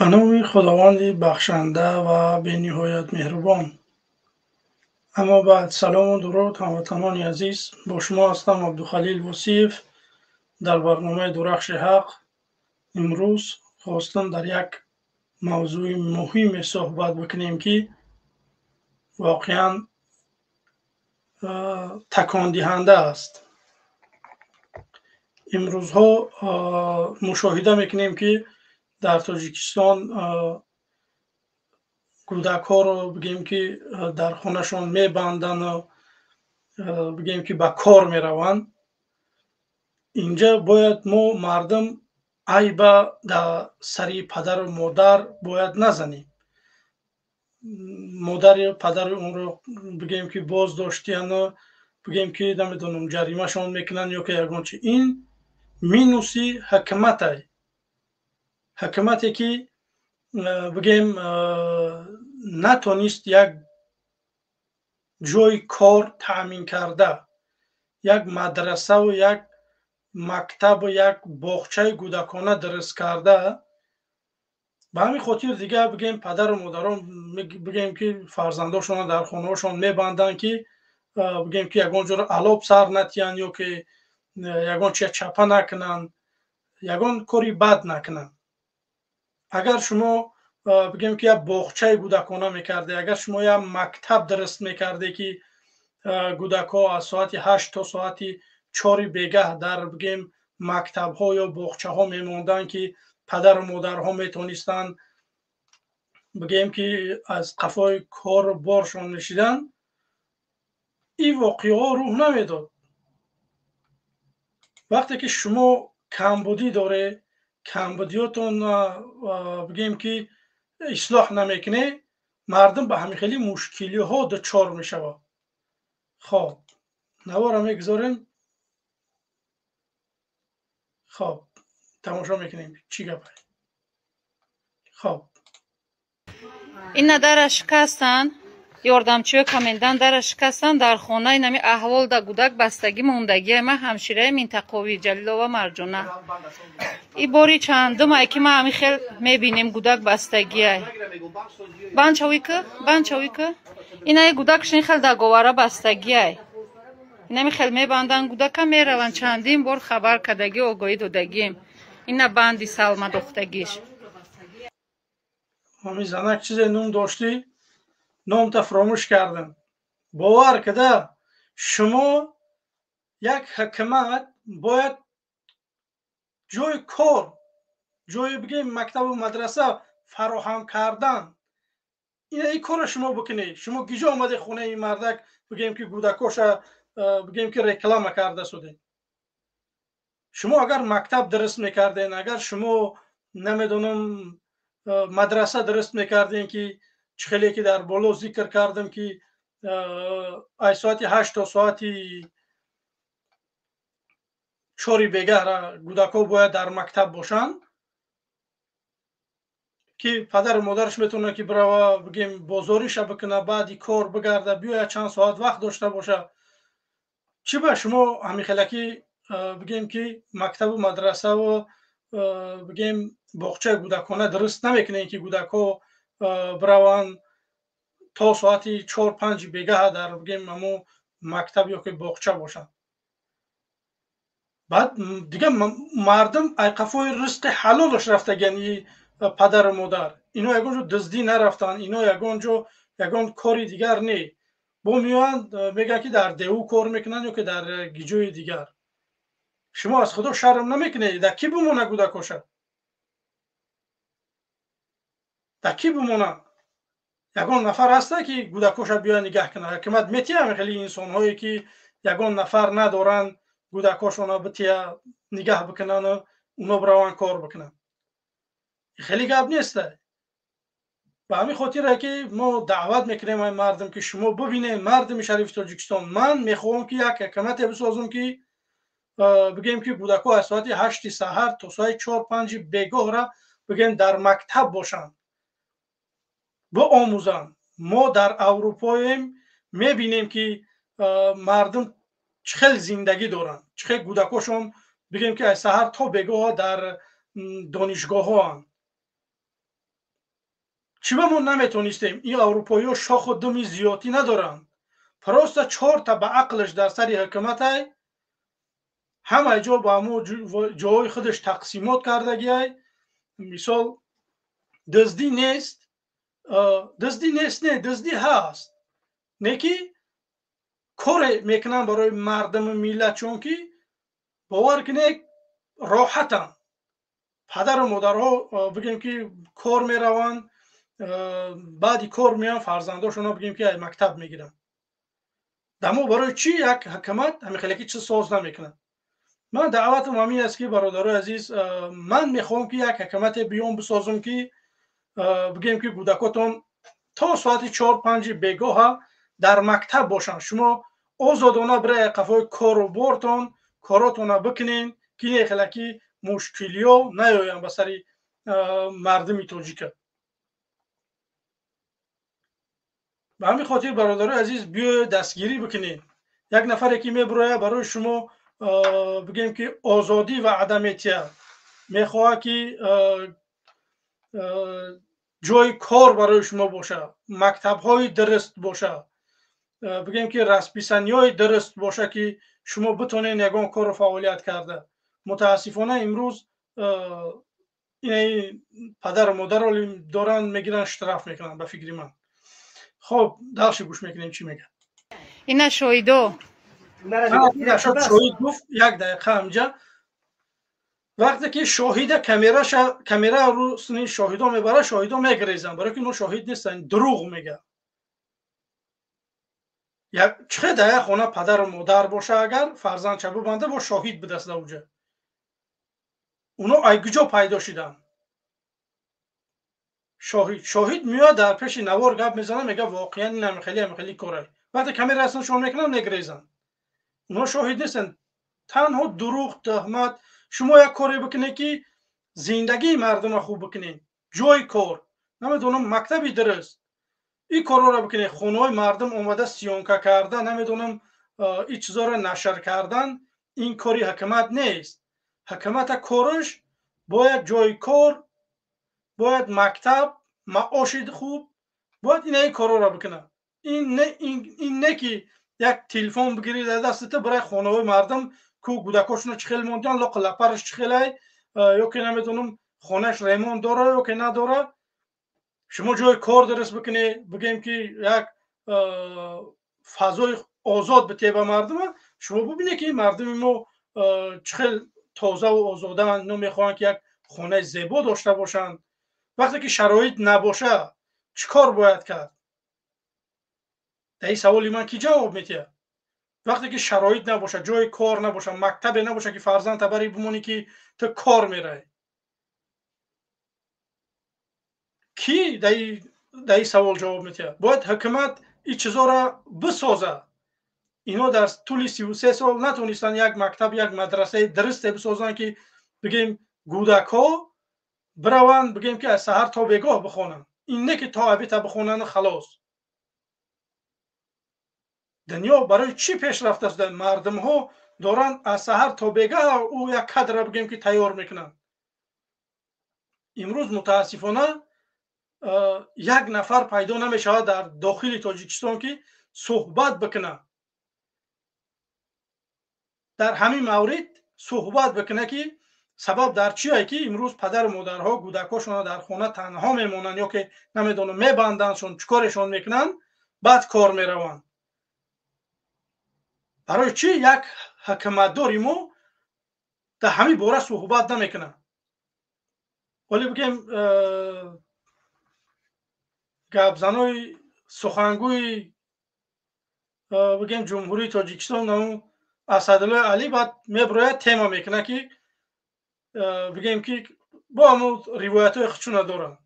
به نام خداوند بخشنده و به نهایت مهربان. اما بعد، سلام و درود هموطنان عزیز. با شما هستم عبدالخلیل وصیف در برنامه درخش حق. امروز خواستم در یک موضوع مهم صحبت بکنیم که واقعا تکان دهنده است. امروزها مشاهده میکنیم که در تاجیکستان کودک ها رو بگیم که در خونشون میبندن و بگیم که به کار میروند. اینجا باید ما مردم عیب در سری پدر و مادر باید نزنیم. مادر یا پدر اون رو بگیم که باز داشتین و بگیم که نمیدونم جریمه شون میکنن یا که یگان چی. این مینوسی حکمتی که بگیم نتونست یک جای کار تأمین کرده، یک مدرسه و یک مکتب و یک باغچه کودکانه درست کرده. به همین خاطر دیگه بگیم پدر و مادران بگیم که فرزنداشون در خونه‌هاشون میبندن که بگیم که یگان جور علاب سر نتین یا که یگان چیه چپه نکنن، یگان کاری بد نکنن. اگر شما بگیم که یک باغچه کودکانه میکرده، اگر شما یک مکتب درست میکرده که کودک‌ها از ساعت 8 تا ساعت 4 بیگه در بگیم مکتب ها یا باغچه ها میموندن که پدر و مادر ها میتونستن بگیم که از قفای کار و بارشون نشیدن، این واقعه ها روح نمیداد. وقتی که شما کمبودی داره، کمبودیاتون بگیم که اصلاح نمیکنه، مردم به همین خیلی مشکلی ها دچار میشوه. خب نوارا میگذاریم. خب تماشا میکنیم چی گپه. خب اینا درش شکستن، یاردمچی کامندان درش شکستن. در خانه نمی احوال دا کودک بستگی موندگی ما همشیره منطقوی جلیلا و مرجانه. این باری چندم که ما همی خیل میبینیم کودک بستگی بانچوی که اینا کودکشون خیل دا گواره بستگی نمی خیل میبندن کودک میروند. چندین بار خبر کدگی آگاهی دادگیم اینا بندی سلمه دختگیش. همین زنک چیز نوم داشتی، نام تا فراموش کردن. باور کده شما یک حکمت باید جای کار، جای بگیم مکتب و مدرسه فراهم کردن، این کار شما بکنید. شما گیجا آمده خونه این مردک بگیم که کودکاش بگیم که رکلام کرده شده. شما اگر مکتب درست میکردین، اگر شما نمیدونم مدرسه درست میکردین که خیلی که در بالا ذکر کردم که از ساعت 8 تا ساعت 4 بیگه را کودک‌ها باید در مکتب باشن که پدر و مادرش میتونه که برای بگیم بازاریش بکنه، بعدی کار بگرده بیاید چند ساعت وقت داشته باشه. چی به شما همین خلکی بگیم که مکتب و مدرسه و بگیم باغچه کودکانه درست نمیکنین که کودک‌ها بروان تا ساعت 4 5 بیگه در بگیم امو مکتب یا که باغچه باشن. بعد دیگه مردم ای قفای رزق حلالش رفته، یعنی پدر و مادر اینا یگان جو دزدی نرفتن، اینا یگان جو یگان کاری دیگر نی با میان میگن که در دیو کار میکنن یا که در گیجوی دیگر. شما از خدا شرم نمیکنه؟ در کی بمونه کودکاشه؟ در کی بمونه؟ یگان نفر هسته که کودکاشه بیا نگه کنه. حکومت میتیه خیلی انسان هایی که یگان نفر ندارن کودکاشون بتیه نگه بکنن و اونا بروان کار بکنن. خیلی گپ نیسته. به همین خاطره که ما دعوت میکنیم این مردم که شما ببینید مردم شریف تاجیکستان، من میخوام که یک حکومت بسازم که بگیم که کودک‌ها از ساعت 8 سحر تا ساعت 4 5 بیگاه را بگیم در مکتب باشن و آموزن. ما در اروپاییم میبینیم که مردم چخل زندگی دارن، چخل کودکاشون بگیم که از سحر تا بیگاه در دانشگاه ها هن. چی ما نمیتونستیم؟ این اروپایی ها شاخ و دمی زیادی ندارن، پروستا 4 تا به عقلش در سر حکومت های همه جا با همو جای خودش تقسیمات کردگی های. مثال دزدی نیست، دزدی نیست، نه دزدی هست، نکی کار میکنن برای مردم میلت، چون که باور کنه راحتن. پدر و مادرها بگیم که کار میرون، بعدی کار میان فرزنداشون بگیم که مکتب میگیرن. دمو برای چی یک حکومت همین خیلی چه ساز نمیکنه؟ من دعوتم همین است که برادرای عزیز، من میخوام که یک حکومت بیام بسازم که بگیم که کودکاتون تا ساعت 4-5 بگاه در مکتب باشن. شما آزادانه برای قفای کار و بارتون کاراتون بکنین که خیلی مشکلی ها نیاین به سر مردم تاجیک. به همین خاطر برادرای عزیز بیا دستگیری بکنین. یک نفر که میبره برای شما بگیم که آزادی و عدمیت میخواه که جای کار برای شما باشه، مکتب های درست باشه، بگیم که رسپیسنی های درست باشه که شما بتونین یگان کار و فعالیت کرده. متاسفانه امروز این پدر و مادر رو دارن میگیرن اشتراف میکنن به فکر من. خب دلش گوش میکنیم چی میگه. اینا شویدو شاهد گفت یک دقیقه همجا وقتی که شاهد کامera رو سنین شاهدا میبره، شاهدا میگریزن برای که اونو شاهد نیستن، دروغ میگه. یک چه در خونه پدر و مادر باشه، اگر فرزند چه بنده با شاهد به دست اوجه، اونو ایگجا پیدا شدن. شاهد میاد در پیش نوار گپ میزنه، میگه واقعا این خیلی کاره. وقتی کامera اصلا شما میکنن نگریزن، اونو شاهد نیستن، تنها دروغ، تهمت. شما یک کاری بکنه که زندگی مردم خوب بکنین، جای کار، نمیدونم مکتبی درست، این کارا رو بکنین. خونه مردم اومده سیانکه کردن، نمیدونم این چیزا رو نشر کردن، این کاری حکومت نیست. حکومت کارش باید جای کار، باید مکتب، معاش خوب، باید این کارا رو بکنه. این نه که یک تلفن بگیری در دستت برای خانه مردم کو گودکاشون چخیل موندن لا قلپرش چخیله، یا که نمیدونم خانهش ریمون داره یا که نداره. شما جای کار درست بکنی، بگیم که یک فضای آزاد بده به مردم، شما ببینید که مردم ما چخیل تازه و آزاده من نمیخوان که یک خانه زیبا داشته باشن. وقتی که شرایط نباشه چیکار باید کرد؟ در این سوالی من کی جواب میده؟ وقتی که شرایط نباشه، جای کار نباشه، مکتب نباشه که فرزند برای بمونی که تو کار میره، کی در این سوال جواب میده؟ باید حکومت این چیزا را بسازه. اینا در طول 33 سال نتونستن یک مکتب، یک مدرسه درست بسازن که بگیم کودک ها بروند بگیم که از سحر تا بگاه بخونن. این نه که تا ابی تا بخونن خلاص. دنیا برای چی پیشرفت است؟ مردم ها دارن از سحر تا بگاه او یک کادر بگیم که تیار میکنن. امروز متاسفانه یک نفر پیدا نمیشه در داخل تاجیکستان که صحبت بکنه، در همین مورد صحبت بکنه که سبب در چیه که امروز پدر و مادرها کودکاشون در خانه تنها میمونن یا که نمیدونم میبندنشون، چیکارشون میکنن، بعد کار میرون. برای چی یک حکومتداری ما در همین باره صحبت نمیکنه؟ ولی بگیم گپزنای سخنگوی بگیم جمهوری تاجیکستان اسدالله علی بعد میبره تیما میکنه که بگیم که با همون روایت های خودشون دارن،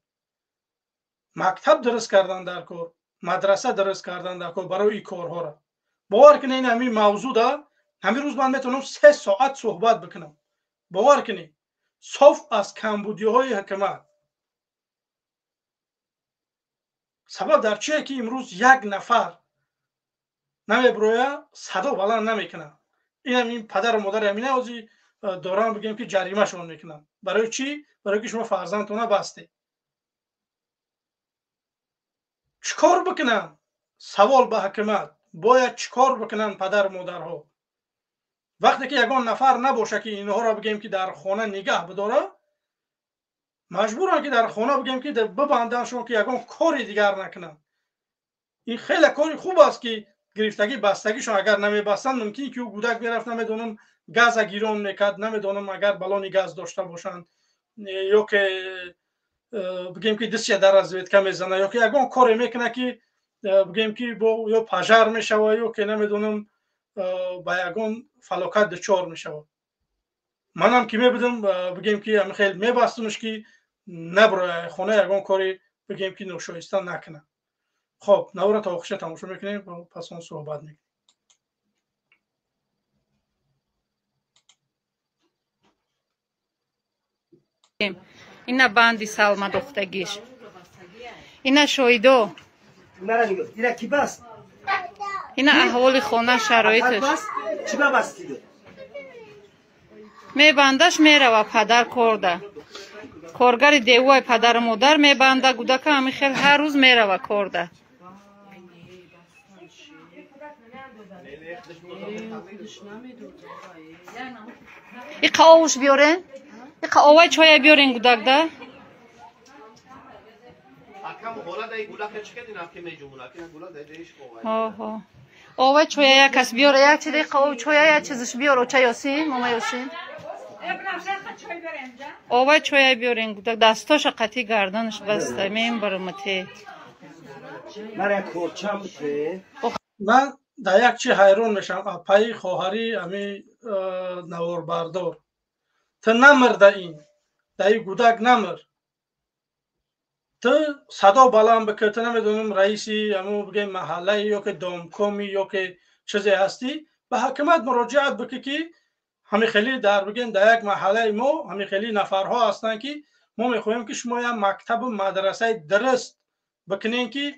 مکتب درست کردن در کار، مدرسه درست کردن در کار. برای این کارها را باور کنین این همین موضوع دا همین روز من میتونم 3 ساعت صحبت بکنم. باور کنین صاف از کمبودی های حکومت. سبب در چیه که امروز یک نفر نمیبروه صدا بلند نمیکنه؟ این پدر و مادر همینه ازی دارن بگیم که جریمه شون میکنن. برای چی؟ برای که شما فرزندتونه بسته. چیکار بکنن؟ سوال به حکومت باید چیکار بکنن پدر مادرها؟ وقتی که یگان نفر نباشه که اینها را بگیم که در خانه نگه بداره، مجبورن که در خانه بگیم که ببندنشون که یگان کاری دیگر نکنن. این خیلی کاری خوب است که گرفتگی بستگیشون اگر نمیبستن ممکنه که او گودک میرفت نمیدونم گاز گیرون میکرد، نمیدونم اگر بلونی گاز داشته باشن یا که بگیم که دستش در از ویدکه میزنه یا که یگان کاری میکنه که بگیم که با یا پژار میشوه یا که نمیدونم با یگان فلاکت دچار میشوه. منم که میبودم بگیم که هم خیلی میبستمش که نبره خونه یگان کاری بگیم که ناشایسته نکنه. خب نورا تا آخشه تماشا میکنیم و پس اون صحبت میکنیم. اینا باندی سلما دختگیش اینا شویدو اینا کی بست؟ اینا احوال خونه شرایطش چی بستیده؟ میبندش میره و پدر کرده کارگر دیوای پدر مادر میبنده گودک همی خیلی هر روز میره و کرده ای قاوش بیارین ای قاوای چای بیارین گودک ده آوای چای یک کس بیاره یک چیزی قاو چای یک چیزش بیاره چای یاسین ماما یاسین آوای چای بیارین گودک دستاش قطعی گردنش بسته میم برمتی من در یک چی حیران میشم پای خواهری امی نوار بردار تو نمرده این در این گودک نمر تو صدا بلند بکن تو نمیدونم رئیسی امو بگیم محله یا که دامکومی یا که چیزی هستی به حکومت مراجعت بکن که همین خیلی در بگیم در یک محله ما همین خیلی نفرها هستن که ما میخوایم که شما یک مکتب و مدرسه درست بکنین که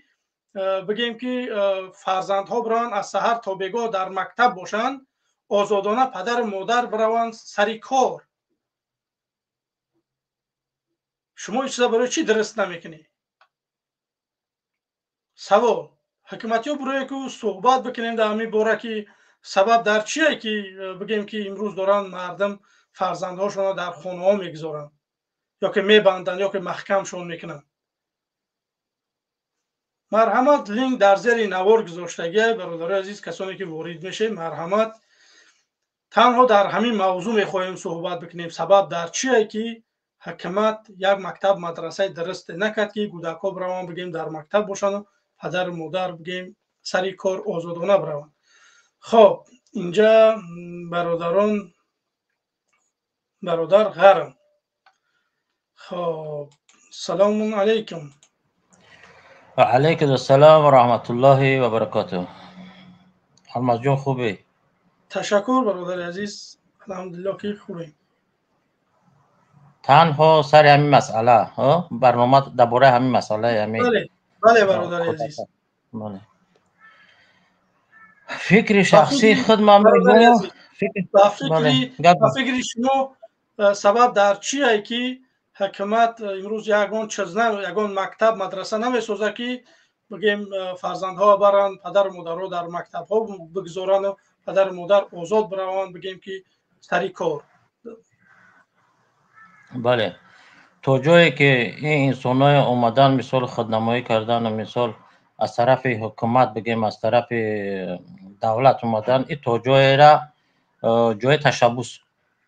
بگیم که فرزندها بران از سحر تا بیگاه در مکتب باشن آزادانه پدر مادر بروند سری کار. شما این چیزا برای چی درست نمیکنی؟ سوال حکومتی برای که صحبت بکنیم در همین باره که سبب در چیه که بگیم که امروز دارن مردم فرزندهاشون در خانه ها میگذارن یا که میبندن یا که محکمشون میکنن. مرحمت لینک در زیر نوار گذاشتگی برادر عزیز کسانی که وارد میشه مرحمت تنها در همین موضوع میخوایم صحبت بکنیم سبب در چیه که حکومت یک مکتب مدرسه درست نکرد که کودک‌ها بروان بگیم در مکتب باشن و پدر مادر بگیم سری کار آزادانه بروان. خب اینجا برادر غرم. خب سلام علیکم. و علیکم السلام و رحمت الله و برکاته. حالت جون خوبی؟ تشکر برادر عزیز الحمدلله که خوبی. تنها سر همین مسئله برنامه درباره همین مسئله همین بله برادر عزیز. بله. فکر شخصی خودم میگم فکر شما سبب در چیه که حکومت امروز یگان مکتب مدرسه نمیسازه که بگیم فرزندها برن پدر و مادرها در مکتب ها بگذارن و پدر و مادر آزاد بروان بگیم که سری کار. بله تا جایی که این انسان های اومدن مثال خودنمایی کردن و مثال از طرف حکومت بگیم از طرف دولت اومدن این تا جایی را جای تشبوس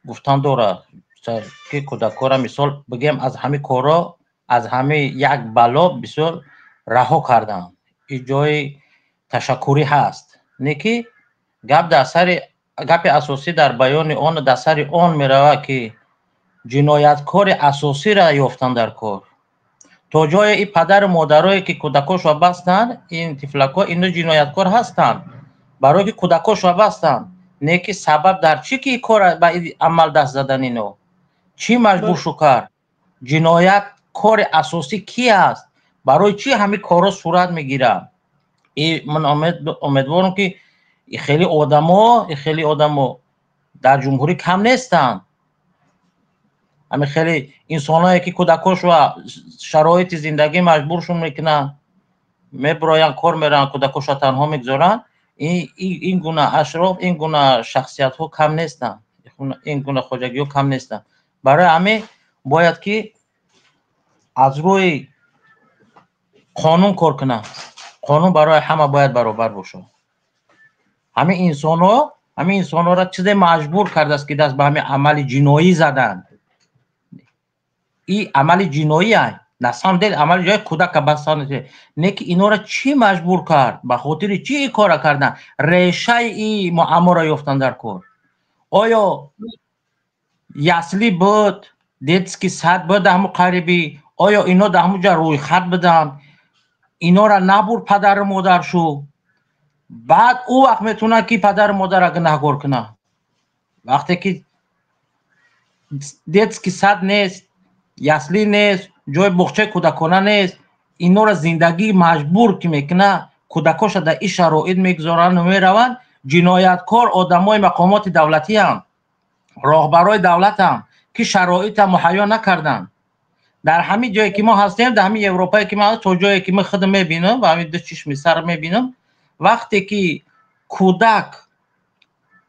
گفتن داره که کودک‌ها را مثال بگیم از همه کارا از همه یک بلا بسیار رها کردن. این جای تشکری هست نه که گپ اساسی در بیان آن در سر آن میرود که جنایتکار اساسی را یافتن در کار تا جای این پدر و مادرایی که کودکاش را بستن این طفلک‌ها اینا جنایتکار هستن برای که کودکاش را بستن نه که سبب در چی که کار به این عمل دست زدن اینو چی مجبور شو کرد جنایت کار اساسی کی است برای چی همه کارا صورت میگیره. من امیدوارم که خیلی آدما در جمهوری کم نیستن همه خیلی انسانایی که کودکاش و شرایط زندگی مجبورشون میکنن меброян кор меран кӯдакоша танҳо мегзоранд. این گونه اشراف این گونه شخصیت ها کم نیستن، این گونه خوجگی ها کم نیستن. برای همه باید که از روی قانون کار کنن. قانون برای همه باید برابر باشه. همه انسان ها را چیزی مجبور کرده است که دست به همه عمل جنایی زدن. این عمل جنایی است. نسان دل عمل جای کودک بستان نه که اینا را چی مجبور کرد، به خاطر چی این کار کردن، ریشه این معما را یافتن در کار. آیا یسلی بود دیتسکی صد بود همو قریبی، آیا اینا در همو جا روی خط بدن، اینا را نبور پدر مادر شو، بعد او وقت میتونه که پدر مادر را گناهکار کنه. وقتی که دیتسکی صد نیست، یسلی نیست، جای بخچه کودکانه نیست، اینا را زندگی مجبور که میکنه، کودکاش در این شرایط میگذارن و میروند. جنایتکار آدمای مقامات دولتی هم، راهبرای دولت هم که شرایط مهیا نکردن. در همین جایی که ما هستیم، در همین اروپایی که ما تو جایی که من خودم میبینم و همین دو چشم سر میبینم، وقتی که کودک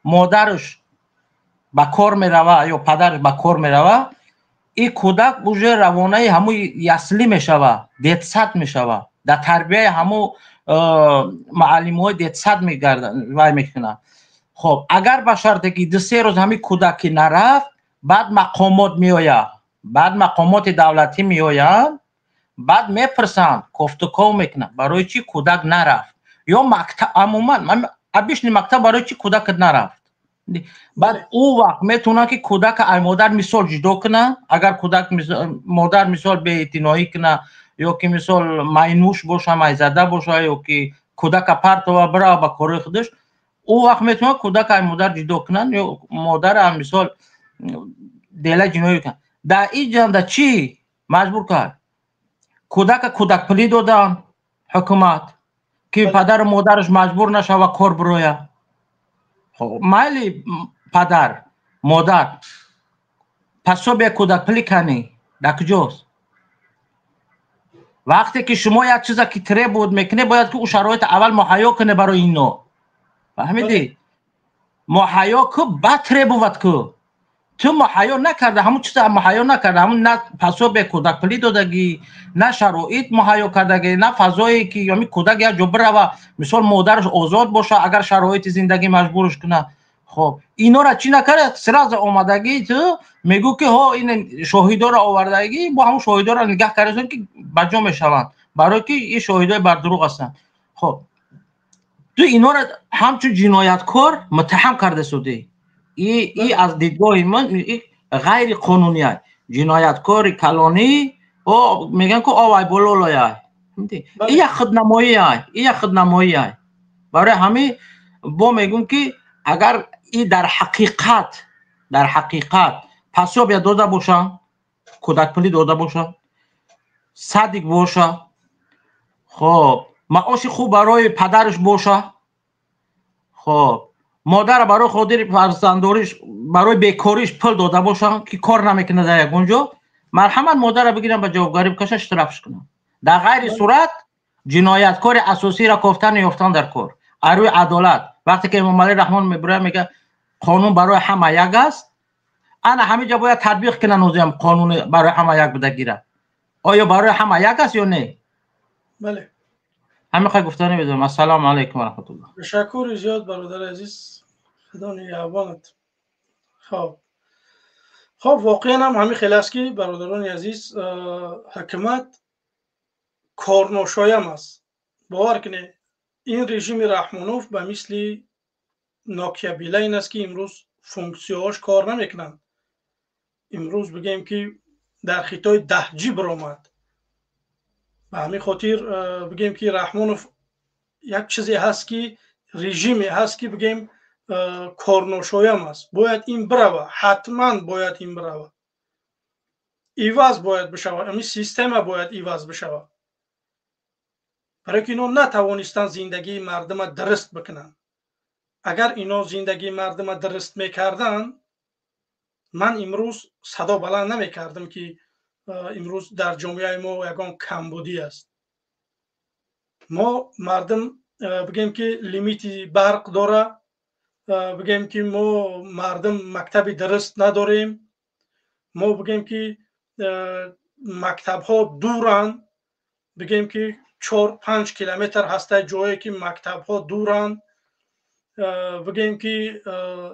مادرش به کار میروه یا پدرش به کار میروه، این کودک بوجه روانه همو یسلی میشوه، دیتسد میشوه، در تربیه همو معلم های دیتسد میگردن وای میکنن. خب اگر به شرطی که 2-3 روز همین کودکی نرفت، بعد مقامات میآید، بعد مقامات دولتی میآیند، بعد میپرسند گفتگو میکنن برای چی کودک نرفت، یا مکتب عموما ابیش مکتب برای چی کودک نرفت. بعد او وقت میتونه که کودک ای مادر مثال جدا کنه. اگر کودک مادر مثال به اعتنایی کنه، یا که مثال مینوش باشه، میزده باشه، یا که کودک پرت و بره به کار خودش، او وقت میتونه کودک ای مادر جدا کنن یا مادر هم مثال دیله جنایی کنن. در این جنده چی مجبور کرد؟ کودک پلی دادن حکومت که پدر و مادرش مجبور نشه و کار برویه. خب مایلی پدر مادر پس تو به کودک پلی کنی در کجاست؟ وقتی که شما یک چیزا که تره بود میکنه، باید که او شرایط اول مهیا کنه برای این نوع. فهمیدی؟ مهیا که بعد تره بود که تو مهیا نکرده، همون چیزا مهیا نکرده، همون نه پسو به کودک پلی دادگی، نه شرایط مهیا کردگی، نه فضایی که یعنی کودک یک جا بره و مثال مادرش آزاد باشه اگر شرایط زندگی مجبورش کنه. خب اینا را چی نکرد؟ سراز اومدگی تو میگو که ها این شاهدا را آوردگی، با همون شاهدا را نگاه کردن که بجا میشوند، برای که این شاهدای بر دروغ هستند. خب تو اینا را همچون جنایتکار متهم کرده شدی. ای از دیدگاه من غیر قانونی است. جنایتکار کلانی او میگن که آوای بولولای است. این خودنمایی است. برای همین با میگن که اگر این در حقیقت پسو بیا داده باشن، کودک پلی داده باشن، صدق باشه، خب معاش خوب برای پدرش باشه، خب مادر برای خاطر فرزنداریش برای بیکاریش پول داده باشن که کار نمیکنه در یک اونجا، مرحمت مادر را بگیرن به جوابگاری بکشن، اشترافش کنن. در غیر صورت جنایتکار اساسی را کفتن یافتن در کار. اروی عدالت وقتی که امام علی رحمان میبره میگه قانون برای همه یک است، انا همه جا باید تطبیق کنن اوزیم قانون برای همه یک بده گیره. آیا برای همه یک است یا نه؟ بله. همین خواهی گفتنی بدونم. السلام علیکم و رحمت الله. تشکر زیاد برادر عزیز، خدا نگهبانت. خب واقعا هم همین خیلی است که برادران عزیز، حکومت کارناشایم است. باور کنید این رژیم رحمانوف به مثل نوکیا بیله این است که امروز فونکسیوناش کار نمیکنند. امروز بگیم که در خطای 10G برآمد. به همین خاطر بگیم که رحمانوف یک چیزی هست که رژیمی هست که بگیم کارناشایم است. باید این بروه، حتما باید این بروه، ایواز باید بشوه، این سیستم باید ایواز بشوه، برای که اینا نتوانستن زندگی مردم درست بکنن. اگر اینا زندگی مردم درست میکردن، من امروز صدا بلند نمیکردم که امروز در جامعه ما یگان کمبودی است. ما مردم بگیم که لیمیتی برق داره، بگیم که ما مردم مکتب درست نداریم، ما بگیم که مکتب ها دورن، بگیم که 4-5 کیلومتر هسته جایی که مکتب ها دورن، بگیم که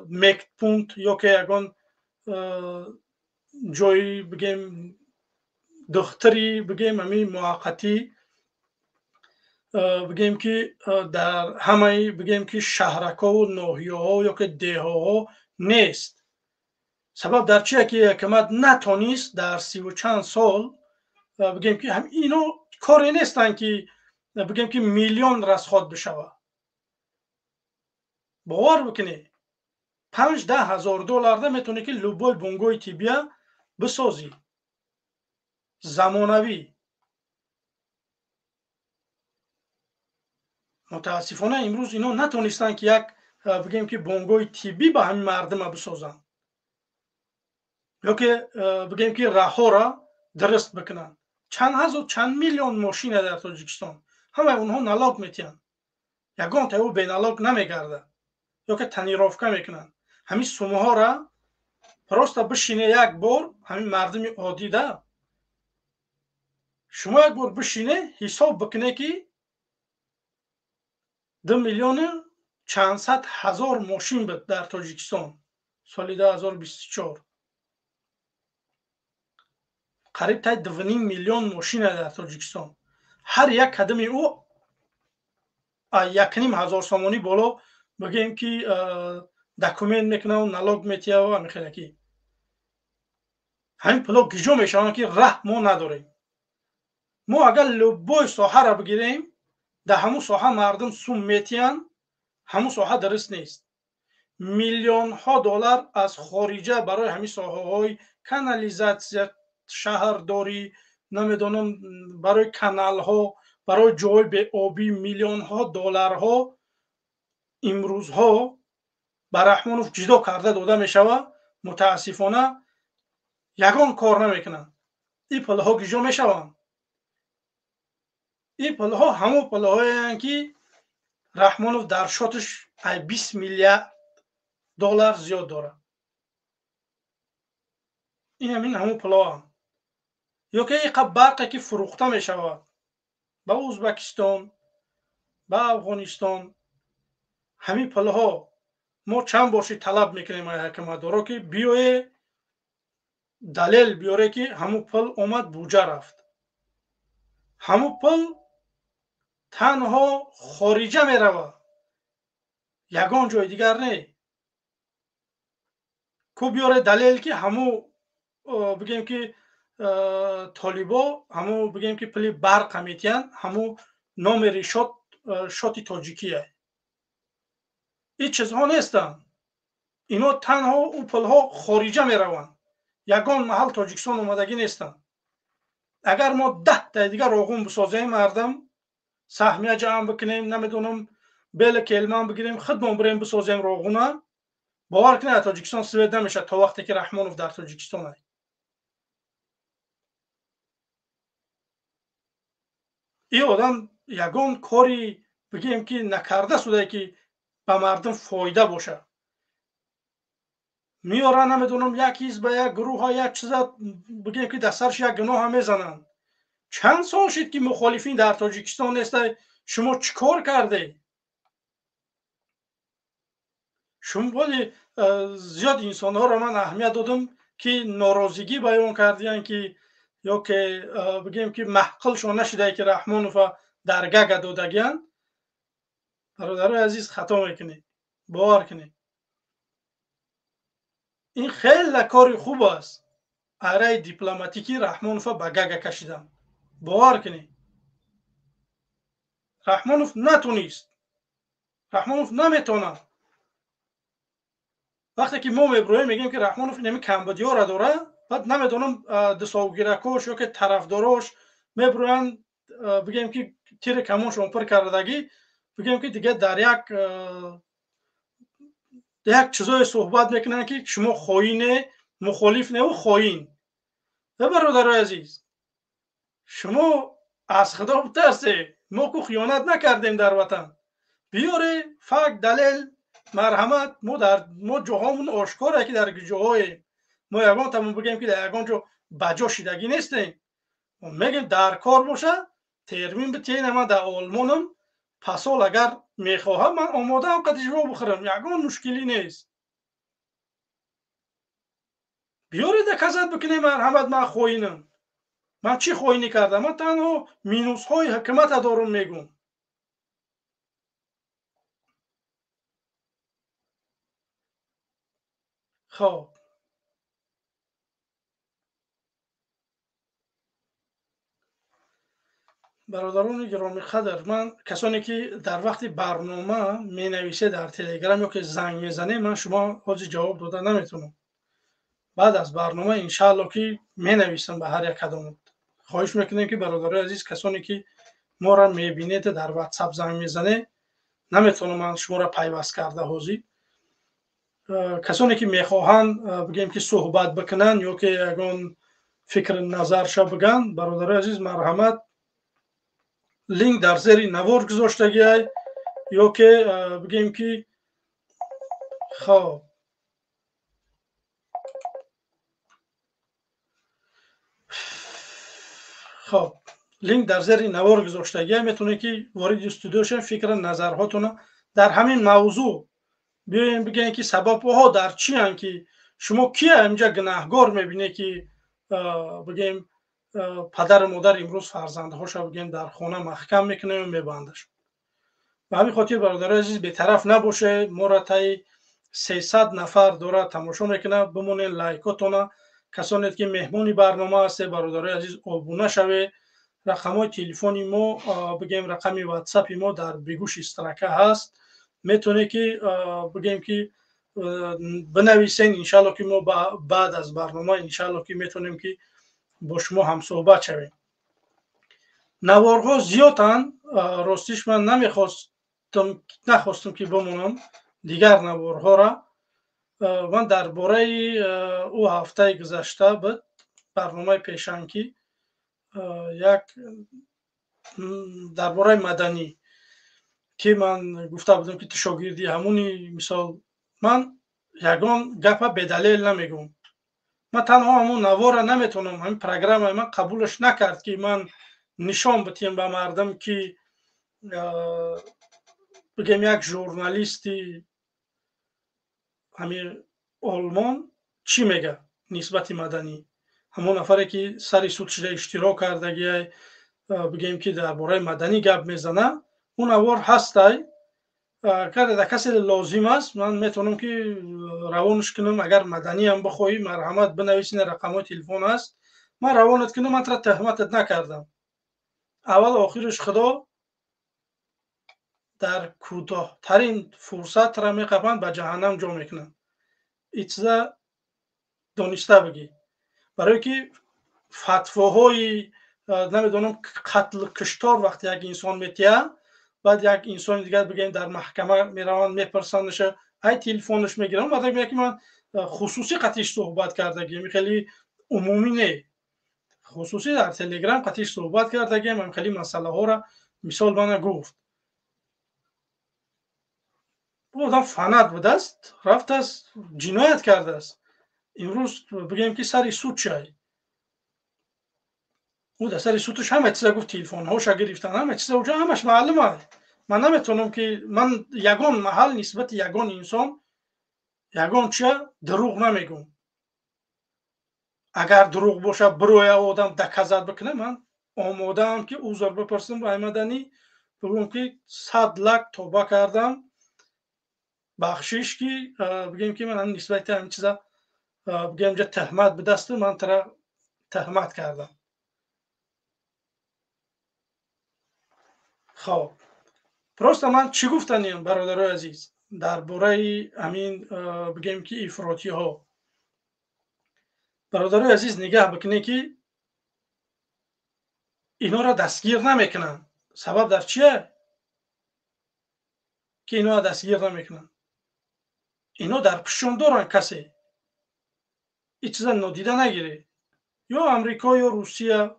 مکت پونت یا که یگان جایی بگیم دختری بگیم همین موقتی بگیم که در همه بگیم که شهرکا و ناحیه ها یا که دیه ها نیست. سبب در چیه که حکومت نتونست در 30 و چند سال بگیم که هم اینو کاری نیستن که بگیم که میلیون رسخواد بشوه. باور بکنی 5-10 هزار دلار ده میتونه که لوبای بونگوی تیبیا بسازی زمانوی. متاسفانه امروز اینا نتونستن که یک بگیم که بونگوی تیبی به همین مردم بسازن یا که بگیم که راه ها را درست بکنن. چند میلیون ماشین در تاجیکستان همه اونها نلاک میتین، یگان تا او بین نلاک نمیگرده یا که تنیرافکه میکنن. همین سومه ها را پرستا بشینه یک بار همین مردم عادی ده شما یک بار بشینه حساب بکنه که 2 میلیون چند صد هزار ماشین بود در تاجیکستان سال 2024. قریب تا 2.5 میلیون ماشین در تاجیکستان. هر یک قدم او 1.5 هزار سامانی بالا بگیم که دکومنت میکنه و نلاک میتیه و همیخیلکی. همین پلا گیجو میشوند که ره ما نداریم. ما اگر لبای ساحه را بگیریم در همون ساحه مردم سوم میتین، همون ساحه درست نیست. میلیون ها دلار از خارجه برای همین ساحه های کانالیزاسیا، شهرداری، نمیدونم برای کانال ها، برای جای به آبی میلیون ها دلار ها امروز ها بر رحمانوف جدا کرده داده میشوه. متاسفانه یگان کار نمیکنن. این پله ها گیجا میشوند. این پله ها همون پله هایی که رحمانوف در شاتش 20 میلیارد دلار زیاد داره. این همون پله ها یا که یک برقی که فروخته می شود به ازبکستان، به افغانستان. همین پله ها ما چند بارشی طلب میکنیم از حکومت دارا که بیایه دلیل بیاره که همون پل اومد بوجه رفت. همون پل تنها خارجه می روه، یگان جای دیگر نه. کو بیاره دلیل که همون بگیم که طالبا همون بگیم که پلی برق همیتین همون نام ریشات شاتی تاجیکیه. این چیزها نیستن. اینا تنها او پلها خارجه می روند، یگان محل تاجیکستان اومدگی نیستن. اگر ما 10 تا دیگر راغون بسازیم مردم سهمیه جمع بکنیم، نمیدونم بل کلمان بگیریم خودمون بریم بسازیم راغونه، باور کنید تاجیکستان سوید نمیشه تا وقتی که رحمانوف در تاجیکستان است. این آدم یگان کاری بگیم که نکرده شده که به مردم فایده باشه. میارن نمیدونم یک حزب یک گروه ها یک چیز بگیم که دسترش یک گناه هم میزنن. چند سال شد که مخالفین در تاجیکستان نیست. شما چیکار کرده؟ شما ولی زیاد انسان ها را من اهمیت دادم که ناراضگی بیان کردین که یا که بگیم که محقلشون نشده که رحمانوف در گگ دادگیان. برادرای عزیز خطا میکنید، باور کنید. این خیلی کار خوب است. اره دیپلماتیکی رحمانوف به گگ کشیدن. باور کنید رحمانوف نتونست، رحمانوف نمیتونه. وقتی که ما میبرویم میگیم که رحمانوف نمی کمبودیا را داره، بعد نمیدونم دساوگیرکوش یا که طرفداراش میبروین بگیم که تیر کمانشون پر کردگی، بگیم که دیگه در یک چیزای صحبت میکنن که شما خائینه، مخالف نه و خائین. برادرای عزیز شما از خدا بترسید. ما کو خیانت نکردیم در وطن. بیاره فقط دلیل مرحمت ما جاهامون آشکاره که در جاهای ما یگان تمام بگیم که در یگان جا بجا شیدگی نیستیم. ما میگیم در کار باشه ترمین بتین. من در آلمانم پسال اگر میخواهم من آماده هم قدش رو بخورم، یگان مشکلی نیست. بیاره دکزت بکنیم مرحمت من خوینم. من چی خوینی کردم؟ من تنها مینوس های حکمت دارم میگم. خب برادران گرامی قدر، من کسانی که در وقت برنامه می نویسه در تلگرام یا که زنگ میزنه من شما حاجی جواب داده نمیتونم. بعد از برنامه انشاءالله که می نویسم به هر یک کدام. خواهش میکنم که برادرای عزیز کسانی که ما را میبینید در واتساپ زنگ میزنه نمیتونم من شما را پیوست کرده حاجی. کسانی که میخواهند بگیم که صحبت بکنن یا که یگان فکر نظرش بگن، برادرای عزیز مرحمت لینک در زیر نوار گذاشتگی های یا که بگیم که خب لینک در زیر نوار گذاشتگی های میتونه که وارد استودیو شن، فکر نظرهاتون در همین موضوع بیاین بگین که سبب ها در چی هن که شما کی اینجا گناهگار میبینه که بگیم پدر مادر امروز فرزندهاش بگیم در خانه محکم میکنه و میبندش. به همین خاطر برادرای عزیز بی‌طرف نباشه. ما را تای 300 نفر داره تماشا میکنه، بمونین لایکاتون. کسانی که مهمونی برنامه هست برادرای عزیز آبونه شوه. رقم تلفنی ما بگیم رقم واتساپ ما در بگوش اشتراکه هست، میتونه که بگیم که بنویسین. انشالله که ما بعد از برنامه انشالله که میتونیم که با شما هم صحبت شویم. نوارها زیادن، راستیش من نخواستم که بمونم دیگر نوارها را. من درباره او هفته گذشته بود برنامه پیشنکی یک درباره مدنی که من گفته بودم که شاگردی همونی مثال من یگان گپ به دلیل نمیگم. من تنها همون نوار نمیتونم، همین پروگرام من قبولش نکرد که من نشان بدم به مردم که بگم یک ژورنالیستی همین آلمان چی میگه نسبت مدنی. همون نفری که سر سود شده اشتراک کردگی بگیم که درباره مدنی گپ میزنه اون نوار هستی که کسی لازم است من میتونم که روانش کنم. اگر مدنی هم بخوای مرحمت بنویسین، رقم تلفن است من روانت کنم. من ترا تهمتت نکردم. اول آخرش خدا در کوتاه ترین فرصت را میقبند به جهنم جا میکنن. ایتزا دانسته بگی، برای که فتواهای نمیدونم قتل کشتار وقتی یک انسان میتیه بعد یک انسان دیگر بگیم در محکمه میروند میپرسندش ای تلفنش میگیرم بعد میگه که من خصوصی قطعش صحبت کردگیم، خیلی عمومی نه، خصوصی در تلگرام قطعش صحبت کردگیم. من خیلی مسئله ها را مثال من گفت. او آدم فند بوده است، رفت است جنایت کرده است. امروز بگیم که سری سود شد، او در سری سودش همه چیزا گفت، تلفن هاش گرفتن، همه چیزا اونجا همش معلومه. من نمیتونم که من یگان محل نسبت یگان انسان یگان چه دروغ نمیگم. اگر دروغ باشه بروی آدم دکزت بکنه من آماده ام که عذر بپرسم با مدنی بگم که 100 لک توبه کردم بخشش که بگیم که من نسبت همین چیزا بگیم جا تهمت به دست من ترا تهمت کردم. خب پروست من چی گفتنیم برادرای عزیز درباره همین بگیم که افراطی ها. برادرای عزیز نگاه بکنید که اینا را دستگیر نمیکنن. سبب در چیه که اینا را دستگیر نمیکنن؟ اینا در پیشون دارن کسی این چیزا نادیده نگیره، یا امریکا یا روسیه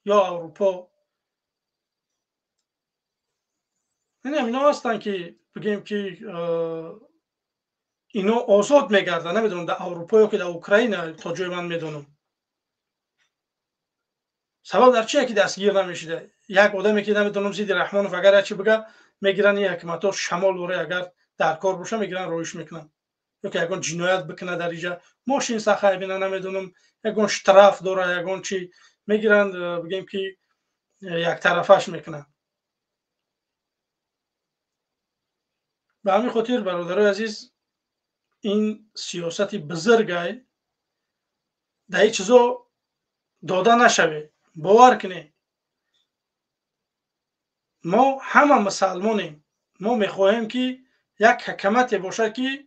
یا اروپا اینا هستن که بگیم که اینا آزاد میگردن. نمیدونم در اروپا یا که در اوکراین تا جای من میدونم. سبب در چیه که دستگیر نمیشده؟ یک آدمی که نمیدونم زید رحمانوف اگر چی بگه میگیرن، یک حکومت شمال وره اگر در کار باشه میگیرن رویش میکنن، یا که یگان جنایت بکنه در اینجا ماشین سخای بینه، نمیدونم یگان شتراف داره، یگان چی میگیرن بگیم که یک طرفش میکنن. به همین خاطر برادرای عزیز این سیاست بزرگه در این چیزا داده نشوه. باور کنید ما همه مسلمانیم، ما میخواهیم که یک حکومت باشه که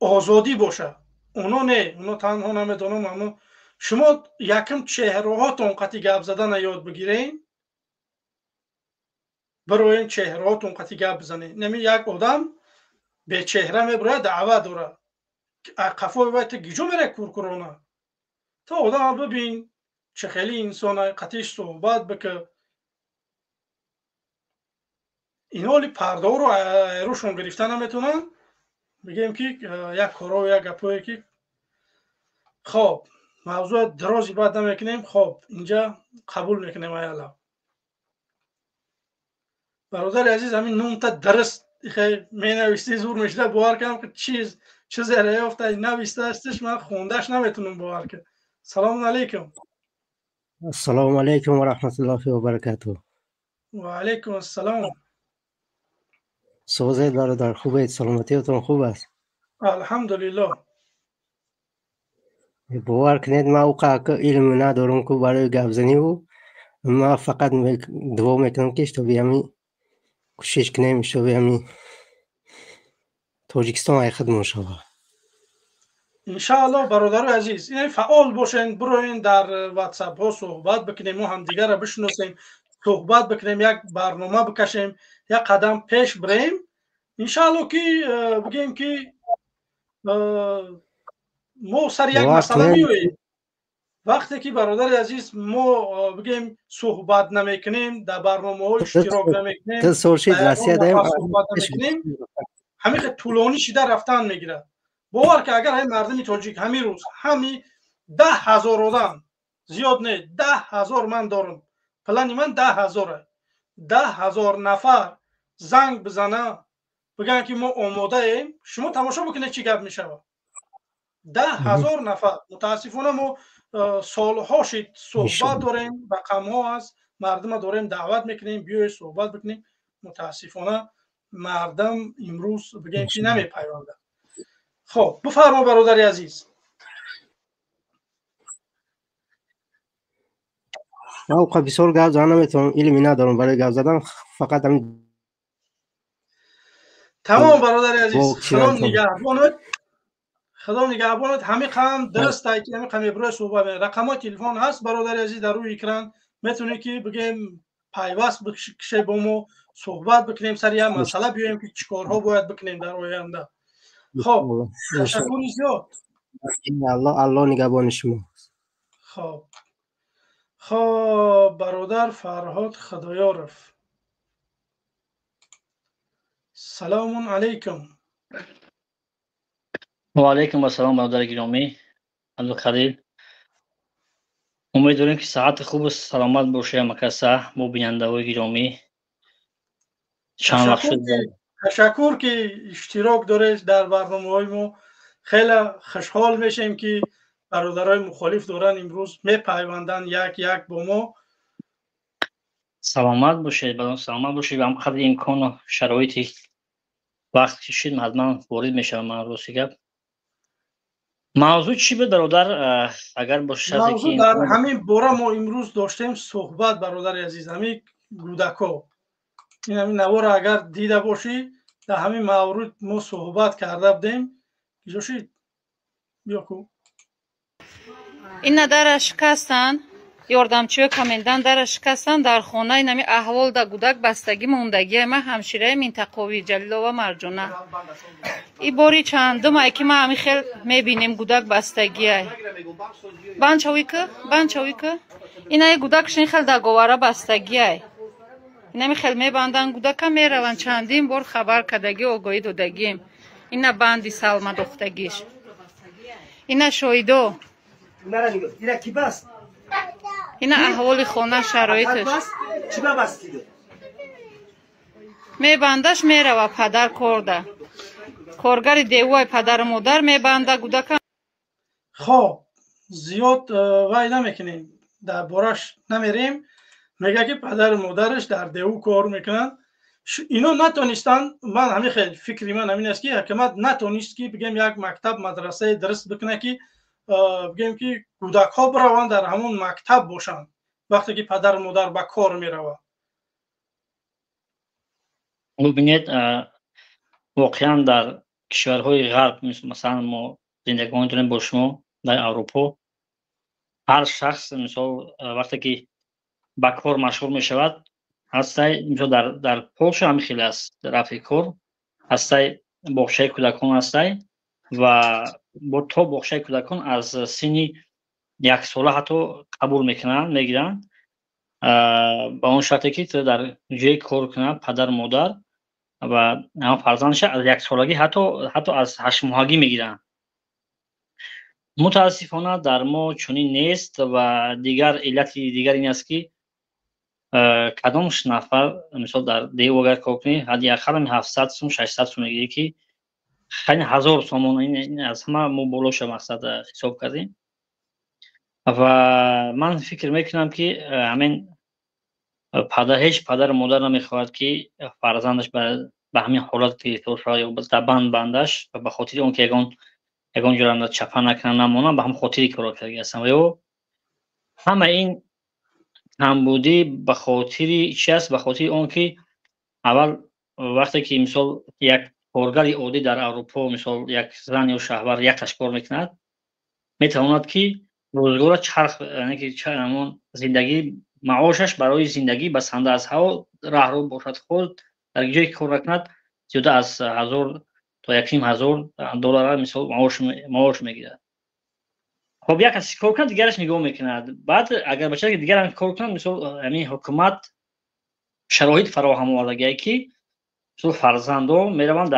آزادی باشه. اونا نه، اونا تنها نمیدونم. اما شما یکم چهره هاتون قطعی گپ زدن یاد بگیرین، برای این چهره هاتون قطعی گپ بزنین. نمی یک آدم به چهره میبره دعوه داره، قفا باید گیجو میره کورکورانه. تا آدم ببین چه خیلی انسان قطعیش صحبت بکه. اینا ولی پرده رو روشون گرفتن نمیتونن. بگیم که یک کارا و یک گپایی که خب موضوع درازی باید نمیکنیم. خب اینجا قبول میکنیم. ایالا برادر عزیز همین نون تا درست می نویستی زور میشده باور کنم که چه زره افته نویسته استش، من خوندهش نمیتونم باور کنم. سلام علیکم. السلام علیکم و رحمت الله و برکاته. و علیکم السلام. سوزه برادر خوبه؟ سلامتیتون خوب است؟ الحمدلله. باور کنید ما اوقع که علم ندارم که برای گپ زنی و ما فقط دعا میکنم که اشتباه همین کوشش کنیم اشتباه همین تاجیکستان های خدمون شود انشاءالله. برادر عزیز این فعال باشین، بروین در واتساپ ها صحبت بکنیم، ما هم دیگر را بشناسیم، صحبت بکنیم، یک برنامه بکشیم، یک قدم پیش بریم. انشاءالله که بگیم که ما سر یک مسئله میویم. وقتی که برادر عزیز ما بگیم صحبت نمیکنیم، در برنامه های اشتراک نمیکنیم، صحبت نمیکنیم، همین طولانی شده رفتن میگیره. باور که اگر همین مردم تاجیک همین روز همین 10,000 آدم، زیاد نه 10,000 من دارم، پلن من 10,000 10,000 نفر زنگ بزنه بگن که ما آماده ایم، شما تماشا بکنید چی گپ میشه. 10,000 نفر. متاسفانه ما سالها شد صحبت داریم، رقم ها از مردم داریم دعوت میکنیم بیاید صحبت بکنیم. متاسفانه مردم امروز بگیم که نمیپیونده. خب بفرما برادر عزیز. من اوقع بسیار گپ زدن نمیتونم، علمی ندارم برای گپ زدن، فقط هم تمام برادر عزیز. خدا نگهبانت. همین قم درست است که همین قم برای صحبت. رقم تلفن هست برادر عزیز در روی اکران، میتونه که بگیم پیوست بشه با ما صحبت بکنیم، سر یه مسئله بیایم که چیکارها باید بکنیم در آینده. خب تشکر زیاد. الله نگهبان شما. خب برادر فرهاد خدایارف. سلام علیکم. و علیکم السلام برادر گرامی. خلیل، امیدواریم که ساعت خوب و سلامت باشه مکسه با بیننده‌های گرامی. چند وقت شد. تشکر که اشتراک دارید در برنامه‌های ما. خیلی خوشحال میشیم که برادرای مخالف دارن امروز میپیوندن یک یک با ما. سلامت باشید، سلامت باشید. هم قدر امکان و شرایطی وقت کشید حتما وارد میشم. من روزی گپ موضوع چی بود برادر؟ اگر باشه موضوع در همین باره ما امروز داشتیم صحبت برادر عزیز، همین کودکا، این همین نوار اگر دیده باشی در همین مورد ما صحبت کرده بودیم. جوشید بیا کو این در شکستن یاردمچی کامندان در شکستن در خانه نمی احوال در کودک بستگی موندگی ما همشیره منطقوی جلیلا و مرجانه. این باری چندم که ما همی خیلی میبینیم کودک بستگی های بانچوی که این های کودکشین خیلی در گواره بستگی های اینمی خیلی میبندن کودکا میروند چندین بار خبر کردگی آگاهی دادگیم اینا بندی سلمه دختگیش اینا شویدو اینا را نگاه اینا کی بست اینا احوال خانه شرایطش چی بستیده میبندش میرو پدر کرده کارگر دیوای پدر مادر میبنده کودکا خب زیاد وای نمیکنیم در بارش نمیریم میگه که پدر مادرش در دیو کار میکنن اینا نتونستن من همین خیلی فکری من همین است که حکومت نتونست که بگیم یک مکتب مدرسه درست بکنه که بگیم که کودک ها بروند در همون مکتب باشن وقتی که پدر مادر به کار میروه ببینید واقعا در کشورهای غرب مثلا ما زندگی می‌کنیم با شما در اروپا هر شخص مثلا وقتی که به کار مشغول میشود هستی مثلا در پولشا هم خیلی است در افریقا هستی باغچه کودکان هستی و با تو باغچه کودکان از سنی 1 ساله حتی قبول میکنن میگیرن با اون شرطی که تو در جای کار کنه پدر مادر و هم فرزندش از 1 سالگی حتی از 8 ماهگی میگیرن متاسفانه در ما چنین نیست و دیگر علت دیگر این است که کدامش نفر مثلا در دیو اگر کار کنی حداقل 700 سوم 600 سوم میگیری که خیلی هزار سوم این از همه ما بالاش مقصد حساب کردیم و من فکر میکنم که همین هیچ پدر مادر نمیخواهد که فرزندش به همین حالت تیتوشا یا در بندش به خاطر اون که یگان جرم چپا نکنن نمونن به هم خاطری کار کرده هستن و همه این کمبودی به خاطر چی است؟ به خاطر اون که اول وقتی که مثال یک کارگر عادی در اروپا مثال یک زن یا شوهر یکش کار میکند میتواند که روزگار چرخ یعنی که همون زندگی معاشش برای زندگی بسنده از هوا راهرو باشد خود در جایی کار میکند زیاده از 1000 تا 1500 دلار مثال معاش میگیرد خب یک کسی کار کنه دیگرش نگاه میکند بعد اگر بچه که دیگر هم کار کنه مثلا همین حکومت شرایط فراهم آوردگی که مثلا فرزندو میروند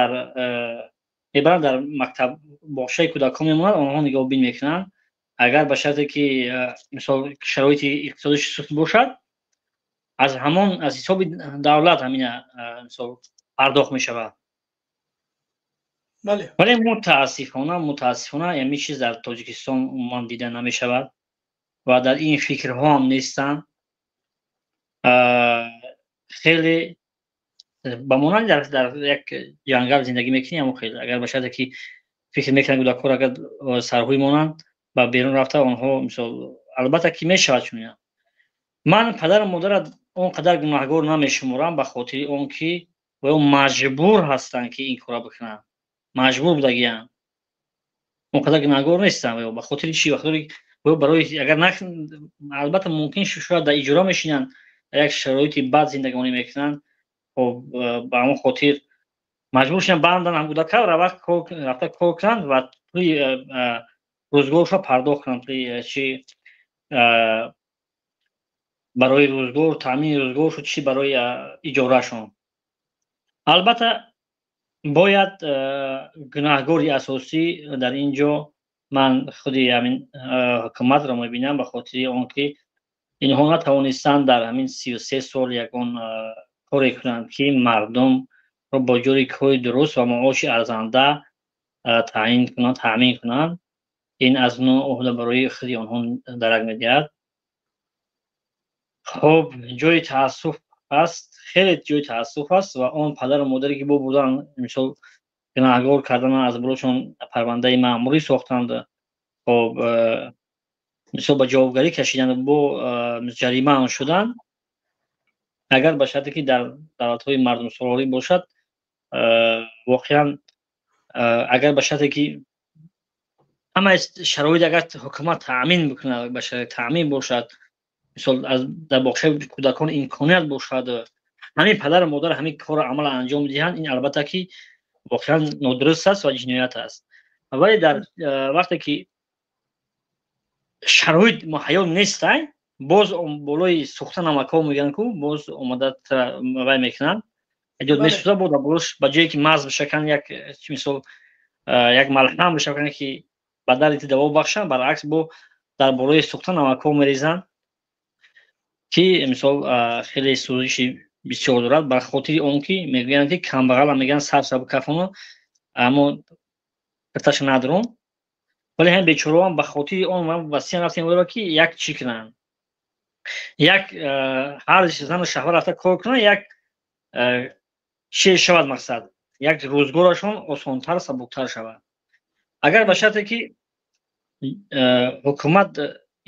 در مکتب باغچه کودکان میمونند آنها نگاه بین میکنند اگر به شرطی که مثلا شرایط اقتصادیش سخت باشد از حساب دولت همین مثلا پرداخت میشود بله ولی متاسفانه همین چیز در تاجیکستان من دیده نمیشود و در این فکرها هم نیستن خیلی بمونن در یک جنگل زندگی میکنیم اما خیلی اگر باشه که فکر میکنن کودکان اگر سرهوی مونن با بیرون رفته آنها مثلا البته که میشود چون من پدر و مادر اونقدر گناهگار نمیشمرم به خاطر اون که اون مجبور هستن که این کارا بکنن مجبور بودگیان اونقدر گناهگار نیستن به خاطر چی بخاطر برای اگر البته ممکن شاید در اجرا میشینن یک شرایطی بد زندگی میکنن خب با همون خاطر مجبور شدن بندن هم کودک رفته کار کنن و توی روزگارش پرداخت کنن توی چی برای روزگار تامین روزگارش چی برای اجارهشون البته باید گناهگاری اساسی در اینجا من خودی همین حکومت را میبینم به خاطر اون که اینها نتوانستند در همین 33 سال یکون کاری کنند که مردم را با جوری کاری درست و معاش ارزنده تامین کنند این از نوع عهده برای خودی آنها درک می‌دهد خب جای تاسف است خیلی جای تاسف است و اون پدر و مادری که بودن مثلا گناهگار کردن از براشون پرونده مأموری ساختند خب مثلا با جوابگری کشیدن با جریمه شدن اگر به شرطی که در دولت‌های مردم سراری باشد واقعا اگر به شرطی که همه شرایط اگر حکومت تأمین بکنه به شرط تأمین باشد مثلا از در باغچه کودکان امکانیت باشد همین پدر و مادر همین کار عمل انجام میدهند این البته که واقعا نادرست است و جنایت است ولی در وقتی که شرایط مهیا نیست боз болои сӯхта намакҳо мегӯянд ку боз омада вай мекунанд ҷод месӯза бода бош ба ҷое ки мағз бишакан як мисол як малҳам бишакан ки ба дарди даво бахшанд баръакс бо дар болои сӯхта намакҳо мерезанд ки мисол хеле сӯзиши бисёр дорад ба хотири он ки мегӯянд ки камбағалам мегӯянд сар сабукафоно аммо фирташа надорон вале ҳамин бечораам ба хотири он ман васия рафтем оёра ки як чӣ кунанд як ҳар зани шаҳвар рафта кор кунанд як чӣ шавад мақсад як рӯзгорашон осонтар сабуктар шавад агар ба шарте ки ҳукумат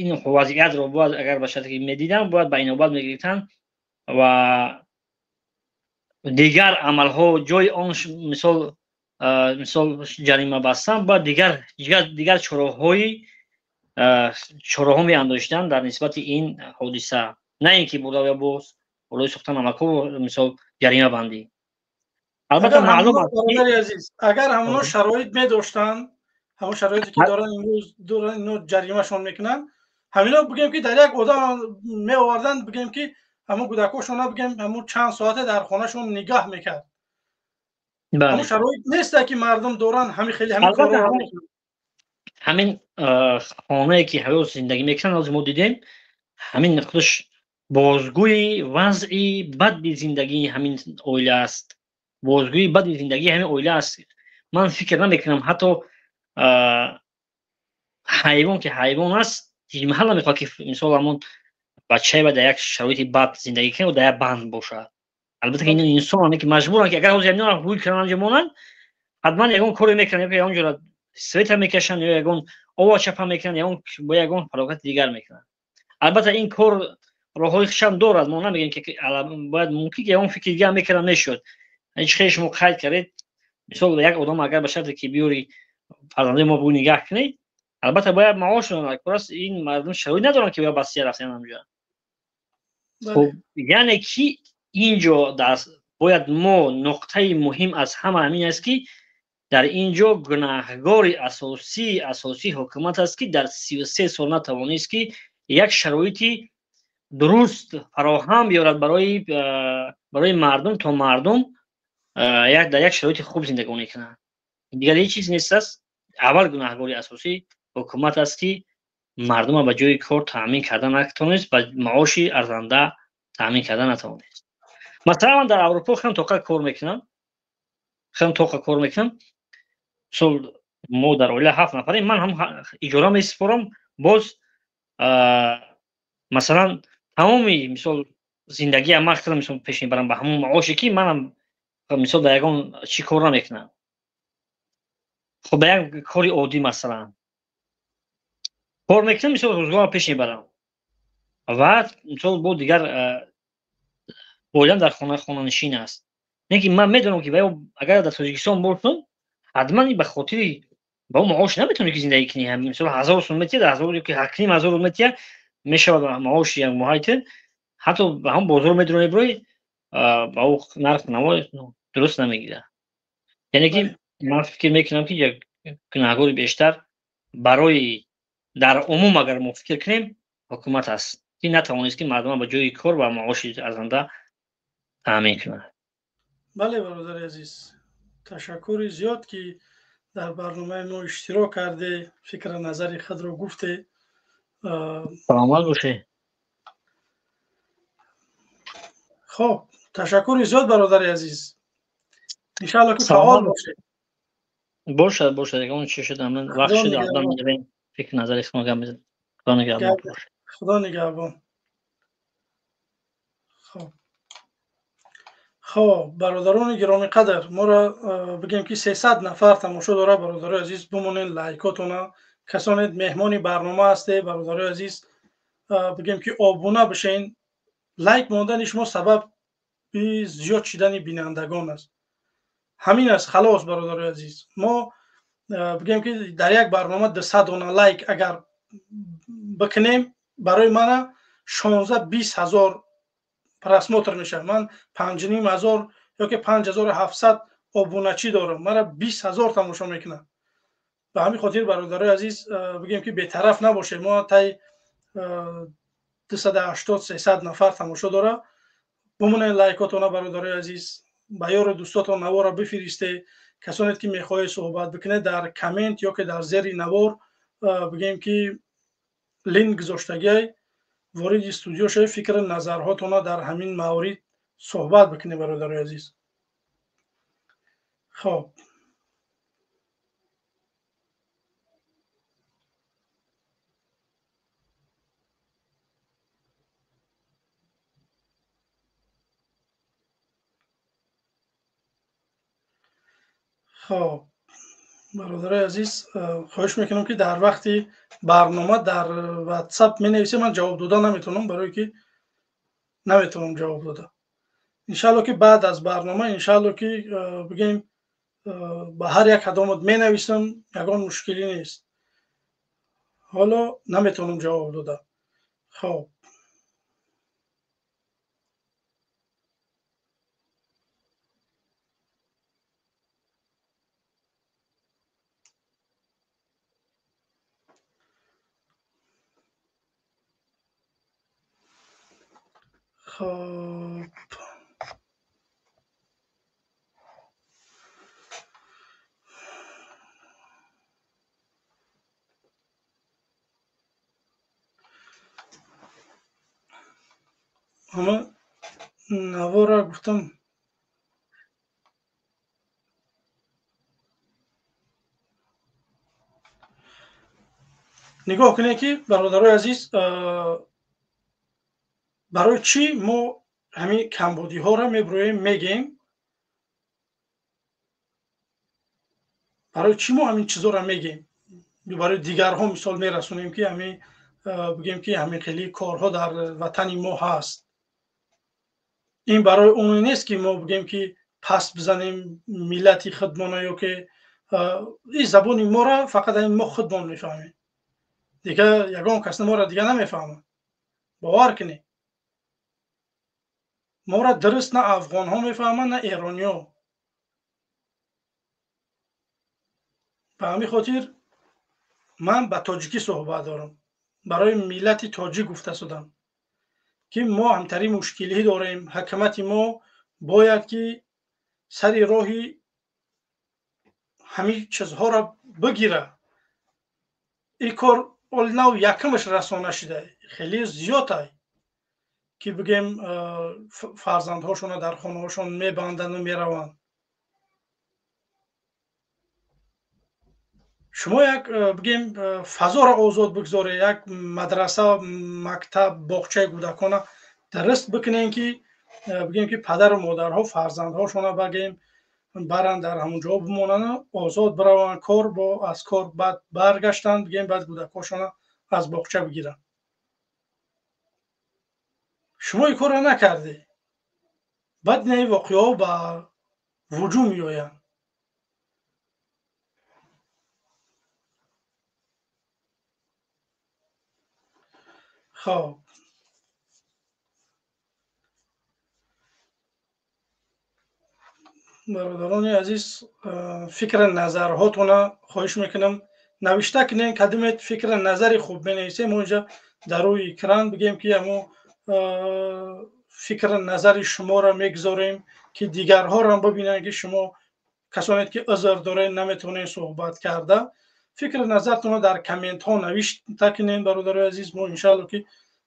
ин вазъиятро бояд агар ба шарте ки медиданд бояд ба инобат мегирифтанд ва дигар амалҳо ҷои он мисол ҷарима бастан бояд дигар чораҳо меандоштанд дар нисбати ин ҳодиса на ин ки бурда боз болои сӯхта намакҳо мисол ҷарима бандӣ албатта маълум аст агар ҳамоно шароит медоштанд ҳамон шароите ки доран имрӯз ино ҷаримашон мекунанд ҳамино бигем ки дар як одам меоварданд бигем ки ҳамон кӯдакошона бигем ҳамон чанд соате дар хонашон нигаҳ мекард ҳамон шароит неста ки мардум доранд ҳамин хеле ҳамин корро ҳамин хонае ки ҳаёт зиндагӣ мекунанд мо дидем ҳамин худаш бозгӯи вазъи бади зиндагии ҳамин оила аст бозгӯи бади зиндагии ҳамин оила аст ман фикр намекунам ҳатто ҳайвон ки ҳайвон аст ҳамла мехоҳад ки мисол ҳамон бачаева дар як шароити бад зиндагӣ кунад дар як банд бошад албатта ки ин инсонаме ки маҷбуранд ки агар ҳозир ҳамино рӯй кардан анҷом монанд ҳатман ягон коре мекунанд ё онҷоро света мекашанд ё ягон ова чапа мекунанд ё бо ягон фалокати дигар мекунанд албатта ин кор роҳҳои хушам дорад мо намегӯем ки бояд мумкин ки ягон фикри дигар мекардан мешуд ҳеҷ хеле шумо қайд кардед мисол як одам агар ба шарте ки биёри фарзандаи мо бугӯ нигаҳ кунед албатта бояд маош доданд кор аст ин мардум шароит надоранд ки бояд ба сия рафтан онҷо хуб яъне ки инҷо бояд мо нуқтаи муҳим аз ҳама ҳамин аст ки дар инҷо гунаҳгори асосии ҳукумат аст ки дар 33 сол натавонист ки як шароити дуруст фароҳам биёрад барои мардум то мардум дар як шароити хуб зиндагонӣ кунанд дигар ҳеҷ чиз нест аст аввал гунаҳгори асосии ҳукумат аст ки мардума ба ҷои кор таъмин кардан натавонист ба маоши арзанда таъмин кардан натавонист масалан ман дар аврупо хеле тоқа кор мекунам мисол мо дар оила 7 нафарем ман ҳам иҷора месупорам боз масалан тамоми мисол зиндагиам ман худам мисол пеш мебарам ба ҳамон маоше ки манам мисол дар ягон чӣ кор намекунам хуб ба як кори оддӣ масалан кор мекунам мисол рӯзгорам пеш мебарам ва мисол бо дигар оилам дар хонанишин аст не ки ман медонам ки агар дар тоҷикистон бошам ҳатман ба хотири ба он маош наметавонӣ ки зиндагӣ кунӣ мисол 1000 сум метия дар 1500 метия мешавад маоши як муҳайти ҳатто ба ҳамон бозор медирони бирӯи ба о нарх наво дуруст намегирад яъне ки ман фикр мекунам ки як гунаҳгори бештар барои дар умум агар мо фикр кунем ҳукумат аст ки натавонист ки мардума ба ҷои кор ва маоши арзанда таъмин кунад бале бародари азиз ташаккури зиёд ки дар барномаи мо иштирок карде фикра назари худро гуфте саломат бошед хуб ташаккури зиёд бародари азиз иншаалло ки фаъол бошед бошад ягон чӣ шуд аман вақт шуд албан медавем фикр назари шумо гап мезанем худо нигаҳбон бошед худо нигаҳбон хуб бародарони гироми қадр моро бигем ки 300 нафар тамошо дора бародари азиз бимонен лайкотона касоне меҳмони барнома ҳастед бародари азиз бигем ки обуна бишен лайк мондани шумо сабаби зиёд шудани бинандагон аст ҳамин аст халос бародари азиз мо бигем ки дар як барнома 200 дона лайк агар бикунем барои мана 16-20 ҳазор просмотр мешавад ман 5500 ёки 5700 обуначӣ дорам мара 20 000 тамошо мекунад ба ҳамин хотир бародари азиз бигем ки бетараф набошем мо тай 280 300 нафар тамошо дора. бумонед лайкотона бародарои азиз, ба ёру дӯстотон наворро бифиристед. касоне ки мехоҳед суҳбат бикунед дар коммент ё ки дар зери навор бигем ки линк гузоштагиай вориди студио шавед, фикру назарҳоятонро дар ҳамин маврид суҳбат бикунед бародарои азиз. хоб хоб бародарои азиз, хоҳиш мекунам ки дар вақти барнома дар WhatsApp менависед, ман ҷавоб дода наметавонам, барое ки наметавонам ҷавоб дода. иншаалло ки баъд аз барнома иншаалло ки бигем ба ҳар як кадомат менависам, ягон мушкилӣ нест. ҳоло наметавонам ҷавоб дода. хоб хоб ҳама навора гуфтам. нигоҳ кунед ки бародарои азиз, барои чӣ мо ҳамин камбудиҳоро мебироем мегем, барои чӣ мо ҳамин чизҳоро мегем, барои дигарҳо мисол мерасонем ки ҳамин бигем ки ҳамин хели корҳо дар ватани мо ҳаст. ин барои он нест ки мо бигем ки паст бизанем миллати худмонро ё ки ин забони моро фақат мо худмон мефаҳмем. дигар ягон кас моро дигар намефаҳмад. бовар кунед. моро дуруст на афғонҳо мефаҳманд, на эрониҳо. ба ҳамин хотир ман ба тоҷикӣ суҳбат дорам. барои миллати тоҷик гуфта шудам ки мо ҳамтари мушкилӣ дорем. ҳакумати мо бояд ки сари роҳи ҳамин чизҳоро бигира. ин кор оли нав якумаш расона шуда, хеле зиёд аст ки бигем фарзандҳошонро дар хонаҳошон мебандану мераванд. шумо як бигем фазоро озод бигзоред, як мадраса, мактаб, боғчаи кӯдакона дуруст бикунем ки бигем ки падару модарҳо фарзандҳошонро бигем баранд дар ҳамонҷо бимонанд, озод бираванд кор, бо аз кор баъд баргаштанд, бигем баъд кӯдакҳошонро аз боғча бигиранд. шумо ин корро накардед. баъд ин воқеаҳо ба вуҷуд меоянд. хоб бародарони азиз, фикру назарҳоятонро хоҳиш мекунам навишта кунед. кадомет фикру назари хуб менависед, мо инҷа дар рӯи экран бигем ки ҳамон фикру назари шуморо мегузорем ки дигарҳоро бибинанд ки шумо касоне ки узр доред, наметавонед суҳбат карда. фикру назартонро дар комментҳо навишта кунед бародарои азиз. мо иншаалло ки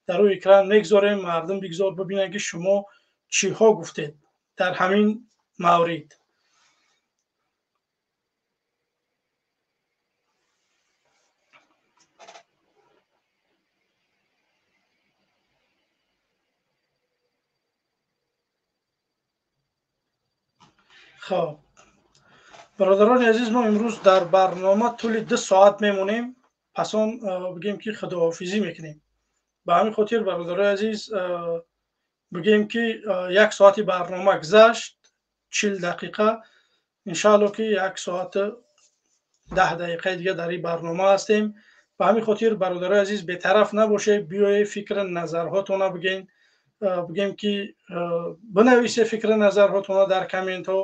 дар рӯи экран мегузорем, мардум бибинанд ки шумо чиҳо гуфтед дар ҳамин маврид. хоб бародарони азиз, мо имрӯз дар барнома тӯли 2 соат мемонем, пас он бигем ки худоҳофизӣ мекунем. ба ҳамин хотир бародарои азиз, бигем ки 1 соати барнома гузашт, 40 дақиқа. иншаалло ки 1 соату 10 дақиқаи дигар дар ин барнома ҳастем. ба ҳамин хотир бародарои азиз бетараф набошед, биёед фикру назарҳоятонро бигем ки бинависед фикру назарҳоятонро дар комментҳо.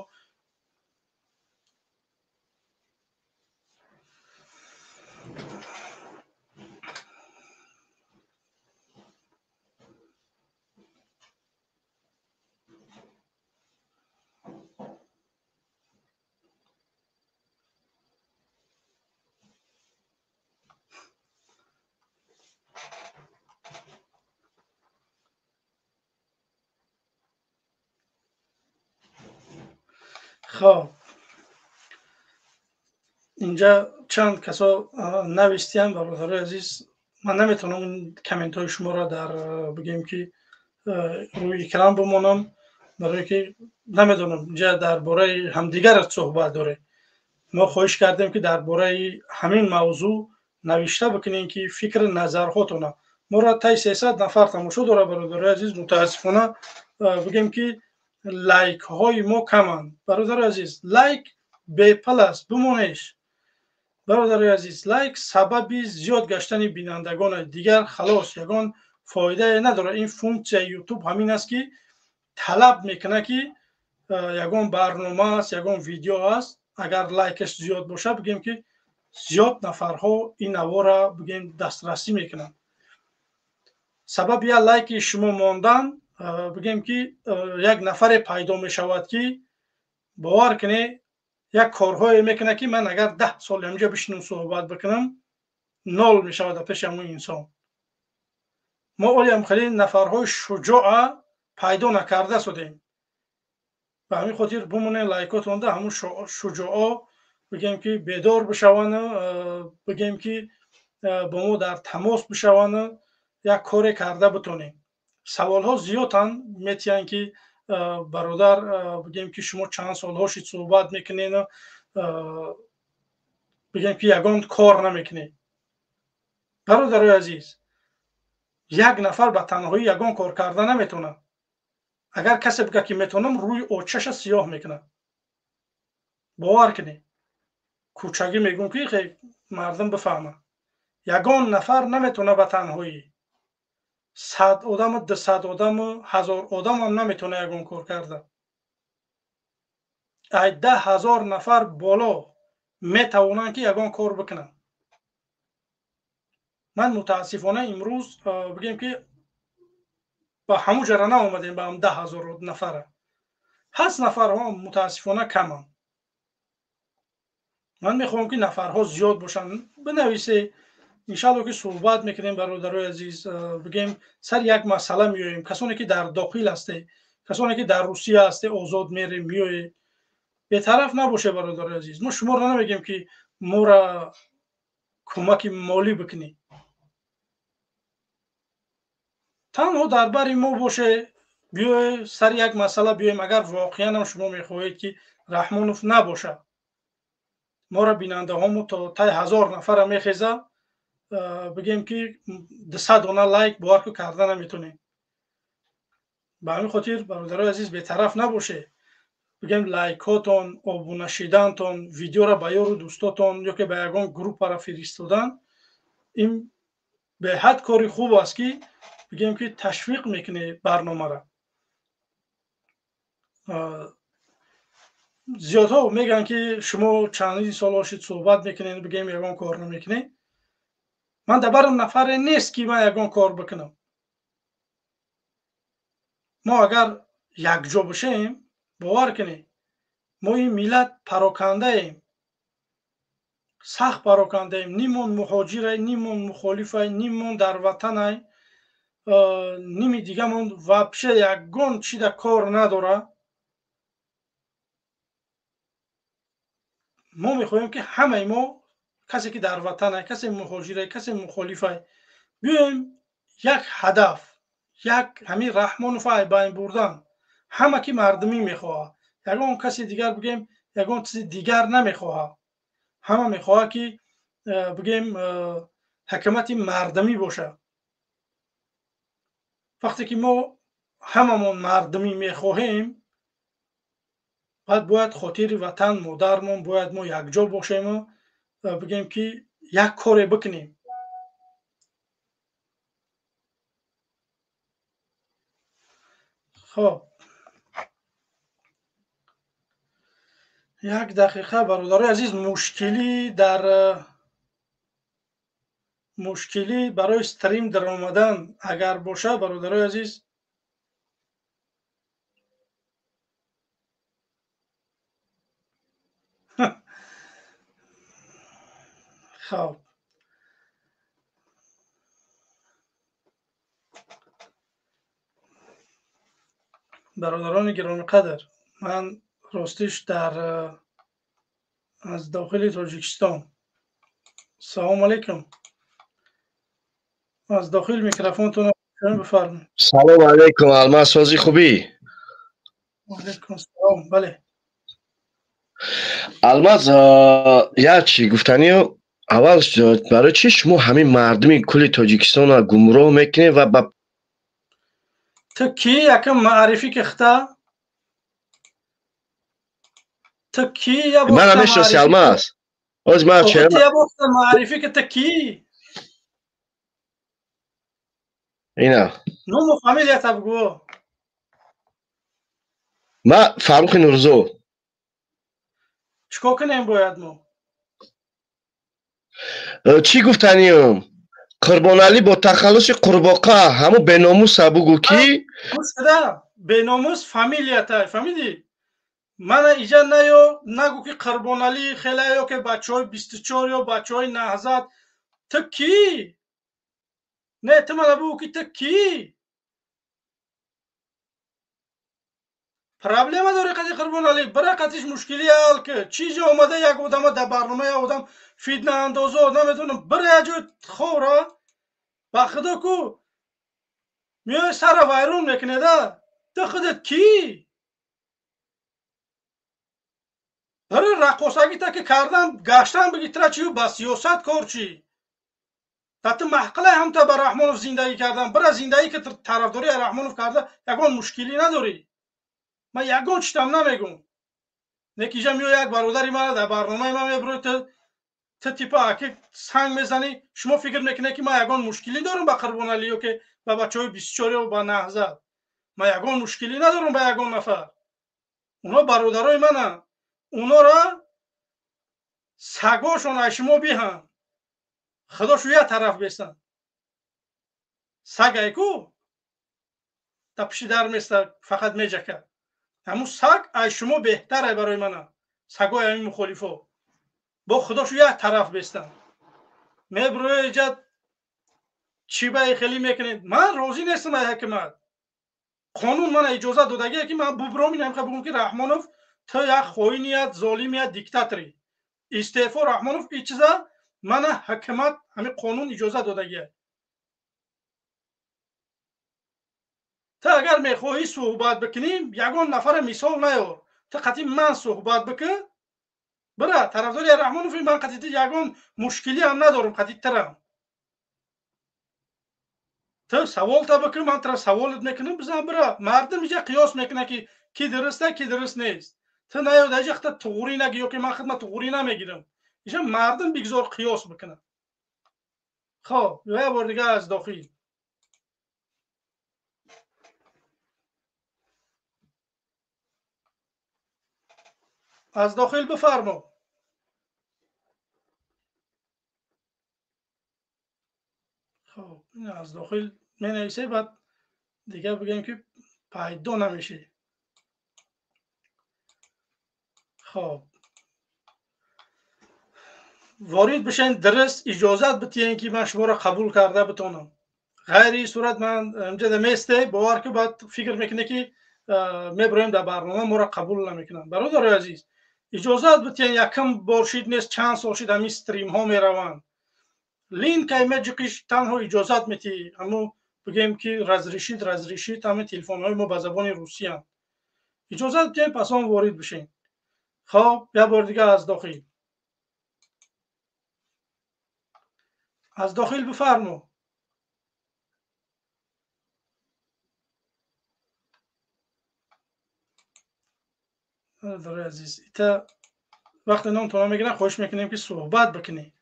خب اینجا چند کسا نوشتیم برادر عزیز، من نمیتونم کامنت های شما را در بگیم که روی اکران بمونم، برای که نمیدونم اینجا درباره همدیگر صحبت داره. ما خواهش کردیم که درباره همین موضوع نوشته بکنین که فکر نظرهاتون ما را تا 300 نفر تماشا داره برادر عزیز. متاسفانه بگیم که لایک های ما کمن برادر عزیز. لایک به پلاس بمونش برادر عزیز. لایک سبب زیاد گشتن بینندگان دیگر خلاص یگان فایده نداره. این فونکسیون یوتیوب همین است که طلب میکنه که یگان برنامه است، یگان ویدیو است، اگر لایکش زیاد باشه بگیم که زیاد نفرها این نوارا بگیم دسترسی میکنن. سبب یا لایک شما ماندن بگیم که یک نفر پیدا میشود که باور کنه یک کارهای میکنه که من اگر 10 سال اینجا بشینم صحبت بکنم نال میشود پیش همون انسان. ما اولیم خیلی نفرهای شجاع پیدا نکرده شدیم. به همین خاطر بمونه لایکاتون ده همون شجاع بگیم که بیدار بشوانه، بگیم که با ما در تماس بشوانه، یک کار کرده بتونیم. سوال ها زیادن میتونن که برادر بگیم که شما چند سال هاشید صحبت میکنین، بگیم که یگان کار نمیکنید. برادر عزیز یک نفر به تنهایی یگان کار کرده نمیتونه. اگر کسی بگه که میتونم روی اوچش سیاه میکنه. باور کنی کوچگی میگم که خیلی مردم بفهمه یگان نفر نمیتونه به تنهایی 100 آدم 200 آدم 1000 آدم هم نمیتونه یگان کار کرده. 10,000 نفر بالا میتونن که یگان کار بکنن. من متاسفانه امروز بگیم که با همون جره نامدیم با هم 10,000 نفره. 8 نفر ها متاسفانه کمن. من میخوام که نفرها زیاد باشن. بنویسه انشالله که صحبت میکنیم برادرای عزیز. بگیم سر یک مسئله میاییم. کسانی که در داخل هسته، کسانی که در روسیه هسته آزاد میره میایه. به طرف نباشه برادرای عزیز. ما شما را نمیگیم که ما را کمک مالی بکنی. تنها درباره ما باشه بیای سر یک مسئله بیایم. اگر واقعا هم شما میخواهید که رحمانوف نباشه، ما را بیننده همو تا 1000 نفر میخیزه، بگیم که 200 دانه لایک باور کردن نمیتونیم. به همین خاطر برادرای عزیز به طرف نباشه. بگیم لایکاتون، آبونه شدنتون، ویدیو را به یارو دوستاتون یا که به یگان گروپ را فرستادن، این به حد کاری خوب است که بگیم که تشویق میکنه برنامه را. زیادها میگن که شما چندین سال هاشید صحبت میکنین، بگیم یگان کار نمیکنین. من دبرم نفر نیست که من یگان کار بکنم. ما اگر یک جا باشیم باور کنید ما این ملت پراکنده ایم، سخت پراکنده ایم. نیمون مهاجر، نیمون مخالف، نیمون در وطن، نیمی دیگه من وابشه یگان چی در کار نداره. ما میخوایم که همه ما، کسی که در وطن، کسی مهاجر، کسی مخالف، بیایم یک هدف، یک همین رحمان فای بین بردن. همه که مردمی میخواه، یگان کسی دیگر بگیم یگان چیز دیگر نمیخواه. همه میخواه که بگیم حکومت مردمی باشه. وقتی که ما هممون مردمی میخواهیم، باید خاطر وطن مادرمون باید ما یک جا باشیم و بگیم که یک کاری بکنیم. خب یک دقیقه برادرای عزیز، مشکلی برای استریم در آمدن اگر باشه برادرای عزیز خب برادران گرامی قدر، من راستش در از داخل تاجیکستان. سلام علیکم. از داخل میکروفونتون بفرمایید. سلام علیکم الماس سازی خوبی؟ علیکم السلام. بله. الماس یا چی گفتنی اول برای چی شما همین مردمی کل تاجیکستان را گمراه میکنی و با تو کی یکم معرفی کخته؟ تو کی یا من بخت همیشه معرفی که الماس از ما خب چه تو یا بخت معرفی که تو کی؟ اینا نو فامیلیت بگو. ما فاروق نورزو چیکار کنیم باید ما؟ چی گفتنی قربان علی با تخلص قرباقه همو به ناموس بگو کی گوش بده. به ناموس فامیلیت فهمیدی؟ من ایجا نیو نگو که قربان علی خیلی یا که بچه های 24 یا بچه های نهزت. تو کی؟ نه تو من بگو که تو کی؟ پرابلم داره قضیه قربان علی. برای قضیش مشکلی حل که چیزی آمده یک آدم در برنامه آدم فیدنه اندازه آدم میتونم برای جو خوره با خدا کو میای سر ویرون میکنه ده. تو خودت کی؟ برای رقاصگی تا که کردم گشتم بگی ترا چیو با سیاست کار چی؟ تا محقله هم تا به رحمانوف زندگی کردم. برای زندگی که طرفداری رحمانوف کرده یگان مشکلی نداری. من یگان چیتم نمیگم. نکیجا میو یک برادری من در برنامه من میبروی تو تیپا که سنگ میزنی شما فکر میکنه که من یگان مشکلی دارم با قربان علیو که با بچه های 24 و با نهزت. من یگان مشکلی ندارم با یگان نفر. اونا برادرای منن. اونا را سگاشون اشما بیهن خداشو یه طرف بیستن. سگ ایکو تا پیش در میسته فقط میجکه. همون سگ اشما بهتره برای منه. سگای همین مخالفو با خداشو یه طرف بیستن. میبروی ایجاد چی به خیلی میکنید. من راضی نیستم از حکمت. قانون من اجازه دادگیه که من ببرم اینم که بگم که رحمانوف تو یک خائنیت ظالمیت دیکتاتوری استعفا رحمانوف این چیزا من حکمت همین قانون اجازه دادگیه. تو اگر میخواهی صحبت بکنیم یگان نفر مثال نیار. تو قطعی من صحبت بکن برا طرفداری رحمانوف من قطعی یگان مشکلی هم ندارم قطعی ترم. تو سوال تا بکن من ترا سوالت میکنم بزن برا. مردم اینجا قیاس میکنه که کی درسته کی درست نیست. تو نیاد اینجا خطا توغوری نگی که من خدمت توغوری نمیگیرم. اینجا مردم بگذار قیاس بکنه. خب یه بار دیگه از داخل بفرما. خب این از داخل می نویسه بعد دیگه بگیم که پیدا نمیشه. خب وارد بشین درست اجازت بتین که من شما را قبول کرده بتونم. غیر این صورت من اینجا دمیسته باور که بعد فکر میکنه که میبریم در برنامه ما را قبول نمیکنم. برادر عزیز اجازت بتین یکم بارشید نیست چند سال شد همین استریم ها میروند. لینک ایمیجش تنها اجازت میتی اما بگیم که رزرشید همه تلفن های ما به زبان روسی هم. اجازت بتین پس هم وارد بشین. خب یه بار دیگه از داخل بفرما. برادر عزیز ایتا وقت نام تو میگیرن خوش میکنیم که صحبت بکنی.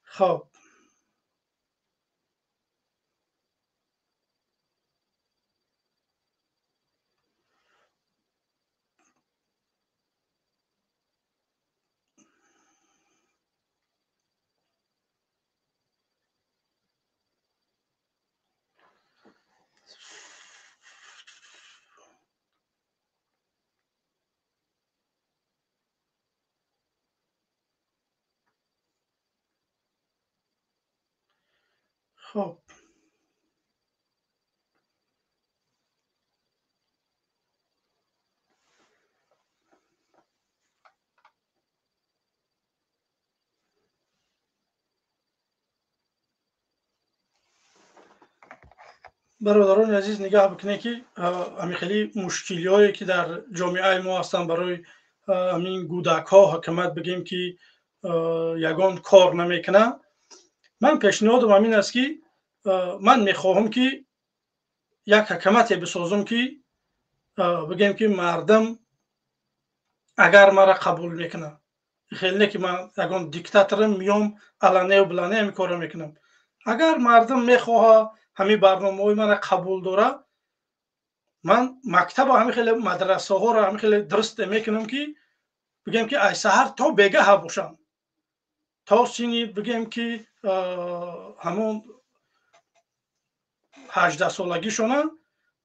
خب خب برادران عزیز نگاه بکنید که همین خیلی مشکلی هایی که در جامعه ما هستن برای همین کودک ها حکومت بگیم که یگان کار نمیکنه. من پیشنهادم همین است که من میخواهم که یک حکومت بسازم که بگیم که مردم اگر مرا قبول میکنه، خیلی نه که من یگان دیکتاتورم میام علنه و بلانه همین کار میکنم. اگر مردم میخواه همین برنامه های من قبول داره، من مکتب و همین خیلی مدرسه ها را همین خیلی درست میکنم که بگم که ای سحر تا بگه ها باشم، تا سینی بگم که همون 18 سالگی شونه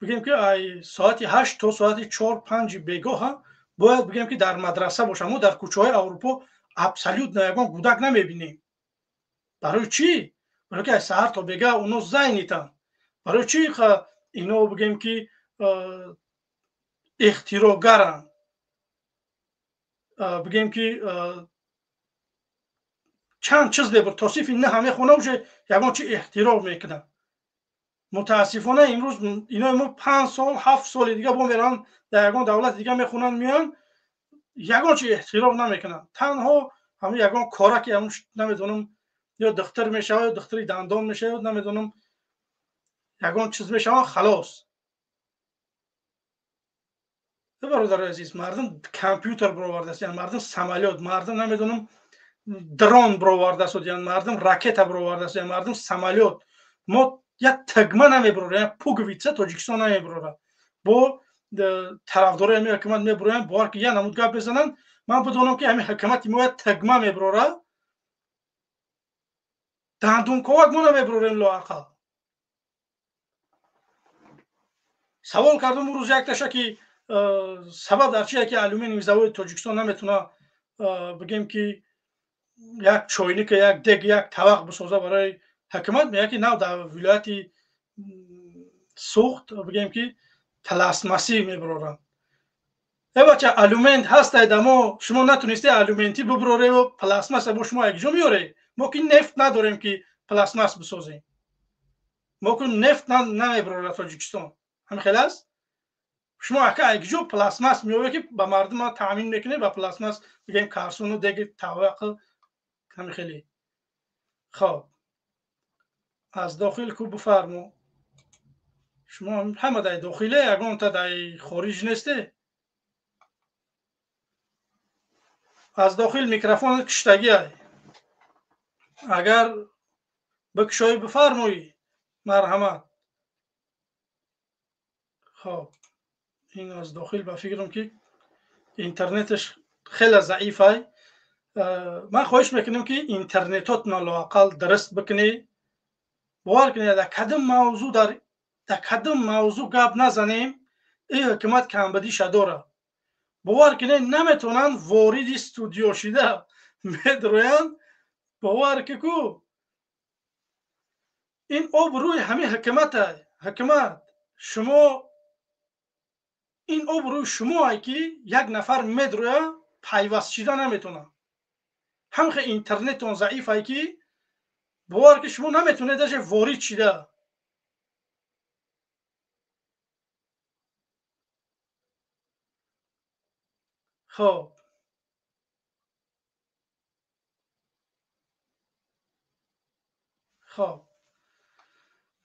بگم که ای ساعت 8 تا ساعت 4 5 بگاه باید بگم که در مدرسه باشم. ما در کوچه های اروپا ابسولوت نگان کودک نمیبینیم. برای چی؟ برای که ای سحر تا بگه اونو زینیتن. برای چی اینو بگم که اختراعگرن، بگیم که چند چیز ببر توصیف نه همه خونه وجه یگان چی اختراع میکنن. متاسفانه امروز اینا ما 5 سال 7 سال دیگه با میرن در یگان دولت دیگه میخونن میان یگان چی اختراع نمیکنن. تنها همه یگان کارا که همون نمیدونم یا دکتر میشه یا دکتری دندان میشه یا نمیدونم یگان چیز میشه خلاص. برادر عزیز مردم کامپیوتر برآورده است، یعنی مردم سمالیات، مردم نمیدونم درون برآورده است، یعنی مردم راکت برآورده است، یعنی مردم سمالیات. ما یک تگمه نمیبریم، یعنی پوگویتسه تاجیکستان نمیبره. با طرفدارای همین حکومت میبرن بار که یه نمود گپ بزنن. من بدونم که همین حکومت ما تگمه میبره، دندون کوک ما نمیبریم لااقل. سوال کردم اون روز یک تاشا که سبب در چیه که الومینیوم زاویه تاجیکستان نمیتونه بگیم که یک چوینک یک دگ یک طبق بسازه برای حکومت. میگه که نه در ولایت سوخت بگیم که پلاستماسی میبرن. ای بچه الومنت هست دما شما نتونستی الومنتی ببره و پلاستماس با شما یک جا میاره. ما که نفت نداریم که پلاستماس بسازیم. ما که نفت نمیبره تاجیکستان. همین خیلی است. شما اگه یک جو پلاستماس میوه که به مردم تامین میکنه با پلاستماس بگیم کارسون و دیگه طبق همین خیلی. خب از داخل کو بفرمو. شما همه در داخله یگان تا در خارج نیسته. از داخل میکروفون کشتگی های. اگر بکشای بفرمایی مرحمت. خب این از داخل با فکرم که اینترنتش خیلی ضعیفه. من خواهش میکنم که اینترنتات لااقل درست بکنی. باور کنید در کدام موضوع گپ نزنیم این حکومت کمبدی شداره. باور کنید نمیتونن وارد استودیو شده میدروین. باور که کو این آب روی همه حکومت شما این آب روی شما که یک نفر میدروه پیوست شده نمیتونه. همخه اینترنتون ضعیفه که باور که شما نمیتونه داشته وارد شده. خب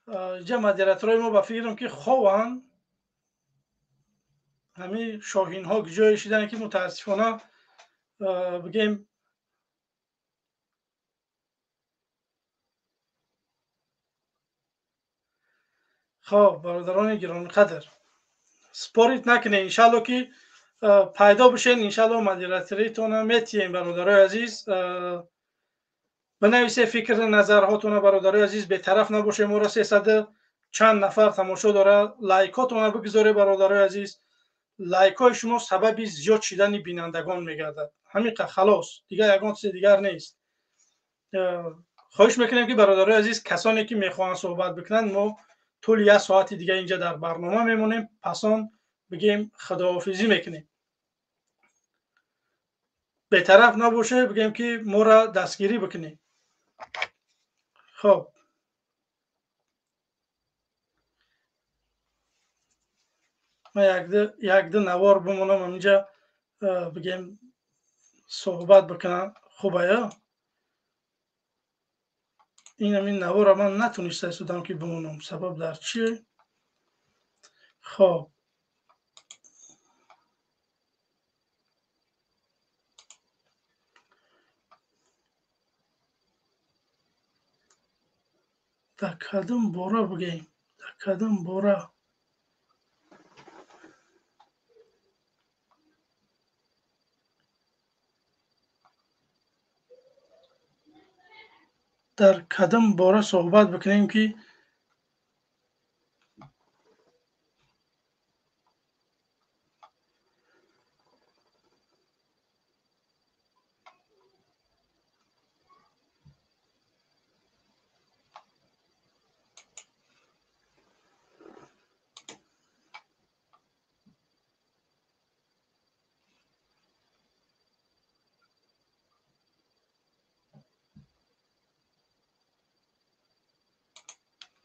اینجا مدیراتورای ما با فکرم که خوان همین شاهین ها جای شدن که متاسفانه بگیم خب برادران گرامی قدر سپاریت نکنه. انشالله که پیدا بشین. انشالله مدیراتوریتون میتیم برادرای عزیز. بنویسه فکر نظرهاتون برادرای عزیز. به طرف نباشه. ما را 300 چند نفر تماشا داره. لایکاتون بگذاره برادرای عزیز. لایک های شما سبب زیاد شدن بینندگان میگردد. همین خلاص دیگه یگان چیز دیگر نیست. خواهش میکنم که برادرای عزیز کسانی که میخوان صحبت بکنن ما طول یک ساعت دیگه اینجا در برنامه میمونیم. پسان بگیم خداحافظی میکنیم. به طرف نباشه بگیم که ما را دستگیری بکنیم. خب ما یک دو نوار بمونم اینجا بگیم صحبت بکنم. خوبه یا این نوار من نتونسته سودم که بمونم. سبب در چیه؟ خب در کدام باره بگیم؟ در کدام باره؟ در کدام باره صحبت بکنیم که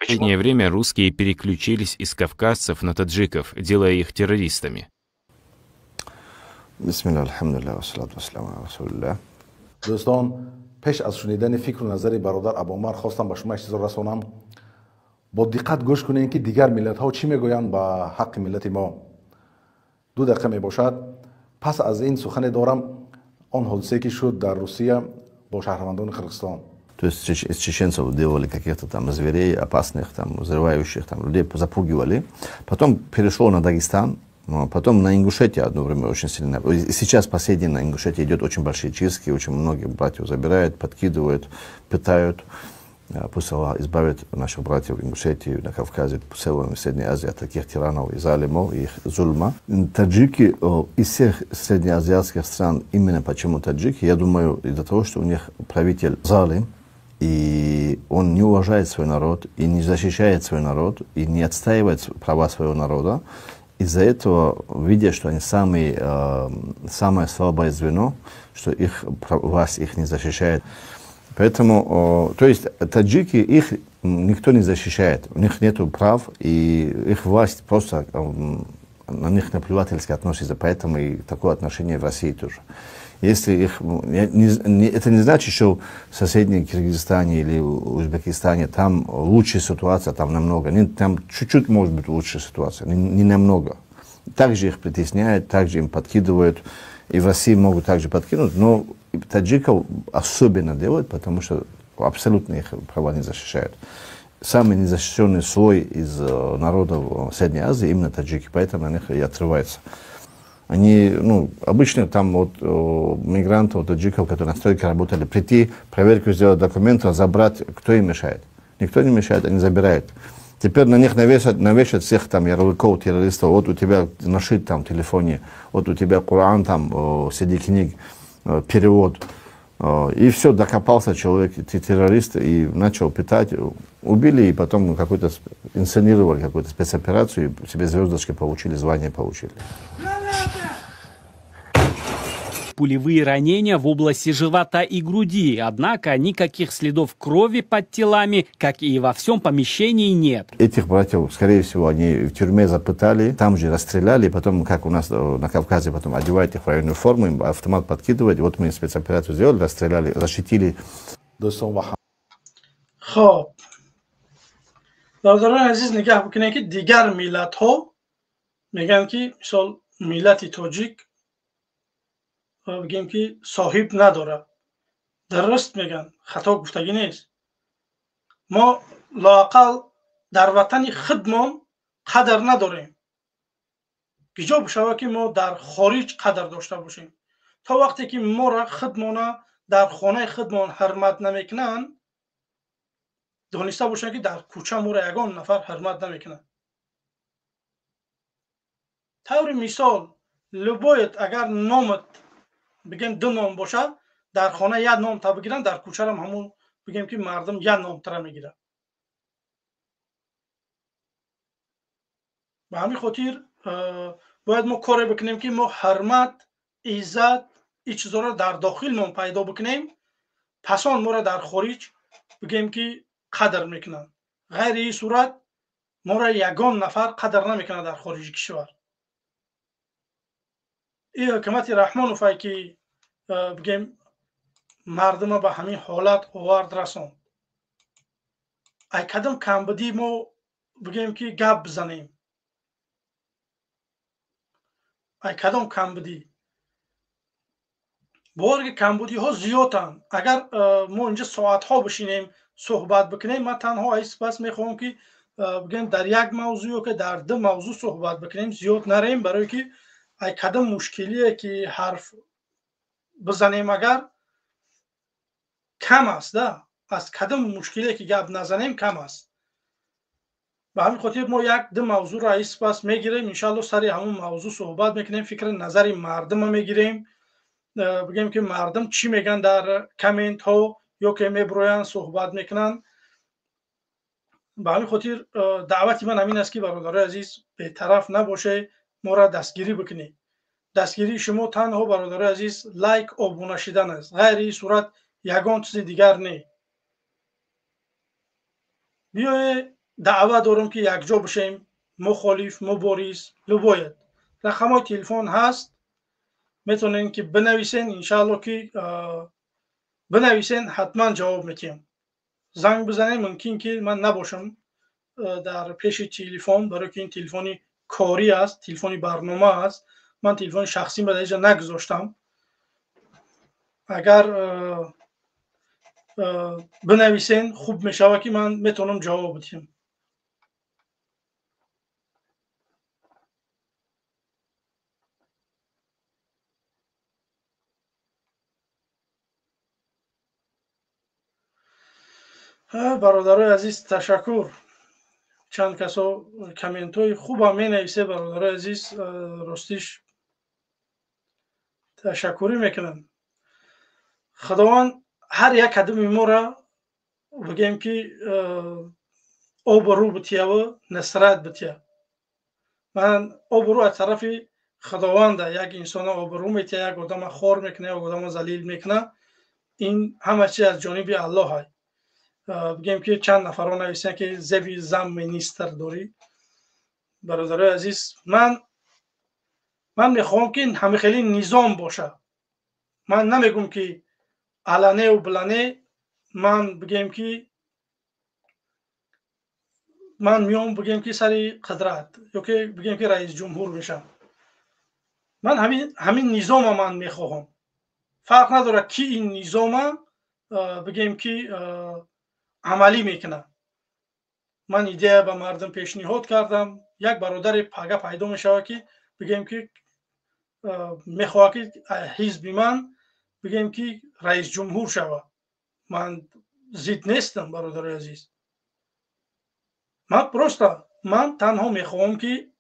В последнее время русские переключились из кавказцев на таджиков, делая их террористами. بسم الله الحمد لله والصلاة والسلام على رسول الله. دوستان پیش از شنیدن فکر و نظر برادر ابوعمر خواستم به شما چیزی رسانم. با دقت گوش کنین که دیگر ملت ها چی میگویند به حق ملت ما. 2 دقیقه می باشد. پس از این سخن دارم آن حادثه که شد در روسیه با شهروندان قرقستان. То есть из чеченцев делали каких-то там зверей, опасных, там, взрывающих там, людей, запугивали. Потом перешло на Дагестан, потом на Ингушетию одно время очень сильно. И сейчас последний на Ингушетии идет очень большие чистки, очень многих братьев забирают, подкидывают, пытают. Пусть Аллах избавит наших братьев в Ингушетии, на Кавказе, в целом в Средней Азии от таких тиранов и залимов, и их зульма. Таджики из всех среднеазиатских стран, именно почему таджики, я думаю, из-за того, что у них правитель залим, и он не уважает свой народ, и не защищает свой народ, и не отстаивает права своего народа. Из-за этого, видя, что они самое слабое звено, что их власть их не защищает. Поэтому, то есть таджики, их никто не защищает, у них нет прав, и их власть просто на них наплевательски относится, поэтому и такое отношение в России тоже. Если их, это не значит, что в соседнем Киргизстане или Узбекистане там лучшая ситуация, там намного. Там чуть-чуть может быть лучшая ситуация, не намного. Также их притесняют, также им подкидывают. И в России могут также подкинуть, но таджиков особенно делают, потому что абсолютно их права не защищают. Самый незащищенный слой из народов Средней Азии именно таджики, поэтому на них и отрываются. Они, обычно там вот мигрантов, таджиков, которые на стройке работали, прийти, проверку сделать документы, забрать, кто им мешает? Никто не мешает, они забирают. Теперь на них навешать всех там ярлыков, террористов, вот у тебя нашит там в телефоне, вот у тебя Коран там, среди книг, перевод. И все, докопался человек, ты террорист, и начал пытать. Убили, и потом какой-то инсценировали какую-то спецоперацию, и себе звездочки получили, звание получили. Пулевые ранения в области живота и груди, однако никаких следов крови под телами, как и во всем помещении, нет. Этих братьев, скорее всего, они в тюрьме запытали, там же расстреляли, и потом, как у нас на Кавказе, потом одевают их в военную форму, им автомат подкидывать. Вот мы спецоперацию сделали, расстреляли, защитили. خب برادران عزیز نگاه بکنید که دیگر ملت ها میگن که مثال ملت تاجیک بگیم که صاحب نداره. درست میگن، خطا گفتگی نیست. ما لااقل در وطن خودمان قدر نداریم. گیجا بشود که ما در خارج قدر داشته باشیم. تا وقتی که ما را خودمان در خانه خودمان حرمت نمیکنن، دانسته باشن که در کوچه ما را یگان نفر حرمت نمیکنن. طور مثال لبایت اگر نامت بگیم 2 نام باشه، در خانه 1 نام تا بگیرن، در کوچه هم همون بگیم که مردم 1 نام تر میگیرن. به همین خاطر باید ما کاری بکنیم که ما حرمت، عزت، این چیزا را در داخل ما پیدا بکنیم، پسان ما را در خارج بگیم که قدر میکنن. غیر این صورت ما را یگان نفر قدر نمیکنه در خارج کشور. این حکومت رحمانوف که بگیم مردم به همین حالت آورد رسوند. ای کدام کمبودی ما بگیم که گپ بزنیم، ای کدام کمبودی. بارگ کمبودی ها زیادن. اگر ما اینجا ساعت ها بشینیم صحبت بکنیم، من تنها ایست بس میخوام که بگیم در یک موضوع که در دو موضوع صحبت بکنیم زیاد نریم، برای که ای کدام مشکلیه که حرف بزنیم اگر کم است. ده از کدام مشکلیه که گپ نزنیم کم است. به همین خاطر ما یک دو موضوع را ایست بس میگیریم، انشالله سر همون موضوع صحبت میکنیم، فکر نظر مردم میگیریم، بگیم که مردم چی میگن در کامنت ها یا که میبروین صحبت میکنن. به همین خاطر دعوتی من همین است که برادرای عزیز به طرف نباشه، ما را دستگیری بکنید. دستگیری شما تنها برادرای عزیز لایک آبونه شدن است، غیر این صورت یگان چیز دیگر نه. بیایید دعوت دارم که یک جا بشیم، مخالف مبارز لباید. رقم تلفن هست، میتونین که بنویسین، انشالله که بنویسین حتما جواب میتیم. زنگ بزنین، ممکن که من نباشم در پیش تلفن، برای که این تلفنی کاری است، تلفنی برنامه است. من تلفن شخصی به اینجا نگذاشتم. اگر بنویسین خوب میشه که من میتونم جواب بدم. برادرای عزیز تشکر. چند کسا کامنت های خوب هم می نویسه. برادرای عزیز راستیش تشکری میکنم. خداوند هر یک قدم ما را بگیم که آبرو بتیه و نصرت بتیه. من آبرو از طرف خداوند، یک انسان آبرو میتیه، یک آدم خور میکنه، یک آدم ذلیل میکنه، این همه چیز از جانب الله های. بگیم که چند نفر ها نویسن که زبی زم نیستر داری. برادرای عزیز من میخوام که همه خیلی نظام باشه. من نمیگم که علنه و بلنه من بگیم که من میام بگیم که سری قدرت یا که بگیم که رئیس جمهور میشم. من همین نظام من میخواهم. فرق نداره کی این نظام بگیم که عملی میکنه. من ایده به مردم پیشنهاد کردم، یک برادر پگه پیدا میشه که بگیم که میخواه که حزب من بگیم که رئیس جمهور شوه. من ضد نیستم برادر عزیز. من تنها میخوام که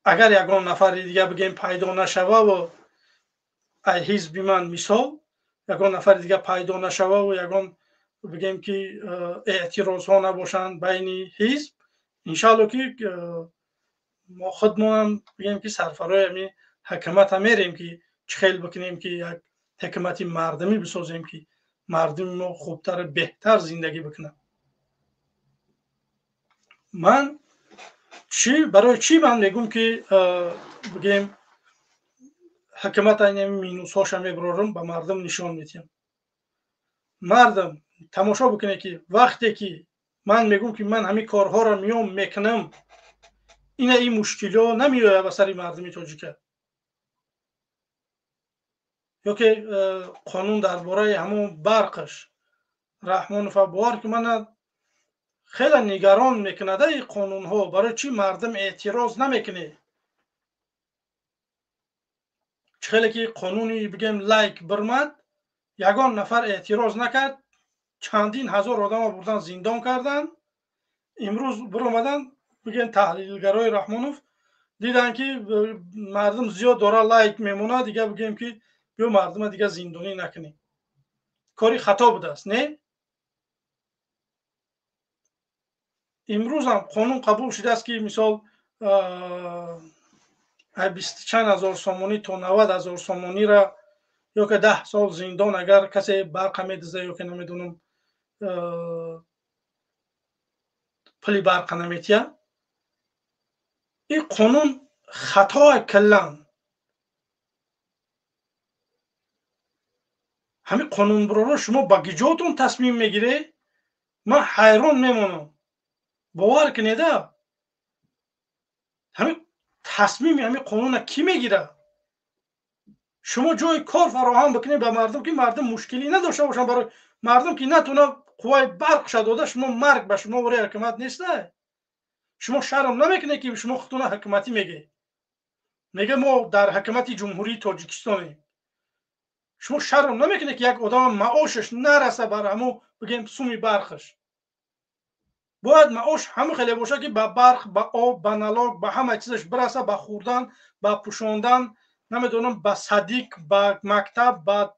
اگر یگان نفر دیگه بگیم پیدا نشوه و حزب من مثال یگان نفر دیگه پیدا نشوه و یگان بگیم که اعتراض ها نباشند بین حزب، انشالله که ما خودمون بگیم که سرفرای همین حکومت هم میریم که چخیل بکنیم که یک حکومت مردمی بسازیم که مردم ما خوبتر بهتر زندگی بکنن. من برای چی من میگم که بگیم حکومت این مینوس هاش میبرارم به مردم نشان میدیم. مردم تماشا بکنه که وقتی که من میگم که من همین کارها را میام میکنم، این مشکلات نمیاد به سر مردمی تاجیک. یا که قانون درباره همون برقش رحمانوف بوار که من خیلی نگران میکنه ده این قانون ها. برای چی مردم اعتراض نمیکنه؟ خیلی که قانونی بگیم لایک برمد، یگان نفر اعتراض نکرد، چندین هزار آدم بردن زندان کردن. امروز برآمدن بگیم تحلیلگرای رحمانوف دیدن که مردم زیاد داره لایک میمونه، دیگه بگیم که بیا مردم دیگه زندانی نکنیم. کاری خطا بوده است نه؟ امروز هم قانون قبول شده است که مثال 20 چند هزار سامانی تا 90,000 سامانی را یا که 10 سال زندان اگر کسی برق میدزه یا که نمیدونم پلی برق نمیتیه. این قانون خطا کلان. همین قانونبرارا شما با گیجاتون تصمیم میگیره؟ من حیران میمونم. باور کنید همین تصمیم همین قانون کی میگیره؟ شما جای کار فراهم بکنید به مردم که مردم مشکلی نداشته باشن، برای مردم که نتونه قوای برق شد داده شما مرگ به شما برای حکومت نیسته. شما شرم نمیکنه که شما خودتون حکومتی میگه ما در حکومت جمهوری تاجیکستانیم. شما شرم نمیکنه که یک آدم معاشش نرسه بر همو بگیم سومی برقش؟ باید معاش همه خیلی باشه که به برق، به آب، به نلاک، به همه چیزش برسه، به خوردن، به پوشاندن، نمیدونم به صدیق، به مکتب، به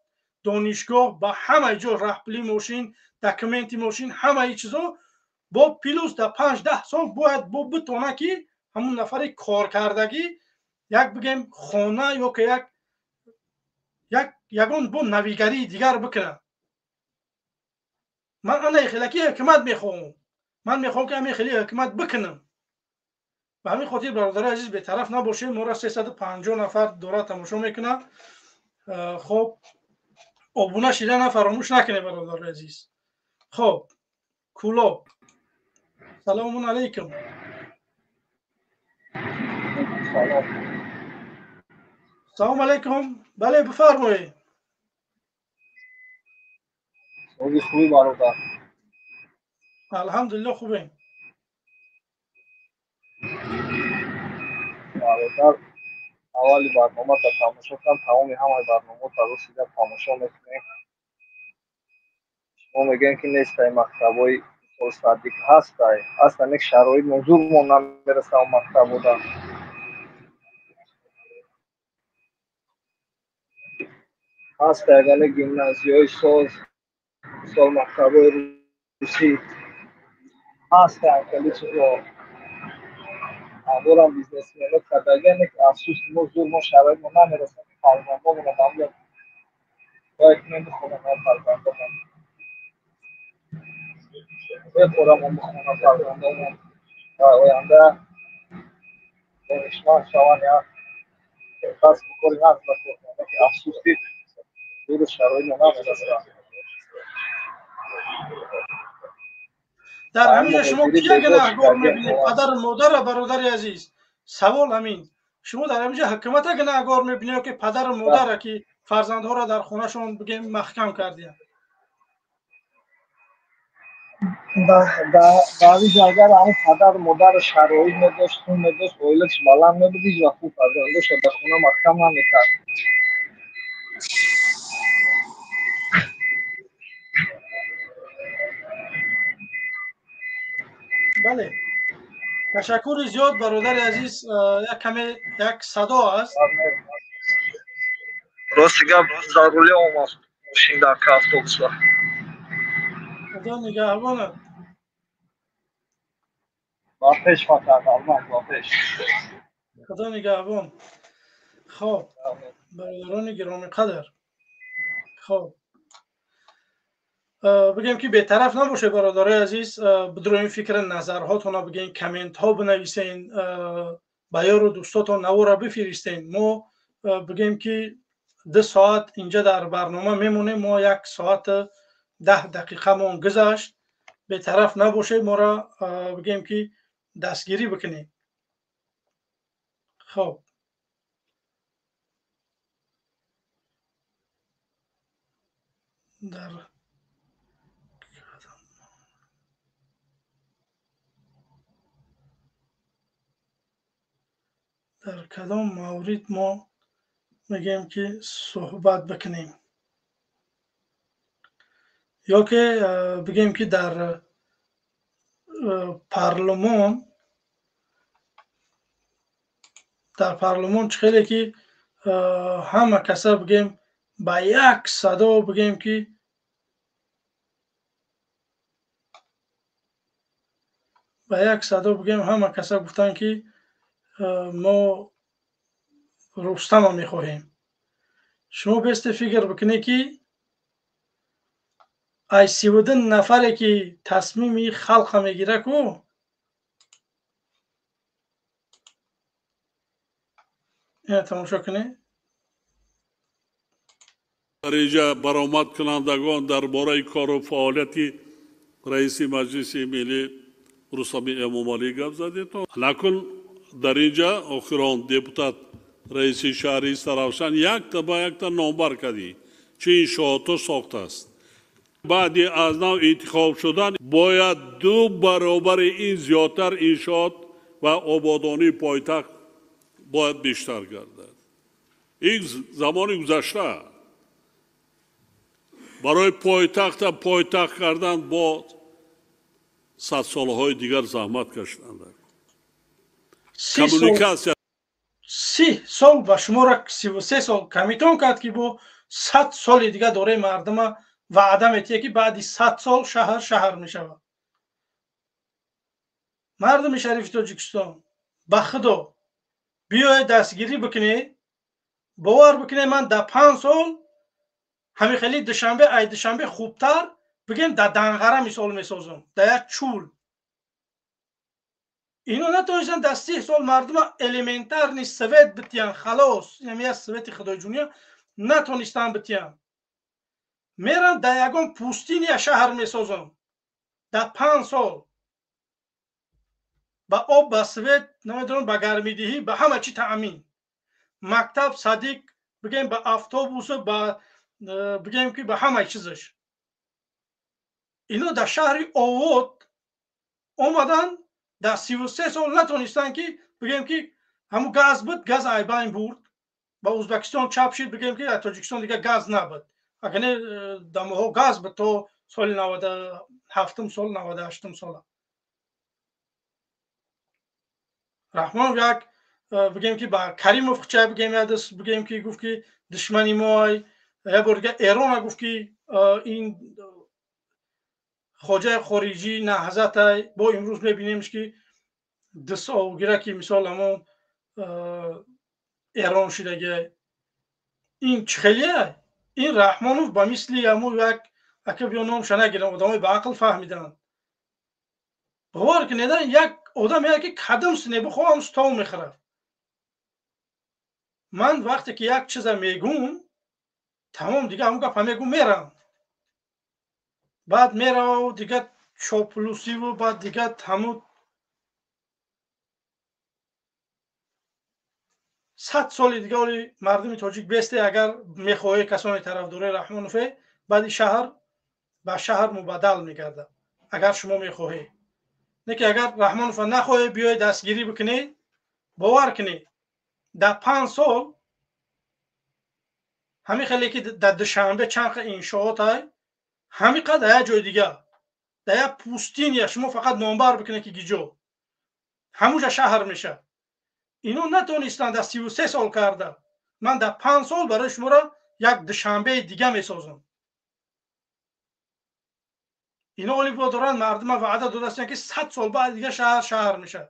دانشگاه، به همه جا رهبری ماشین، دکومنتی ماشین، همه چیزا با پیلوس در 5-10 سال باید بتونه که همون نفر کار کردگی یک بگیم خانه یا که یگان با نویگری دیگر بکنه. من انا خیلی حکومت میخوام. من میخوام که همین خیلی حکومت بکنم. به همین خاطر برادر عزیز به طرف نباشه. ما را 350 نفر داره تماشا میکنه. خب ابونه شدن فراموش نکنه برادر عزیز. خب کلاب سلام علیکم. سلام علیکم. بله بفرمایید. خوبی برادر؟ الحمدلله خوبه. برادر اولی برنامه تا تماشا کنم، تمامی همه برنامه تا رو سیده تماشا میکنیم. شما میگن که نیست های مکتبای صدیق هست اصلا یک شرایط موضوع ما نمیرسه اون مکتب بودن هست اگر گیمنازی های سال مکتب های روسی هست اکلی چیزا اول هم بیزنس میانو کردگه نیک افسوس موضوع ما شرایط ما نمیرسه که فرمانده مونه مملک باید نمیخونم ها فرمانده من بخورم هم بخونم فرمانده من و آینده دانشمند شوان یا کسب بکاری هست بکنم که افسوسی دور شرایط ما نمیرسه. در همینجا شما کیا گناهگار میبینید؟ پدر مادر برادر عزیز. سوال همین. شما در همینجا حکومت گناهگار میبینید که پدر مادر که فرزندها را در خونهشون بگیم محکم کردیم؟ بعضی جایگاه همون پدر مادر شرایط نداشت خون نداشت اویلش بلند نبودی و خوب فرزنده شد در خونه محکم نمیکرد. بله تشکر زیاد برادر عزیز. یک کمی یک صدا است. راستی گپ ضروری اومد ماشین در که اتوبوس و خدا نگهبانت. با پیش فقط آلمان با پیش خدا نگهبان. خب برادران گرامی قدر، خب بگیم که بی‌طرف نباشه برادرای عزیز. بدون فکر نظرهاتون بگین، کامنت ها بنویسین، با یار و دوستاتون نوارا بفرستین. ما بگیم که 2 ساعت اینجا در برنامه میمونیم. ما 1 ساعت 10 دقیقه مون گذشت. بی‌طرف نباشه ما را بگیم که دستگیری بکنیم. خب در کدام مورد ما میگیم که صحبت بکنیم، یا که بگیم که در پارلمان خیلی که همه کسا بگیم با یک صدا بگیم که همه کسا گفتن که ما رستم رو میخواهیم. شما بیست فکر بکنی که ای 32 نفره که تصمیم خلق میگیره کو این تماشا کنی. дар инҷа баромадкунандагон дар бораи кору фаъолияти раиси маҷлиси миллӣ рустами эмомалӣ гап задед. накун дар инҷа охирон депутат раиси шаҳри Равшан якта ба якта номбар кардӣ чӣ иншоото сохтааст. баъди аз нав интихоб шудан бояд 2 баробари ин зиёдтар иншоот ва ободонии пойтахт бояд бештар гардад. ин замони гузашта барои пойтахт кардан бо 100 солҳои дигар заҳмат кашиданд. коммуникация 30 сол ба шумора 33 сол камитон кард ки бо 100 соли дига дораи мардума ваъда метиҳад ки баъди 100 сол шаҳр мешавад. мардуми шарифи Тоҷикистон, ба худо биёед дастгирӣ бикунед, бовар бикунед ман да 5 сол ҳамин хели душанбе ай душанбе хубтар бигем да данғара мисол месозам, да як чул. ино натонистан да 30 сол мардума элементарни свет битиян, халос, яъне як свети худоҷуниya натонистан битиян. мерам да ягон пустиния шаҳр месозам, да 5 сол. ба об, ба свет, намедонам ба гармидиҳӣ, ба ҳама чи таъмин. мактаб, садиқ, бигем ба автобусу, ба бигем ки ба ҳама чизаш. ино да шаҳри овод омадан да 33 сол натонистан ки бигем ки ҳаму газ буд, газ ай байн бурд. ба Узбекистон чап шид, бигем ки Тоҷикистон дига газ набуд. اگر نه دماها گاز به تو سال 97 سال 98 سال رحمان یک بگیم که با کریموف چه بگیم یادش بگیم که گفت که دشمنی مای یا برگه ایران گفت که این خواجه خارجی نهضت با امروز میبینیمش که دست آوگیره که مثال همون ایران شده این چخلیه این رحمانوف با مثلی همون یک اکه بیانم شنه گیرم آدمای با عقل فهمیدن باور که ندارن یک آدم یکی قدم سنه بخواهم ستاو میخره من وقتی که یک چیز میگم تمام دیگه همون گفت میگم میرم بعد میرم و دیگه چاپلوسی و بعد دیگه همون 100 سال دیگه ولی مردم تاجیک بیسته اگر میخواهی کسانی طرفدار رحمانوفه بعد شهر با شهر مبادل میگرده اگر شما میخواهی نه که اگر رحمانوف نخواهی بیای دستگیری بکنی باور کنی در 5 سال همین خیلی که در دوشنبه چند انشاءات های همین قد در جای دیگه در یک پوستین یا شما فقط نامبر بکنی که گیجو همونجا شهر میشه اینو نتونستند در 33 سال کرده من در 5 سال برای شما را یک دوشنبه دیگه میسازم اینا ولی با دارن مردم وعده دادن که 100 سال بعد دیگه شهر میشه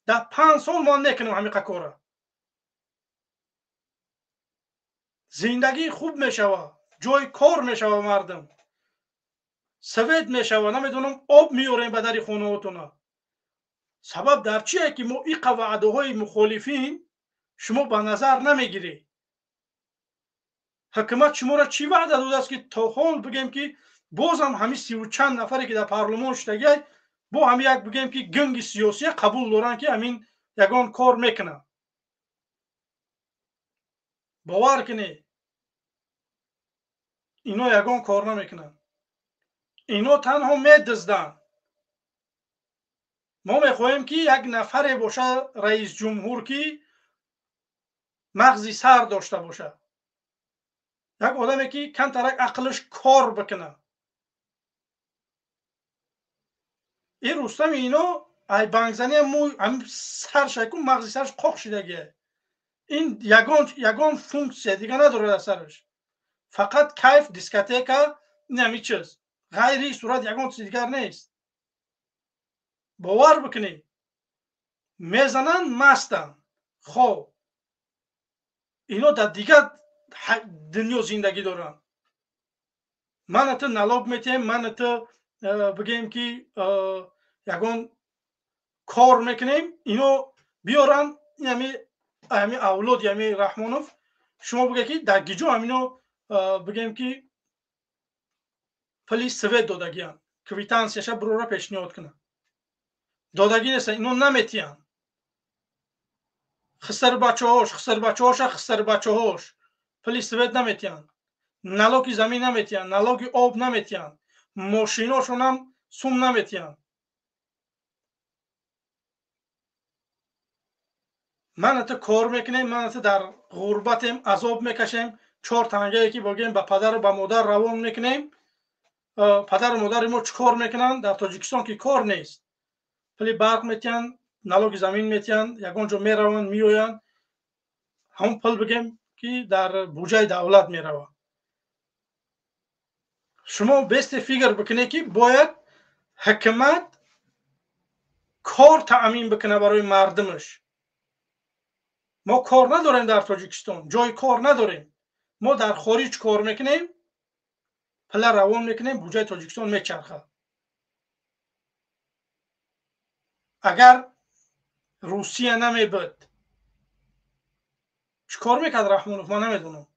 در 5 سال ما نکنیم همین کارا زندگی خوب میشوه جای کار میشوه مردم سوید میشوه نمیدونم آب میوریم به در خونهاتون سبب در چیه که ما این وعده های مخالفین شما به نظر نمیگیری حکومت شما را چی وعده داده است که تا حال بگیم که بازم همین 30 و چند نفری که در پارلمان شده با هم یک بگیم که گنگ سیاسی قبول دارن که همین یگان کار میکنن باور کنی اینا یگان کار نمیکنن اینا تنها میدزدن ما میخواهیم که یک نفر باشه رئیس جمهور که مغزی سر داشته باشه یک آدمی که کم ترک عقلش کار بکنه این رستم اینا ای بانگزنی هم سر شکون مغزی سرش قاق شدگیه این یگان فونکسیه دیگه نداره در سرش فقط کیف دیسکتیکا نمی چیز غیری صورت یگان چیز دیگر نیست باور بکنی میزنن مستن خب اینا در دیگه دنیا زندگی دارن من تو نلاب میتیم من تو بگیم که یگان کار میکنیم اینو بیارن یعنی اولاد یعنی رحمانوف شما بگه که در گیجو همینو بگیم که پلی سوید دادگیان کویتانسیش برورا پیشنهاد کنه دادگی نیست اینو نمیتیان خسر بچه هاش پلی سوید نمیتیان نالوگی زمین نمیتیان نالوگی آب نمیتیان ماشیناشون هم سوم نمیتیان من ات کار میکنیم من ات در غربتیم عذاب میکشیم 4 تنگه که بگیم به پدر و به مادر روان میکنیم پدر و مادر ما چیکار میکنن در تاجیکستان که کار نیست پلی برق میتین نالوگ زمین میتین یگان جا میرون میوین همون پل بگیم که در بودجه دولت میروه شما بیست فیگر بکنه که باید حکومت کار تأمین بکنه برای مردمش ما کار نداریم در تاجیکستان جای کار نداریم ما در خارج کار میکنیم پله روان میکنیم بودجه تاجیکستان میچرخه اگر روسیه نمیبود چیکار میکرد رحمانوف من نمیدونم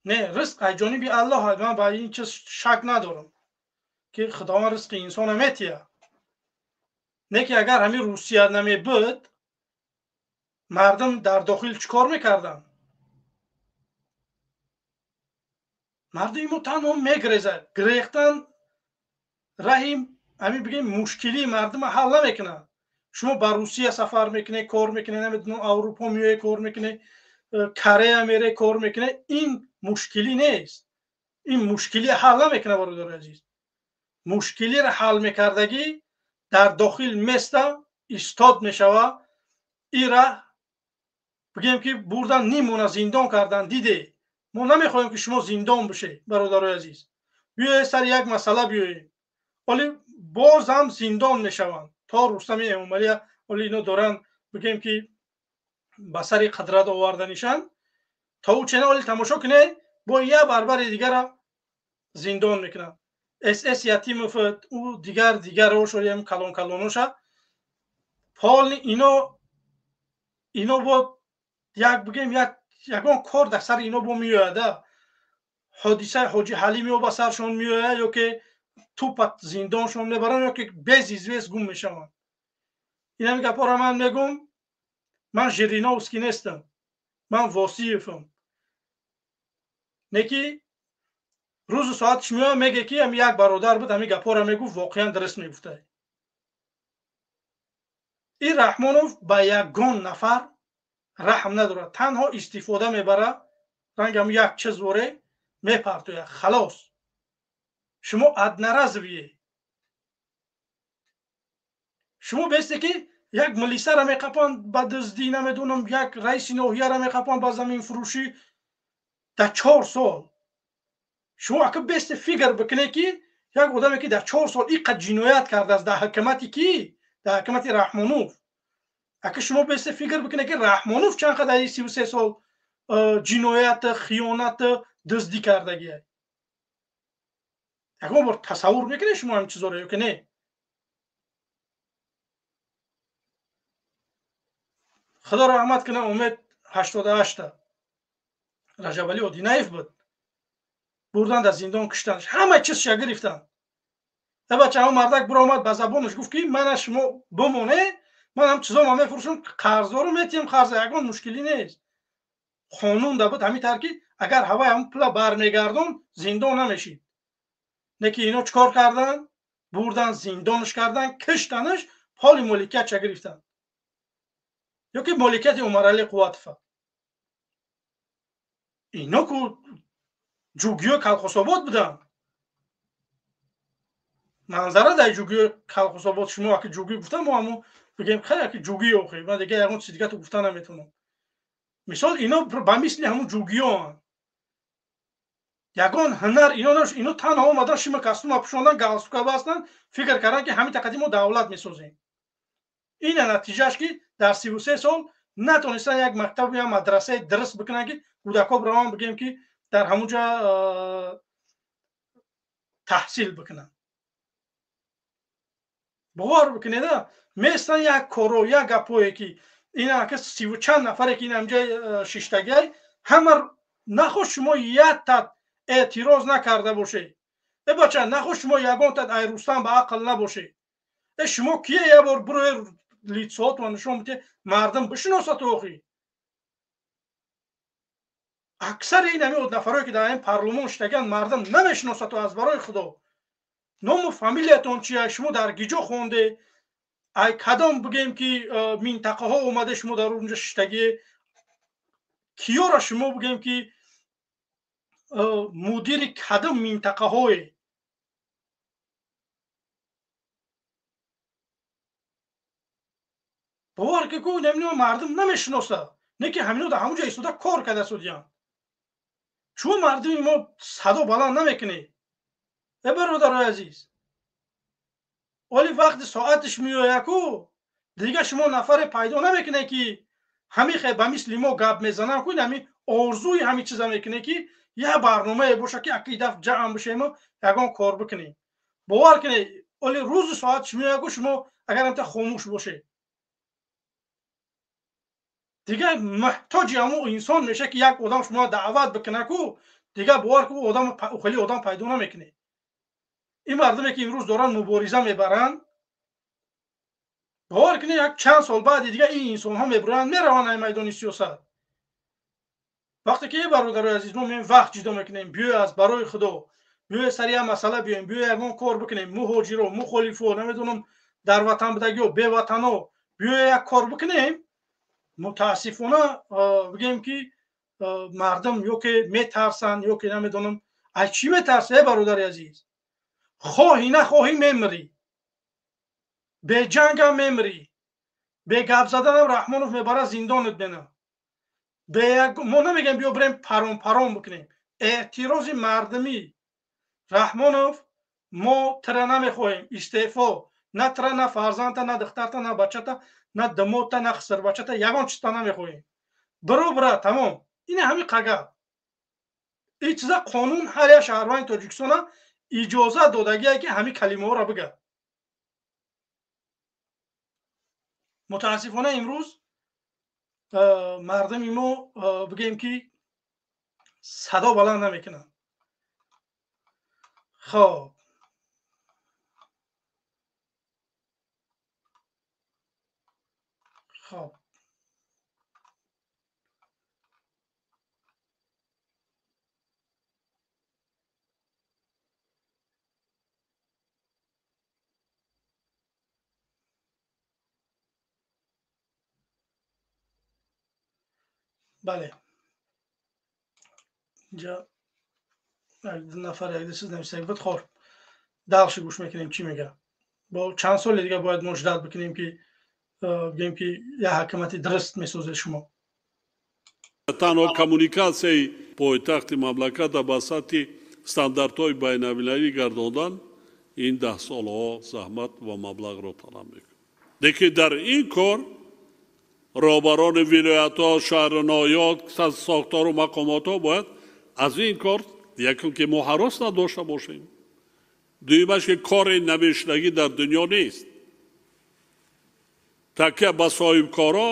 نه رزق از جانب الله من با این چیز شک ندارم که خداوند رزق انسان میتیه نه که اگر همین روسیه نمیبود مردم در داخل چیکار میکردن مردم تنها میگریزه گریختن رحیم همین بگیم مشکلی مردم حل نمیکنه شما با روسیه سفر میکنه کار میکنه نمیدونم اروپا میای کار میکنه کره میره کار میکنه این مشکلی نیست این مشکلی حل نمیکنه برادر عزیز مشکلی را حل میکردگی در داخل میسته استاد میشوه ای را بگیم که بردن نیمونه زندان کردن دیده ما نمیخوایم که شما زندان بشه برادر عزیز بیایید سر یک مسئله بیایید ولی باز هم زندان میشوند تا رستم امامعلی ولی اینا دارن بگیم که به سر قدرت آوردنشان تا او چنان تماشا کنه با یه بربر دیگر زندان میکنن اس یتیم افت او دیگر روش هم کلان کلانوشا پال اینا با یک بگیم یکان کار در سر اینا با میاده حادثه حاجی حلیمی و بسرشون میاده یا که توپت زندانشون میبرن یا که بیز گم میشون اینا میگه پارا من میگم من ژرینا اسکی نیستم من واسیفم نکی روز ساعتش میاد میگه که هم یک برادر بود همین گپا میگو واقعا درست میگفته این رحمانوف با یگان نفر رحم نداره تنها استفاده میبره رنگ هم یک چیز وره میپرتویه خلاص شما ادنرزویه شما بیسته که یک ملیسه را میقپان با دزدی نمیدونم یک رئیس ناحیه را میقپان با زمین فروشی در 4 سال شما اگه بیست فیگر بکنه که یک آدمی که در 4 سال اینقدر جنایت کرده است در حکومتی کی در حکومت رحمانوف اگه شما بیست فیگر بکنه که رحمانوف چند قدر در 33 سال جنایت خیانت دزدی کردگیه اگه ما تصور میکنه شما هم چیزا رو که نه خدا رحمت کنه امید 88 رجب علی اودینایف بود بردن در زندان کشتنش همه چیزش گرفتن تا بچه هم مردک برآمد به زبانش گفت که من شما بمونه من هم چیزا ما میفروشم قرضا رو میتیم قرض یگان مشکلی نیست قانون ده بود همین ترکی اگر هوای هم پلا برمیگردون زندان نمیشید نه که اینا چیکار کردن بردن زندانش کردن کشتنش پال ملکیت چه گرفتن یا که ملکیت عمر علی قواتفه اینا که جوگیو کلخوساباد بودن منظره در جوگیو کلخوساباد شما که جوگی گفتن ما همون بگیم خیلی که جوگی اوخی من دیگه یکون چیز دیگه تو گفتن نمیتونم مثال اینا با مثل همون جوگیو هم یگان هنر اینا تنها آمدن شما کستوم اپشوندن گالسوکا بستن فکر کردن که همین تقدیم ما دولت میسازیم این نتیجهش که در 33 سال نتونستن یک مکتب یا مدرسه درس بکنن که کودکا برام بگیم که در همونجا تحصیل بکنن باور بکنید مثلا یک کارو یک گپویی که اینا که 30 و چند نفره که این همجا ششتگی همه нахош шумо як тат اعتراض نکرده باشید. ای بچه نخوش شما یگان تد ای روستان به عقل نباشید. ای شما کیه یه بار برای لیتسات و نشون بده مردم بشناسد اوخی. اکثر این همی نفرایی که در این پارلمان شدگن مردم نمیشناسد از برای خدا. نام و فامیلیتون چیه؟ شما در گیجو خونده ای کدام بگیم که منطقه ها اومده شما در اونجا شدگی کیا را شما بگیم که مدیر کدام منطقه های باور که کوی نمیدونم مردم نمیشناسه نه که همینو در همونجا ایستاده کار کرده سودیان چون مردم ما صدا بلند نمیکنه. ای برادرای عزیز ولی وقت ساعتش میوه کو دیگه شما نفر پیدا نمیکنه که همین خیلی به مثل ما گپ میزنن کوی نمی آرزوی همین چیزا میکنه که یه برنامه باشه که اکی دفع جمع بشیم و یگان کار بکنیم. باور کنه ولی روز ساعتش میوه کو شما اگر انت خاموش باشه دیگه محتاج همون انسان میشه که یک آدم شما دعوت بکنه کو دیگه باور کو آدم خیلی آدم پیدا نمیکنه. این مردمی که امروز دارن مبارزه میبرن باور کنه یک چند سال بعد دیگه این انسان ها میبرن میرون میدان سیاست. وقتی که برادرای عزیز ما میایم وقت جدا میکنیم بیا از برای خدا بیا سری هم مسئله بیایم بیا یگان کار بکنیم مهاجرو مخالفو نمیدونم در وطن بدگی و به وطنو بیا یک کار بکنیم متاسفانه بگیم که مردم یا که میترسن یا که نمیدونم از چی میترسه برادر عزیز خواهی نخواهی میمری به جنگ هم میمری به گپ زدن هم رحمانوف میبره زندانت بینه به ما نمیگم بیا بریم پرام بکنیم اعتراض مردمی رحمانوف ما تره نمیخواهیم استعفا نه تره نه فرزانت نه دخترت نه بچت نه دموت نه خسر بچت یگان چیزتا نمیخواهیم برو برا تمام این همین قگه این چیزا قانون هر یک شهروند تاجیکستان اجازه دادگیه که همین کلمه ها را بگه. متاسفانه امروز مردم ما بگیم که صدا بلند نمیکنن. خب بله اینجا نفر یک چیز نمیشه بود خب دلش گوش میکنیم چی میگه. با چند سال دیگه باید مجدد بکنیم که بگیم که یه حکومت درست میسازه شما. تنها коммуникациyaи пойтахти мамлаката ба сатҳи стандартҳои байналмилалӣ гардондан ин 10 солҳо заҳмат ва маблағро талаб мекунад. деки дар ин кор роҳбарони вилоятҳо шаҳрноёт сохтору мақомотҳо бояд аз ин кор якум ки мо ҳарос надошта бошем дуюмаш ки кори намешудагӣ дар дунё нест такя ба соҳибкоро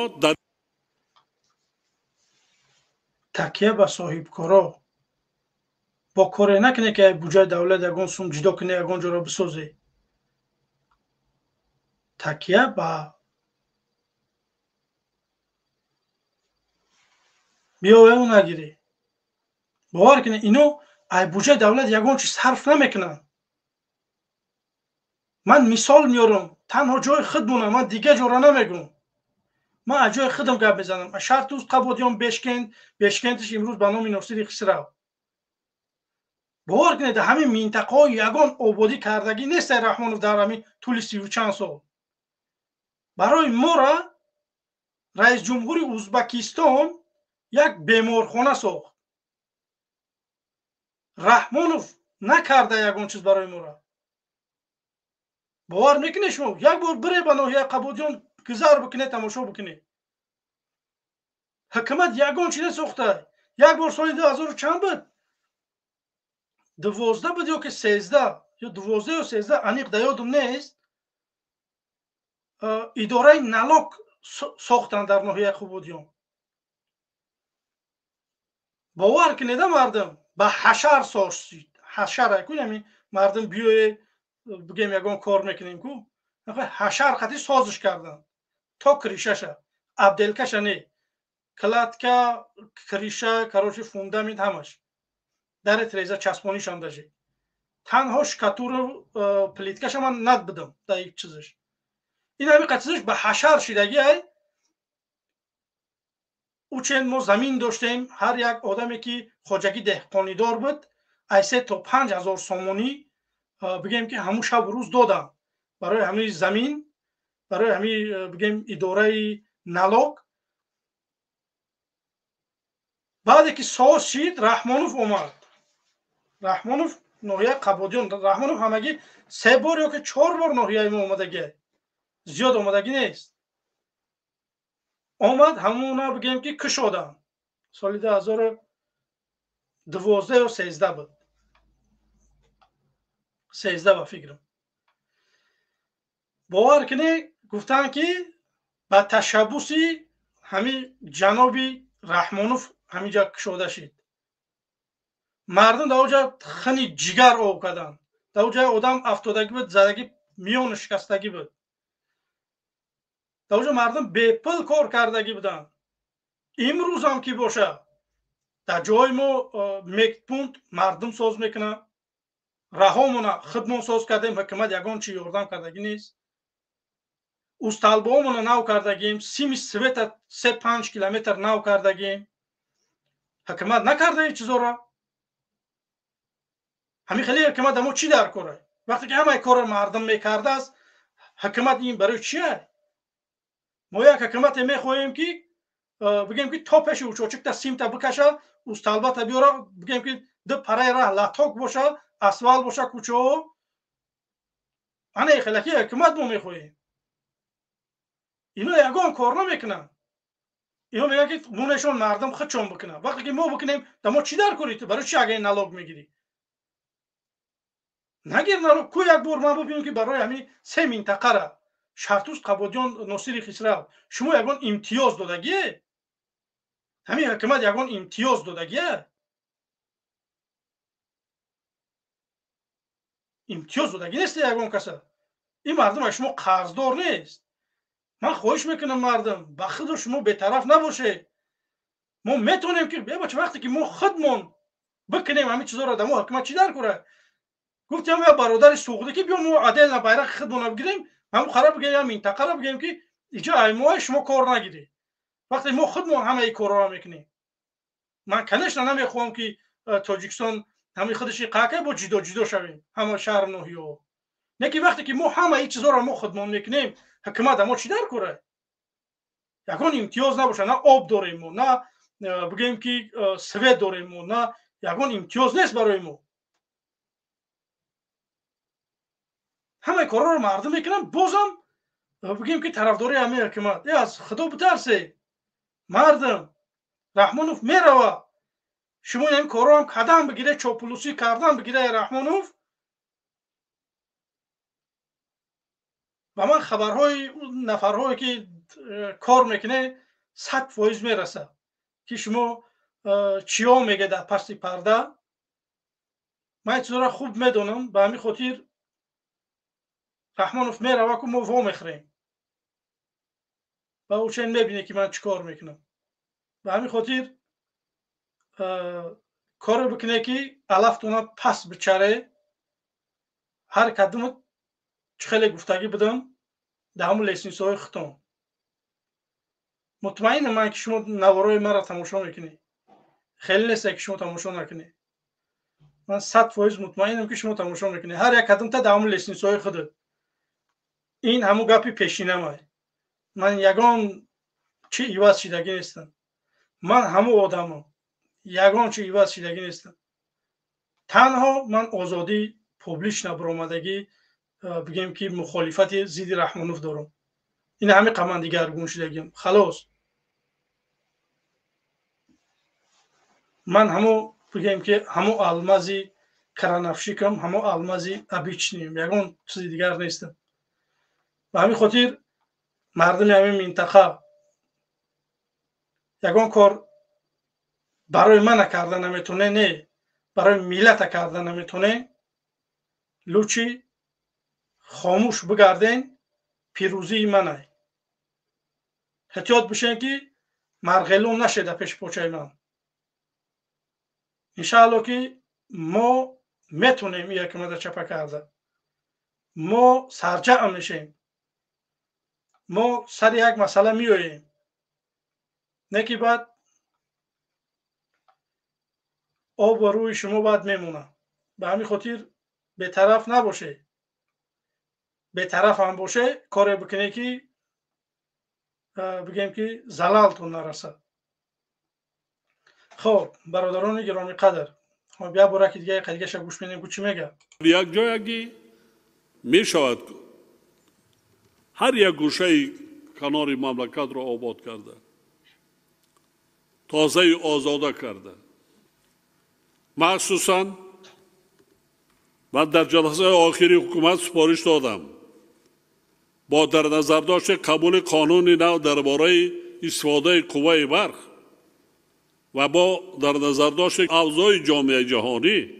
تکیه به صاحبکارا با کاری نکنه که بودجه دولت یگان سوم جدا کنه یگان جا را بسازه. تکیه به بیا اون نگیره. باور کنه اینو ای بودجه دولت یگان چیز صرف نمیکنن. من مثال میارم تنها جای خودمونه من دیگه جا را نمیگم. من از جای خودم گپ میزنم. شرط روز قبادیان بشکندش امروز به نام ناصر خسرو. باور کنید همین منطقه های یگان آبادی کردگی نیست رحمانوف در همین طول 30 و چند سال. برای ما را رئیس جمهوری ازبکستان یک بیمارخانه ساخت. رحمانوف نکرده یگان چیز برای ما را. باور میکنه شما یک بار بره به ناحیه قبادیان گذر بکنه تماشا بکنه. حکومت یگان چیز ساخته. یک بار سال 2000 چند بود؟ 12 بود یا که 13 یا 12 یا 13 انیق یادم نیست. اداره نلاک ساختن در ناحیه قبادیان. باور کنید مردم به حشر ساشید حشر کنیم مردم بیوی بگیم یگان کار میکنیم کو حشر خطی سازش کردن تا کریششه عبدالکش نه کلاتکا کریشه کروچی فوندامент همش در تریزا چسبونی شانداجی تنها شکاتور پلیتکش من ند بدم در یک چیزش این همین قطعش به حشر شدگی ای او چند ما زمین داشتیم هر یک آدمی که خوجگی دهقانی دار بود ایسه تا 5000 سومونی بگیم که همون شب و روز دادم برای همین زمین برای همین بگیم اداره نالوگ بعد که ساز شد رحمانوف اومد رحمانوف ناحیه قبادیان رحمانوف همگی 3 بار یا که 4 بار ناحیه ما اومدگی زیاد اومدگی نیست آمد همونا بگیم که کشادن سال 2012 یا 13 بود 13 با فکرم باور کنی گفتن که با تشبوسی همین جنابی رحمانوف همینجا کشاده شد مردم در اونجا خنی جگر آب کردن در اونجا آدم افتادگی بود زدگی میان شکستگی بود در اونجا مردم بپل کار کردگی بودن امروز هم که باشه در جای ما مکتپوند مردم ساز میکنه رهامونا خدمون ساز کردیم حکومت یگان چی یاردم کردگی نیست استالبامونا نو کردگیم سیمی سویت 3-5 کیلومتر نو کردگیم حکومت نکرده این چیزا را همین خیلی حکومت دمو چی در کاره وقتی که همه کار مردم میکرده است حکومت این برای چیه ما یک حکومت میخواهیم که بگیم که تا پیش اوچوچک تا سیم تا بکشه استالبا تا بیاره بگیم که دو پرای راه لاتوک باشه اسوال باشه کوچو انا خیلی حکومت ما میخواهیم اینا یگان کار نمیکنن اینا میگن که مونشون مردم خودشون بکنن وقتی که ما بکنیم دما چی در کنید برای چی اگه نالوگ میگیری نگیر نالوگ کو یک بار ما ببینیم که برای همین 3 منطقه را شرطوس قبادیان ناصری خسرو شما یگان امتیاز دادگیه همین حکومت یگان امتیاز دادگیه امتیاز دادگی نیست یگان کسا این مردم شما قرضدار نیست من خواهش میکنم مردم با خود شما بی‌طرف نباشه ما میتونیم که بچه وقتی که ما خودمون بکنیم همین چیزا رو دمو حکومت چی در کنه گفتم یا برادر سوخته که بیام ما عدل بیرق خودمون بگیریم همون خراب بگیم یا منطقه رو بگیم که اینجا ایمای شما کار نگیری وقتی ما خودمون همه این کارا رو میکنیم من کنش نمیخوام که تاجیکستان همین خودش قاقه با جدا جدا شویم همه شهر نوحیه نه که وقتی که ما همه این چیزا رو ما خودمون میکنیم حکومت ما چی در کنه یگان امتیاز نباشه نه آب داریم ما نه بگیم که سوید داریم ما نه یگان امتیاز نیست برای ما همه کارا رو مردم میکنن بازم بگیم که طرفداری همه حکومت از خدا بترسه مردم رحمانوف میروه شما این کارا هم قدم بگیره چاپلوسی کردن بگیره رحمانوف و من خبرهای نفرهایی که کار میکنه 100% میرسه که شما چیا میگه در پشت پرده من این چیزا را خوب میدونم به همین خاطر رحمانوف میروه که ما وا میخوریم و او چنین میبینه که من چیکار میکنم به همین خاطر کار بکنه که علفتونه پس بچره هر کدوم خیلی گفتگی بدم در همون لیسنس های خودم مطمئنم من که شما نوارای مرا تماشا میکنی خیلی نیست که شما تماشا نکنی من 100% مطمئنم که شما تماشا میکنی هر یک کدوم تا در همون لیسنس های خودت این همون گپی پیشینه من یگان چی ایواز شدگی نیستم من همون آدمم یگان چی ایواز شدگی نیستم تنها من آزادی پوبلیش نبرآمدگی بگیم که مخالفت ضد رحمانوف دارم این همه قمان دیگرگون شدگیم خلاص من همو بگیم که همو المازی کرانفشیکم همو المازی ابیچنیم یگان چیز دیگر نیستم و همین خاطر مردم همین منطقه یگان کار برای من کرده نمیتونه، نه برای ملت کرده نمیتونه، لوچی خاموش بگردین، پیروزی منه. احتیاط بشین که مرغلون نشه در پیش پوچه من. انشاءالله که ما میتونیم این حکومت چپه کرده. ما سرجع میشیم. ما سر یک مسئله میاییم، نه که بعد آب و روی شما باید میمونه. به همین خاطر به طرف نباشه. به طرف هم باشه کار بکنه که بگیم که زلالتون نرسه. خب برادران گرامی قدر، خب بیا برای که دیگه قدیگه گوش بینیم چی میگه. یک جایی می شود هر یک گوشه کنار مملکت را آباد کرده، تازه آزاده کرده. مخصوصا من در جلسه آخری حکومت سپارش دادم با در نظر داشت قبول قانون نو درباره استفاده قوه برق و با در نظر داشت اوضاع جامعه جهانی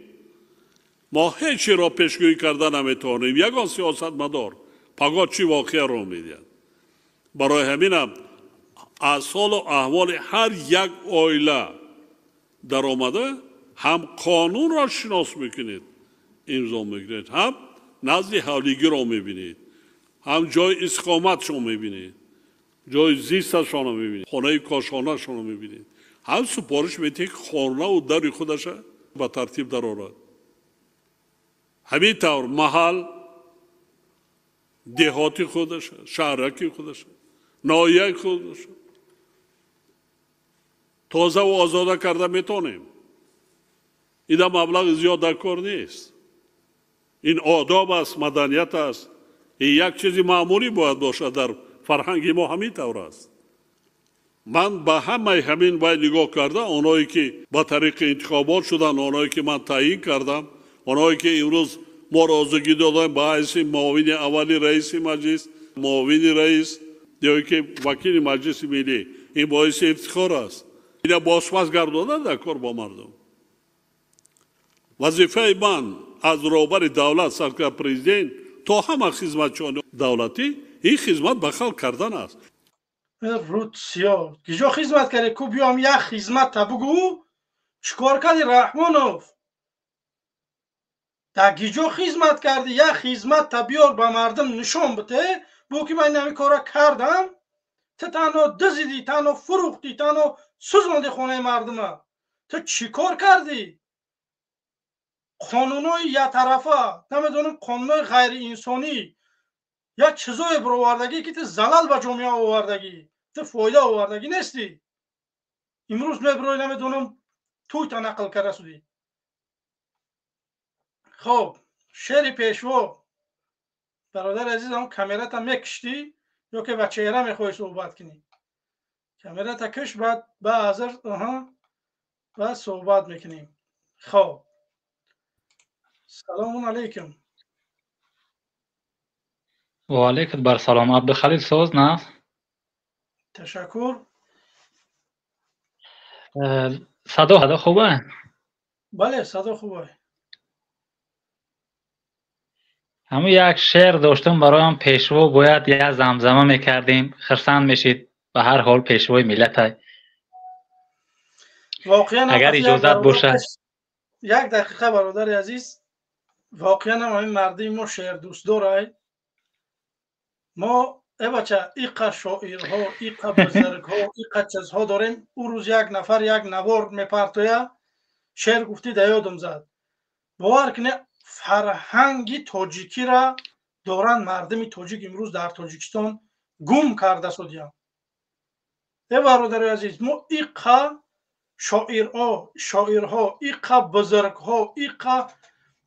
ما هیچی را پیشگویی کرده نمیتوانیم. یگان سیاستمدار پگاه چی واقعه را میدهد. برای همینم از حال و احوال هر یک عائله در آمده هم قانون را شناس میکنید، امضا میگیرید، هم نزد حولیگی را میبینید، هم جای اقامتشان میبینید، جای زیستشان را میبینید، خانه کاشانهشان را میبینید. هم سپارش میدید که خانه و در خودش به ترتیب در آورد. همین طور محل دهاتی خودش، شهرکی خودش، ناحیه خودش تازه و آزاده کرده میتونیم. این مبلغ زیاد در کار نیست. این آداب است، مدنیت است. این یک چیزی معمولی باید باشد. در فرهنگ ما همین طور است. من به همه همین باید نگاه کرده. آنهایی که با طریق انتخابات شدن، آنهایی که من تعیین کردم، آنهایی که امروز ما را آزادگی دادن به حیث معاون اولی رئیس مجلس، معاون رئیس یا که وکیل مجلس ملی، این باعث افتخار است. این بازپس گرداندن در کار با مردم. وظیفه من از رهبر دولت سرکار پرزیدنت تا همه خدمتچیان دولتی این خدمت به خلق کردن است. روسیا کجا خدمت کردی؟ کو بیام یک خدمت تا بگو چیکار کردی رحمانوف؟ تا گیجا خدمت کردی یک خدمت تا بیار به مردم نشان بده بو که من این کارا کردم. تو تنها دزدی، تنها فروختی، تنها سوزاندی خونه مردم. تو چیکار کردی؟ قانونای یک طرفه، نمیدونم قانونای غیر انسانی، یک چیزای برآوردگی که تو زلال به جامعه آوردگی، تو فایده آوردگی نیستی. امروز میبروی نمیدونم توی تا نقل کرده شدی. خب شعر پیشوا برادر عزیزم کامرا تا میکشتی یا که با چهره میخوای صحبت کنی؟ کامرا تا کش بعد با حاضر و صحبت میکنیم. خب سلام علیکم. و علیکم بر سلام. عبدالخلیل ساز نه؟ تشکر. صدا خوبه؟ بله صدا خوبه. همون یک شعر داشتم برایم پیشوا باید یک زمزمه میکردیم خرسند میشید به هر حال پیشوای ملت واقعا اگر اجازت باشه یک دقیقه برادر عزیز. واقعا هم این مردی ما شعر دوست داره. ما ای بچه ایقا شاعرها، ایقا بزرگها، ایقا چیزها داریم. او روز یک نفر یک نوار میپرتویه شعر گفتی در یادم زد. باور کنه فرهنگی تاجیکی را دارن مردم تاجیک امروز در تاجیکستان گم کرده شدیم. ای برادر عزیز ما ایقا شاعرها، ایقا بزرگها، ایقا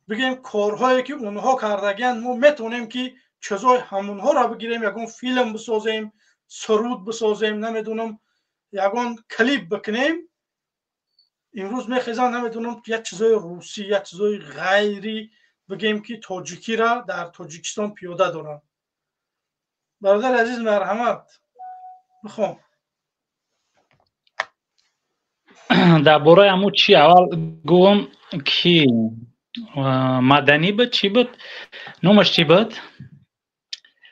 بگیم کارهایی که اونها کردگن ما میتونیم که چیزای همونها را بگیریم یگان فیلم بسازیم، سرود بسازیم، نمیدونم یگان کلیپ بکنیم. امروز میخیزن نمیدونم یک چیزای روسی، یک چیزای غیری بگیم که تاجیکی را در تاجیکستان پیاده دارن. برادر عزیز مرحمت میخوام. در باره همون چی اول گویم کی مدنی بود چی بود نومش چی بود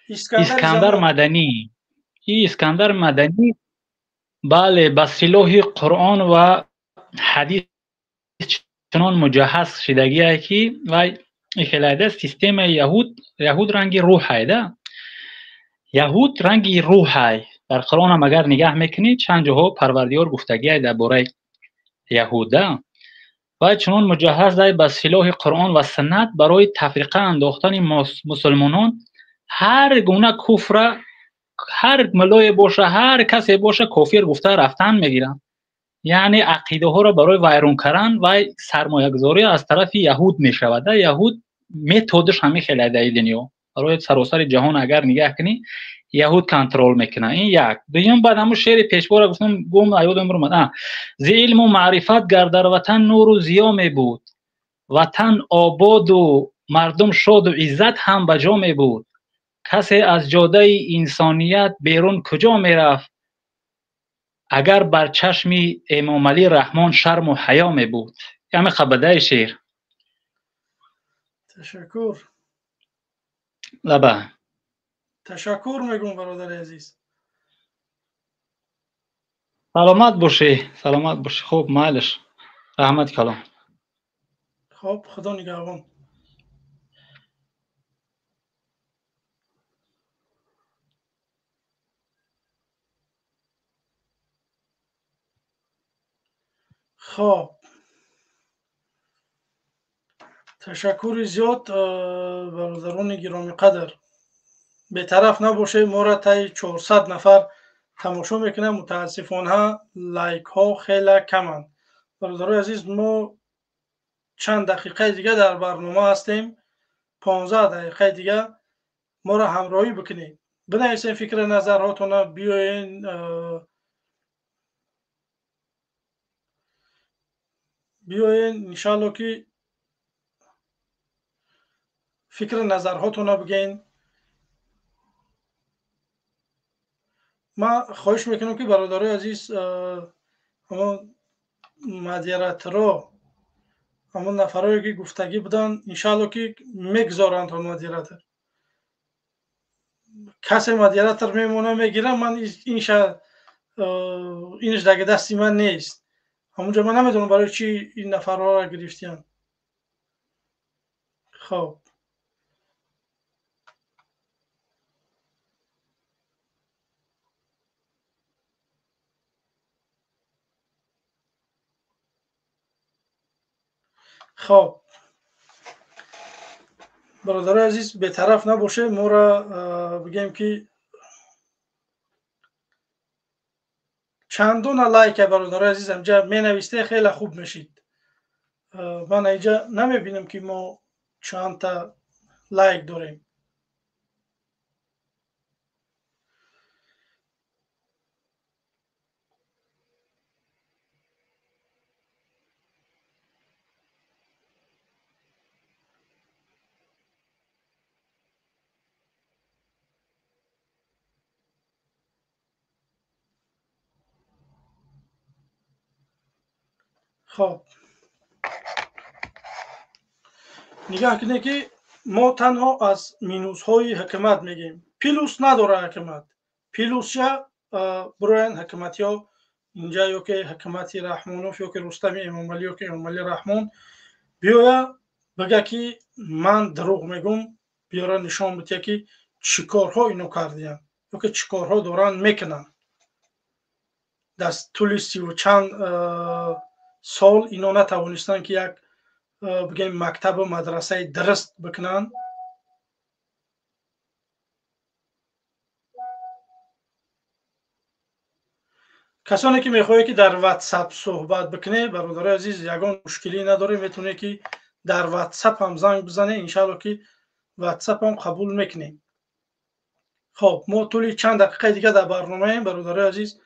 اسکندر مدنی. این اسکندر مدنی بله با سلاح قرآن و حدیث چنان مجهز شدگی که و خلاده سیستم یهود رنگی روح هایده یهود رنگی روح های در قرآن هم اگر نگاه میکنید چند جاها پروردگار گفتگی های در باره یهوده و چنان مجهز های با سلاح قرآن و سنت برای تفریقه انداختن مسلمانان. هر گونه کفر هر ملای باشه هر کسی باشه کافر گفته رفتن میگیرن، یعنی عقیده ها را برای ویران کردن و سرمایه گذاری از طرف یهود میشود. یهود متدش همه خیلی در دنیا برای سراسر جهان اگر نگاه کنی یهود کنترل میکنه. این یک. دوم بعد همون شعر پیشوار گفتم گم یادم اومد ز علم و معرفت گر در وطن نور و ضیا می بود، وطن آباد و مردم شاد و عزت هم بجا می بود، کسی از جاده انسانیت بیرون کجا می رفت اگر بر چشم امام علی رحمان شرم و حیا می بود. همه خبده شعر. تشکر. لبه تشکر میگم برادر عزیز. سلامت باشی سلامت باشی. خوب مالش رحمت کلام. خب خدا نگهبان. خب تشکر زیاد برادران گرامی قدر. بی‌طرف نباشه ما را تا 400 نفر تماشا میکنه. متاسفانه لایک ها خیلی کمند. برادران عزیز ما چند دقیقه دیگه در برنامه هستیم. 15 دقیقه دیگه ما را همراهی بکنید. بنویسین فکر نظراتون. بیاین انشالله که فکر نظراتون بگین. ما خواهش میکنم که برادرای عزیز همون مدیراتورا همون نفرایی که گفتگی بودن انشالله که میگذارند تا مدیراتور. کسی مدیراتور میمونه میگیره من اینش دیگه دستی من نیست. همونجا من نمیدونم برای چی این نفرها را گرفتیم. خب خب برادر عزیز به طرف نباشه ما را بگیم که چندون لایک برادر عزیز اینجا می نویسته خیلی خوب میشید. من اینجا نمی بینم که ما چند تا لایک داریم. خب نگاه کنید که ما تنها از مینوس های حکومت میگیم. پلوس نداره حکومت. پلوس یا برای حکومتی ها اینجا یا که حکومتی رحمانوف یا که رستم امام علی یا که امام علی رحمان بیایا بگه که من دروغ میگم، بیاره نشان بده که چیکارها اینو کردیم یا که چیکارها دارن میکنن. دست طول 30 و چند سال اینا نتوانستن که یک بگیم مکتب و مدرسه درست بکنن. کسانی که میخوایی که در واتساپ صحبت بکنه برادر عزیز یگان مشکلی نداره، میتونه که در واتساپ هم زنگ بزنه. انشالله که واتساپ هم قبول میکنه. خب ما طول چند دقیقه دیگه در برنامه ایم برادر عزیز.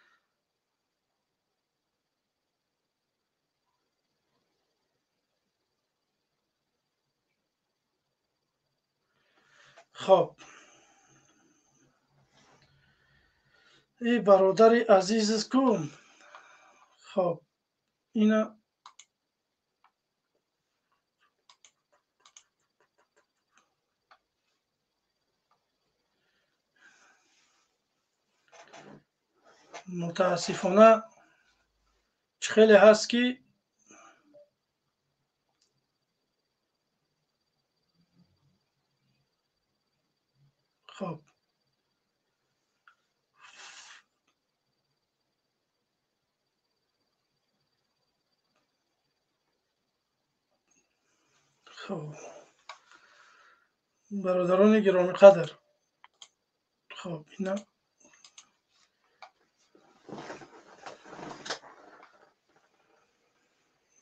خب این برادر عزیز کن. خب اینا متاسفانه خیلی هست که خب خب برادران گرامی قدر، خب اینا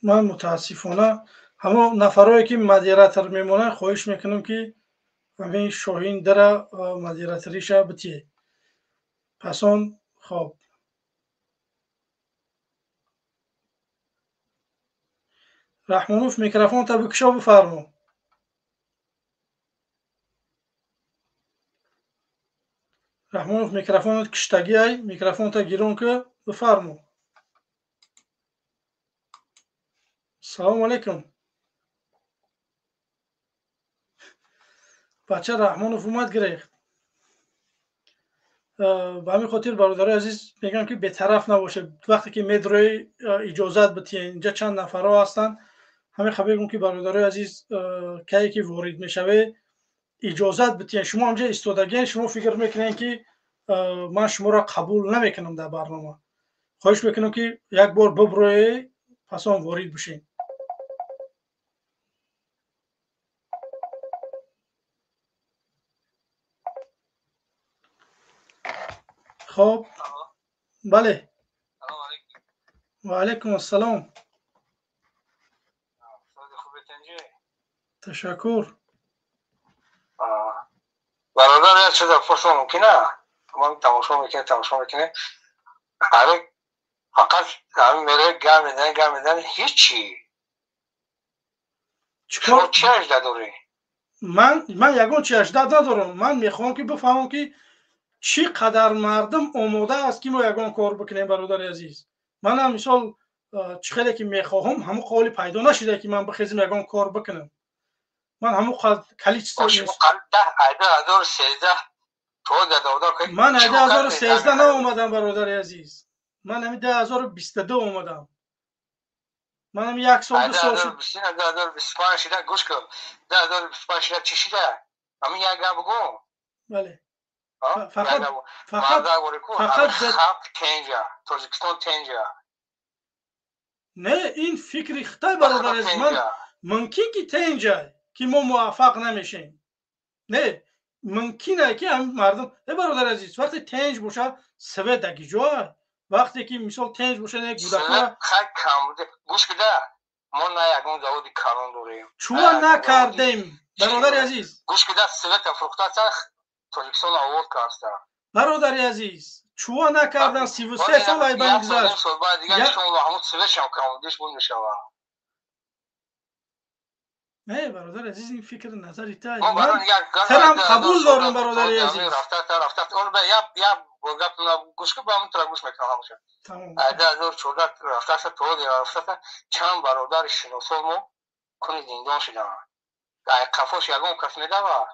من متاسفانه همون نفرایی که مدیراتر میمونن خواهش میکنم که همین شاهین در مدیراتریش بتیه. پسان خب رحمانوف میکروفون تا بکشا بفرمو. رحمانوف میکروفون کشتگی ای میکروفون تا گیرون که بفرمو. سلام علیکم. بچه رحمانوف اومد گریخت. به همین خاطر برادرای عزیز میگم که بی‌طرف نباشه. وقتی که میدروی اجازت بتین اینجا چند نفرها هستن، همین خبر بگم که برادرای عزیز کی که وارد میشوه اجازت بتین. شما اونجا ایستادگی شما فکر میکنین که من شما را قبول نمیکنم در برنامه. خواهش میکنم که یک بار ببروی پس آن وارد بشین. خب بله. و علیکم السلام. تشکر. برادر چه در فرصه ممکنه من تماشا میکنه آره فقط همین میره گم میدن هیچی. شما چی اجده داری؟ من یگان چی اجده ندارم. من میخوام که بفهمم که چی قدر مردم آماده است که ما یگان کار بکنیم برادر عزیز. من هم مثال چخیلی که میخواهم همون قولی پیدا نشده که من بخیزم یگان کار بکنم. من همون کلیچ شما قلب 2013 تو داده من 2013 نه اومدم برادر عزیز. من همین 2022 اومدم. من هم یک سال 2 سال شد. 2025 شده گوش کن. 2025 شده چی شده؟ همین یک گم بگو. بله. فقط تنجا تاجیکستان تنجا. نه این فکر اخته برادر عزیز. من ممکن که تنجا که ما موفق نمیشیم. نه ممکنه که هم مردم برادر عزیز وقتی تنج باشه سوه دگی جای وقتی که مثال تنج باشه نه گودکا خیلی کم بوده. گوش کده ما نه یکون زودی کارون داریم چوه نکردیم برادر عزیز. گوش کده سوه تفرخته تاجیکستان آورد کارسته برادر عزیز چوه نکردن 33 سال ای بگذشت. یک سال بعد دیگه شما همون سوه شم کامودش بود میشوه. نه برادر عزیز این فکر نظری تا من ترم قبول دارم برادر عزیز. رفته اون به یا بگم گوش که با من ترا گوش میکنم همشه. تمام. 2014 رفته تو دیگه رفته چند برادر شناسامو کنی زندان شدن. در کفاش یگان کس میده و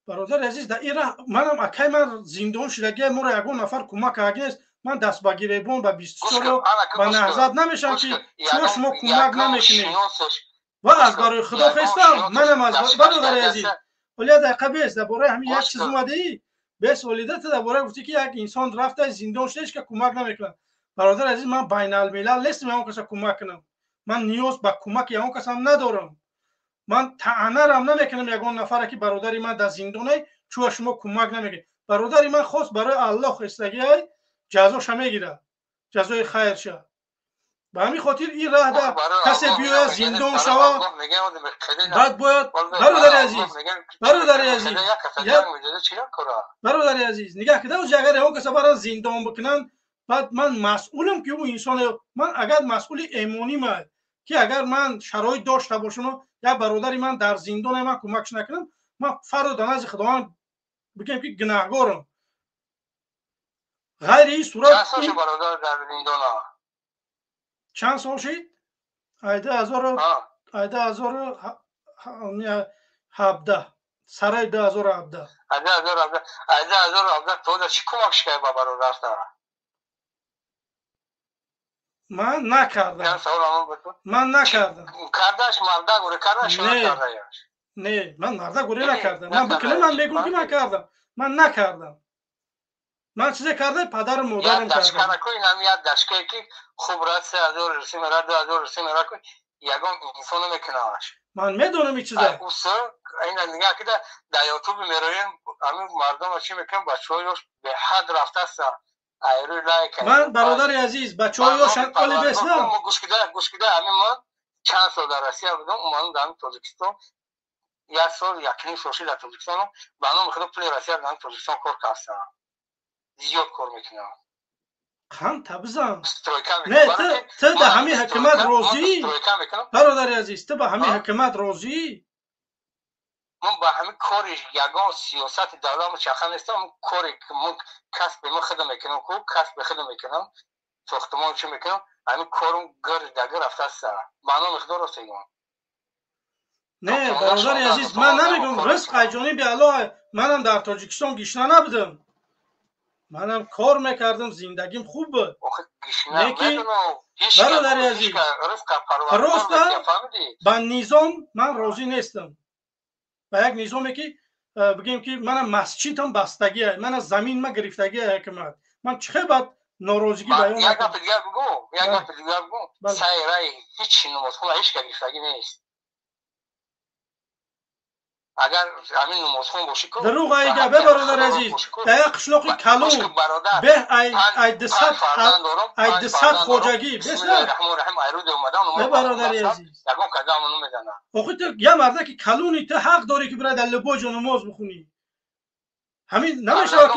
برادر عزیز در ایران منم اکی من زندان شدگی ما را یگان نفر کمک اگیست من دست بگیربون به 20 سال به نهضت نمیشم که چون شما کمک نمیکنید و از برای خدا خواستم منم از برادر عزیز ولی دقیقه بیست درباره همین یک چیز اومده ای بس ولیدت درباره گفتی که یک انسان رفته زندان شدهش که کمک نمیکنه. برادر عزیز من بین الملل نیستم اون کسا کمک کنم. من نیاز به کمک اون کس هم ندارم. من طعنه رم نمیکنم یگان نفر که برادری من در زندانه چون شما کمک نمیکنید. برادری من خواست برای الله خواستگی های جزاش میگیره جزای خیر شه. به همین خاطر این راه در کسی بیاید زندان شود بعد باید برادر عزیز نگاه کده و اگر اون کسی برای زندان بکنن بعد من مسئولم که اون انسان من اگر مسئول ایمانی من که اگر من شرایط داشته باشم یا برادری من در زندان من کمکش نکنم من فردا نزد خداوند بگم که گناهکارم. غیر این صورت برادر در زندان چند سال شد؟ ایده 2017 سرای 2017 2017 تو در چی کمکش کردی با برادرت؟ من نکردم. من نکردم. کردش مرده گوری کردش نکرده؟ نه من مرده گوری نکردم. من بکنم من میگم که من کردم. من نکردم. من چیزی کرده پدر مادرم کردم. یاد دشکه نکنی نمیاد دشکه که خوب راست 3000 رسی میره 2000 رسی میره کن یگان انسان میکنهش. من میدونم این چیزا. اوسا این نگاه که در یوتیوب میرویم همین مردم چی میکنن بچه‌هاش به حد رفته است. ایرو لایک. من برادر عزیز بچه‌هاش کلی بسنم. گوش کده همین من چند سال در روسیه بودم اومدم در تاجیکستان. یک سال یکی سال در تاجیکستان بعدم میخوام پلی روسیه در تاجیکستان کار کردم. زیاد کار میکنم. خان تبزم. نه تو به همین حکومت راضی؟ برادر عزیز تو به همین حکومت راضی؟ من با همین کاری یگان سیاست دولت مشخص نیستم کاری که من کسب من خدمت میکنم کو کسب خدمت میکنم ساختمان چی میکنم همین کارم گر رفته است معنا مقدار است اینا. نه برادر عزیز من نمیگم رزق ایجانی به الله منم در تاجیکستان گشنه نبودم. منم کار میکردم زندگیم خوب بود. لیکن برادر عزیز راست با نظام من راضی نیستم. با یک نظامی که بگیم که منم مسجدم بستگی است. من از زمین ما گرفتگی حکومت. من چه باید ناراضگی بیان یک گپ دیگه بگو. سایرای هیچ نمازخونه هیچ گرفتگی نیست. اگر همین نمازخون باشی که دروغ ایگه برادر عزیز در یک قشلاق کلون به ای دست خوجگی بسیار به برادر عزیز آخه تو یه مرده که کلونی تو حق داری که برای در لباج و نماز بخونی همین نمیشه که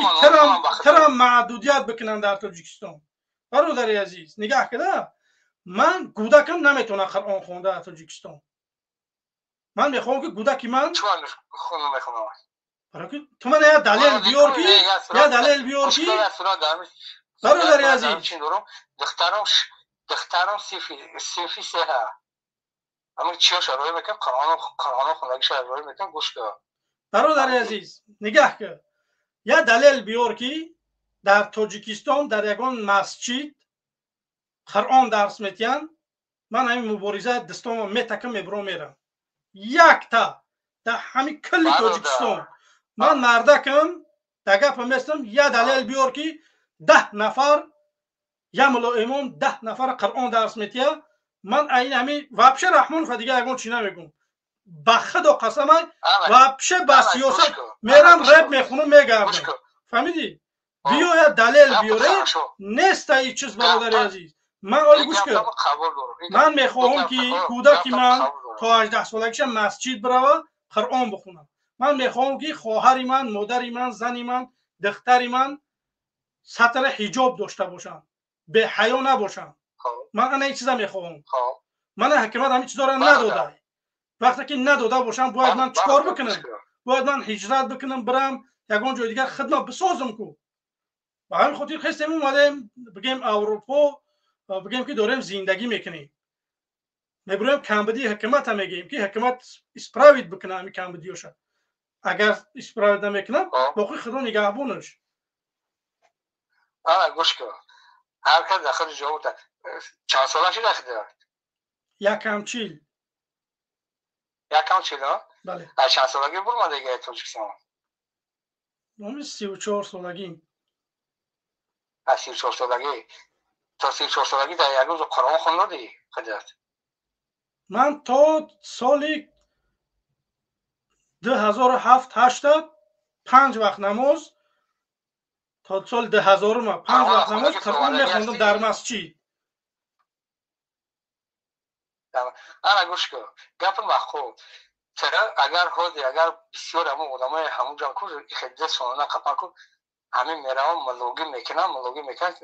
ترم معدودیت بکنن در تاجیکستان. برادر عزیز نگاه کده من گودکم نمیتونه قرآن خونده در تاجیکستان. من میخوام که گودکی من خونم میخونم برای که تو من یه دلیل بیار کی یا دلیل بیار کی برادر عزیز دخترم سیفی سه اما چیاش روی میکنم قرآن خوندگیش روی میکنم گوش که برادر عزیز نگاه که یه دلیل بیار کی در تاجیکستان در یگان مسجد قرآن درس میتین من همین مبارزه دستام میتکم میبرو میرم یک تا در همین کل تاجیکستان من مردکم در گپ میستم یه دلیل بیار که 10 نفر یا ملا امام 10 نفر قرآن درس میتیه من این همین وابشه رحمان و دیگه اگون چی نمیگم به خدا قسم وابشه با سیاست میرم رب میخونم میگردم فهمیدی؟ بیا یه دلیل بیاره نیست این چیز برادر عزیز. من آلی گوش که من میخواهم که کودکی من تا 18 سالگیش مسجد بروه قرآن بخونم. من میخواهم که خواهر من مادر من زن من دختر من سطر حجاب داشته باشن به حیا نباشن. من این چیزا میخواهم. من حکومت همین چیزا را نداده. وقتی که نداده باشم باید من چیکار بکنم؟ باید من هجرت بکنم برم یگان جای دیگر خدمت بسازم کو. و همین خاطر خواستیم اومدیم بگیم اروپا بگیم که داریم زندگی میکنیم. میبریم کمبودی حکومت هم میگیم که حکومت اسپراوید بکنه همین کمبودیوش. اگر اسپراوید نمیکنه باقی خدا نگهبانش. گوش کن. هر کس داخل جواب چند سالش داخل یکم چیل ها؟ بله. چند سالگی برم دیگه تاجیکستان؟ من 34 سالگی. 34 سالگی. تا 34 سالگی در یک روز قرآن خوندی خودت؟ من تا سال 2007 8 5 وقت نماز تا سال 2000 ما 5 وقت نماز قرآن میخوندم در مسجد. انا گوش کن گپ مخو چرا اگر بسیار آدمای همون جان کو خدمت سونا قطع کو همین میرم ملوگی میکنم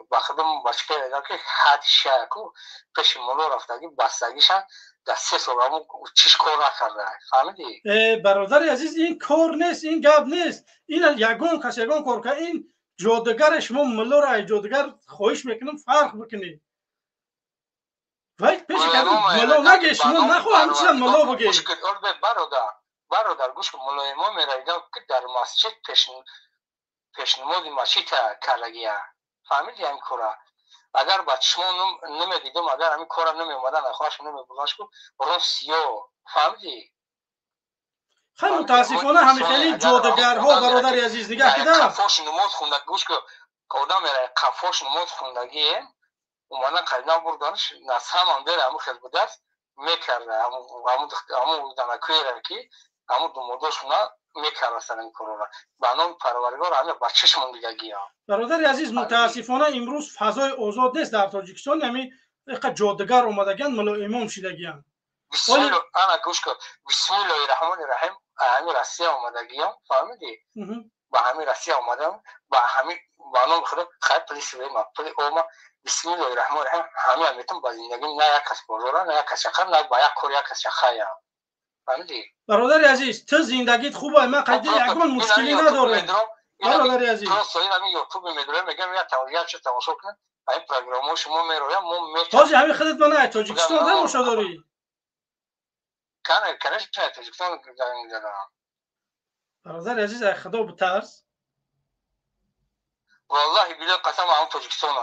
با خودم باشکه اگر که حد شاکو پیش ملو رفتگی بستگیشن در 3 سال همون چیش کار نکرده فهمیدی؟ برادر عزیز این کار نیست این گپ نیست این یگان کس یگان کار که این جادوگر شما ملو را جادوگر خواهش میکنم فرق بکنید وای پیش کردم ملو نگیش من نخواهم چیزا ملو بگی برادر گوش کن ملای ما میرایده که در مسجد پیشنمود مسجد کارگیه فهمیدی این کورا اگر با چشم نمیدیدم اگر همین کورا نمیومدن نخواهش نمیبودنش کن برون سیو فهمیدی خیلی متاسفانه همه خیلی جادوگرها برادر عزیز نگاه کده قفاش نماز خوندگی گوش کن که آدم میره قفاش نماز خوندگی اومدن قیدنا بردنش نسهم هم داره همون خیلی بوده است میکرده همون دمکوی را که همون دوموداش اونا میکرده سر این کارو را به نام پروردگار همه بچهش موندگی ها برادر عزیز متاسفانه امروز فضای آزاد نیست در تاجیکستان همین جادوگر اومدگن ملا امام شدگیان بسم الله انا گوش کن بسم الله الرحمن الرحیم همین روسیه اومدگی هم فهمیدی با همین روسیه اومدم با همین با نام خدا خیلی پلیس ویم پلی اوما بسم الله الرحمن الرحیم همه میتون با زندگی نه یک کس بردارن نه یک کس شخر نه با یک کور یک کس شخر فهمیدی برادر عزیز تو زندگیت خوبه من قید یکون مشکلی ندارم برادر عزیز تو همین یوتیوب میدونم میگم یا توجیه چه تماشا کن این پروگرامو شما میرویم ما تاج همین خودت من تاجیکستان تماشا داری کنه چه تاجیکستان دارم برادر عزیز ای خدا بترس والله بالله قسم هم تاجیکستان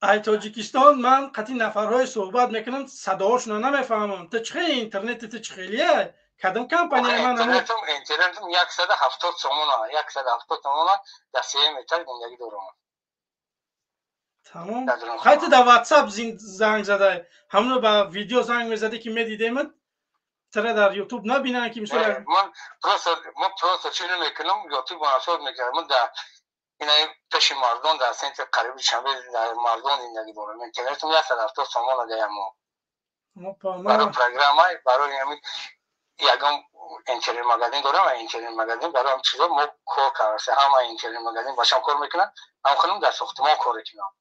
ای تاجیکستان من قطعی نفرهای صحبت میکنم صداهاشون نمیفهمم تو چه اینترنت چه خیلیه کدام کمپانی من اینترنتم 170 تومانه 170 تومانه در 3 متر زندگی دارم تمام خیلی در واتساپ زنگ زده همونو با ویدیو زنگ میزده که میدیدم چرا در یوتیوب نبینن که مثلا من پروسه چی نمیکنم یوتیوب مناسب میکنم من در اینا پیش مردم در سنت قریب شنبه در مردم زندگی دارم اینترنتم 170 تومانه دارم برای پروگرامای برای همین یگان اینترنت مگزین دارم و اینترنت مگزین برای هم چیزا ما کار کردیم هم اینترنت مگزین باشم کار میکنم هم خانم در ساختمان کار میکنم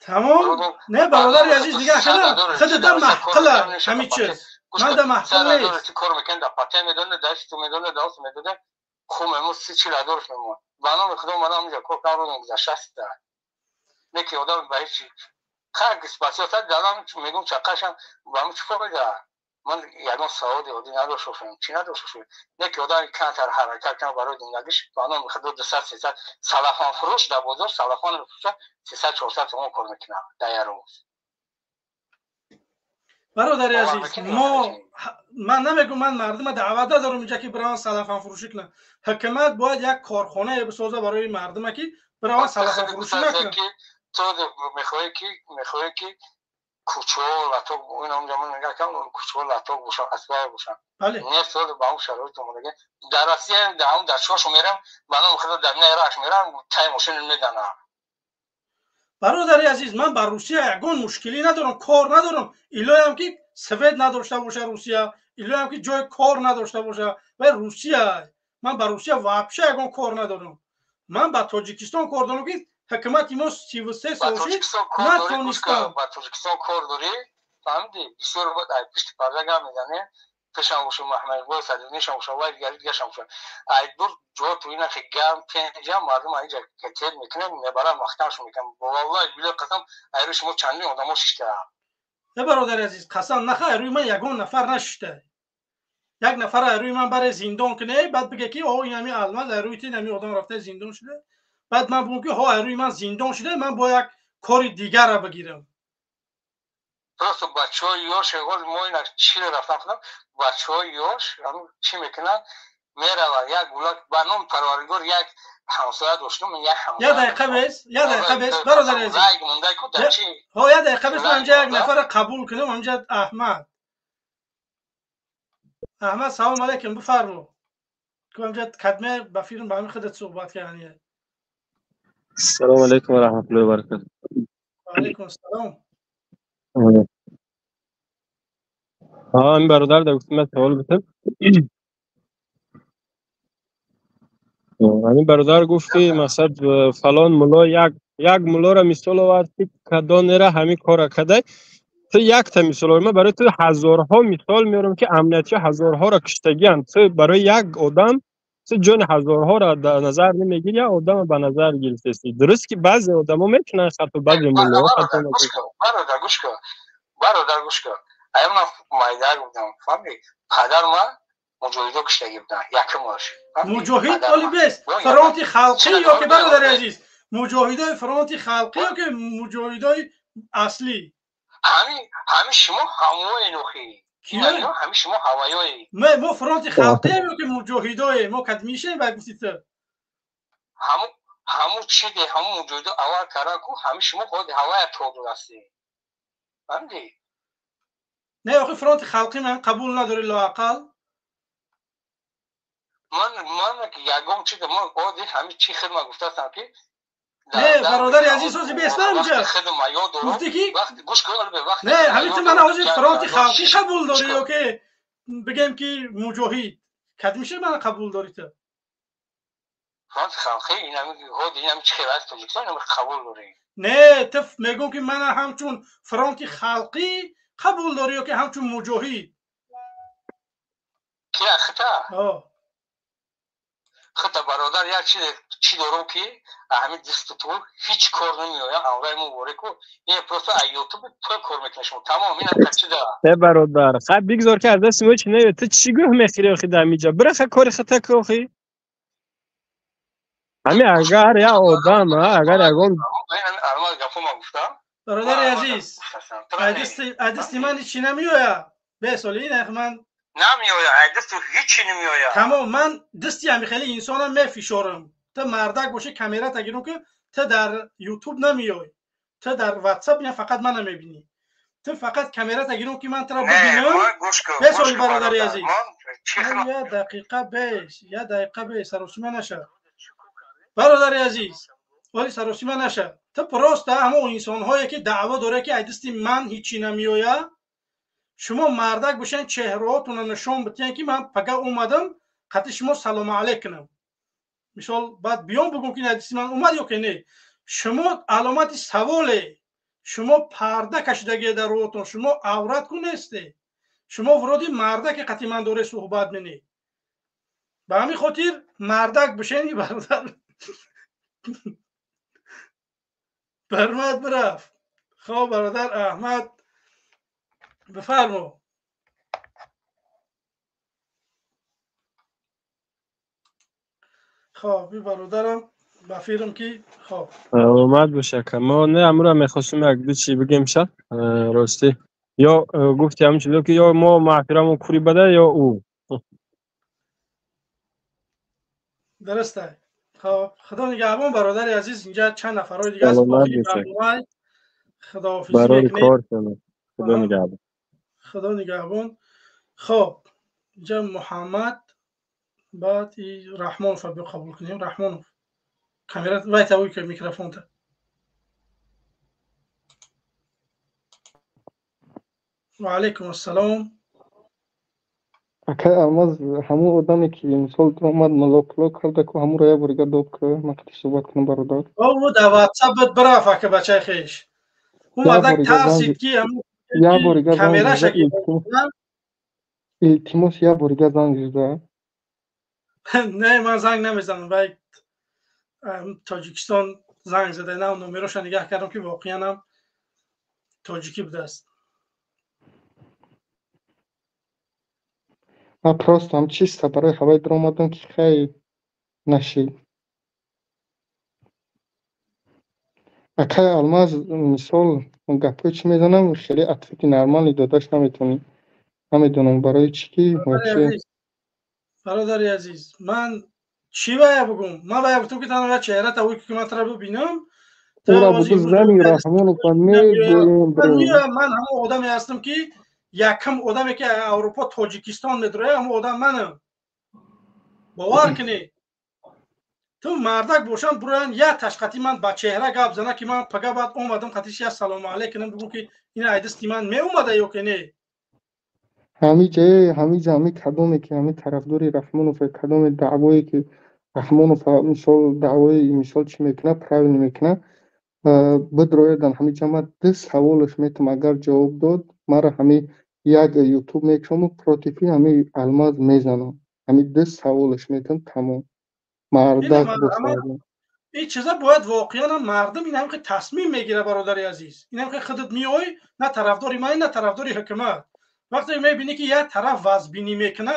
تمام نه برادر عزیز نگاه کن خود در محقله همین چیز من در محقله نیست کار میکنم در پاته میدونه دست میدونه دست میدونه خوب میمون 30 دارش میمون بانو خودم من همینجا کار کردم گذشته است نه که آدم به هیچ خرج اسپاسیات دارم میگم چقدرشم با من چیکار میکنم من یادم سعودی اودی نداشتم چی نداشتم نه که آدم کانتر حرکت کنه برای زندگیش بانو میخواد 200 300 سلافان فروش در بازار سلافان فروش 300 400 تومان کار میکنم در روز برادر عزیز من نمیگم من مردم دعوت دارم اینجا که برای سلافان فروشی کنه حکومت باید یک کارخانه بسازه برای مردم که برای سلافان فروشی نکنه تو میخوای که کوچول لاتوق این هم جمعه نگاه کنم کوچول لاتوق باشن اسباب باشن نه سال با اون شرایط اومده در روسیه در اون دستگاهش میرم منو میخواد در نهرش میرم تای ماشین میدنم برادر عزیز من با روسیه یگان مشکلی ندارم کار ندارم ایلای هم که سوئد نداشته باشه روسیه ایلای هم که جای کار نداشته باشه و روسیه من با روسیه واپشه یگان کار ندارم من با تاجیکستان کار دارم که حکومت ما 33 سالشه نتونستم با تاجیکستان کار داری فهمیدی بسیار بود ای پشت پرده هم میزنه پیشم باشه محمد گل صدرنیشم باشه و دیگه شم باشه ای دور جو تو اینا که گرم پنجا مردم اینجا کتل میکنه میبرن مختارش میکنم والله بلا قسم ای روش ما چندین آدمو ششته نه برادر عزیز قسم نخواه روی من یگان نفر نشته یک نفر روی من برای زندان کنه بعد بگه که آقا این همین علمت روی تین همین آدم رفته زندان شده بعد من بگم که ها روی من زندان شده من با یک کار دیگر را بگیرم درست بچه‌های یاش اول ما اینا چی رفتن کنم بچه‌های یاش هم چی میکنن میره و یک گلاک بنام پروردگار یک همسایه داشتم یک همسایه یک دقیقه بس برادر عزیز ها یک دقیقه بس من اینجا یک نفر قبول کنم اینجا احمد سلام علیکم بفرمو که اینجا کدمه با فیلم با همین خودت صحبت کردنیه السلام علیکم و رحمت الله و برکاته. و علیکم السلام. این برادر در گفتم سوال بتم. همین برادر گفت که مثلا فلان ملا یک ملا را مثال آورد که کدان را همین کار کرده. تو یک تا مثال آورد، من برای تو هزارها مثال میارم که امنیتی هزارها را کشتگی اند. تو برای یک آدم جان هزارها را در نظر نمیگیری یا آدم به نظر گرفتی. درست که بعضی آدما میتونن خطا، بعضی مولوها خطا میکنن. برادر گوش کن ایا من مایدار بودم فهمی پدر من مجاهدو کشتگی بودن یکم باش مجاهد ولی بس فرانتی خلقی یا که برادر عزیز مجاهدای فرانتی خلقی یا که مجاهدای اصلی همین شما هموی نوخی همین شما هوایای ما فرانتی خلقی یا که مجاهدای ما کد میشه و گفتی تو همون چی ده همون مجاهدو اول کارا کو همین شما خود هوای تو هستی فهمیدی نه آخه فرانتی خلقی من قبول نداره لااقل من یگم چی من خود همین چی خدمت گفتم که نه برادر عزیز روزی بیستم میشه گفتی کی وقتی گوش کن به وقت نه همین تو من آوازی فرانتی خلقی قبول داری یا که بگم که مجاهد کد میشه من قبول داری تو فرانتی خلقی اینم چی خیلی از تاجیکستان اینم قبول داری نه تو میگم که من همچون فرانتی خلقی قبول داری یا که همچون مجاهد کی خطا برادر یا چی دارم که همین دست تو هیچ کار نمیآید اونجای مبارک کو این پروسه یوتیوب تو کار میکنه شما تمام اینا کچی داره برادر خب بگذار که از دست ما چی نمیاد تو چی گوه میخیری آخی در میجا برای کار خطا که آخی همین اگر یا آدم اگر اگم برادر عزیز عدستی من چی نمیآید به سالی نه من نمیآید دست هیچی نمیآید تمام من دستی هم خیلی انسانم میفشارم تو مردک باشه کامرا تگیرم که تو در یوتیوب نمیای تو در واتساپ یا فقط من نمیبینی تو فقط کامرا تگیرم که من تو را ببینم به سالی برادر عزیز یه دقیقه بیش سروسیمه نشه برادر عزیز ولی سروسیمه نشه تو پروسته همون انسان هایی که دعوا داره که دستی من هیچی نمیآید شما مردک باشین چهرهاتون نشون بدین که من فقط اومدم خاطر شما سلام علیکم مثال بعد بیام بگم که حدیث من اومد یا که نه شما علامت سواله شما پرده کشیدگی در روتون شما عورت کو نیسته شما ورودی مردک قطعی من دوره صحبت منی به همین خاطر مردک باشین برادر برمت برفت خواه برادر احمد بفرمو خب بی برادرم بفیرم که خب اومد باشه که ما نه امروز میخواستیم یک دو چی بگیم شد راستی یا گفتی همین چیزا که یا ما معافیرمون کوری بده یا او درسته خب خدا نگهبان برادر عزیز اینجا چند نفرای دیگه از باقی مردمای خداحافظی میکنیم خدا نگهبان خدا نگهبان خب اینجا محمد بعد رحمان رو قبول کنیم رحمان کامرا وای تاوی که میکروفون تا و علیکم السلام اکای الماز همون آدمی که مثال تو اومد ملاک کرده که همون رای برگه دوب که من خیلی صحبت کنم برادر او در واتساپ برافت که بچه خیش اومدک ترسید که همون کامرا شکل التماس یا برگه زنگ زده نه من زنگ نمیزنم وای تاجیکستان زنگ زده نه نمرش نگاه کردم که واقعا هم تاجیکی بوده است من پراست هم چیست برای هوای در آمدم که خیلی نشید اکای الماز مثال گپای چی میزنم خیلی عطفی که نرمالی داداش نمیدونم برای چی برادر عزیز من چی باید بگم من باید بگم که تنها چهره تا که من ترا ببینم او را بودو زنی رحمان و میگویم من همون آدمی هستم که یکم آدمی که اروپا تاجیکستان میدره همون آدم منم باور کنی تو مردک باشم برایان یا تشخطی من با چهره گپ زنه که من پگه بعد اومدم خطیش یا سلام علیکم بگم که این ایدستی من می اومده یا که نه همین کدومی که همین طرفداری رحمانوف کدوم دعوایی که رحمانوف مثال دعوایی مثال چی میکنه پراوی نمیکنه بدرویدن همین جمع 10 سوالش میتونم اگر جواب داد مرا همین یک یوتیوب میکنم و پروتیفی همین الماز میزنم همین 10 سوالش میتون تمام مردک بسازم. این چیزا باید واقعا مردم این هم که تصمیم میگیره برادر عزیز. این هم که خودت میای نه طرفداری من نه طرفداری حکومت. وقتی میبینی که یک طرف وضعبینی میکنه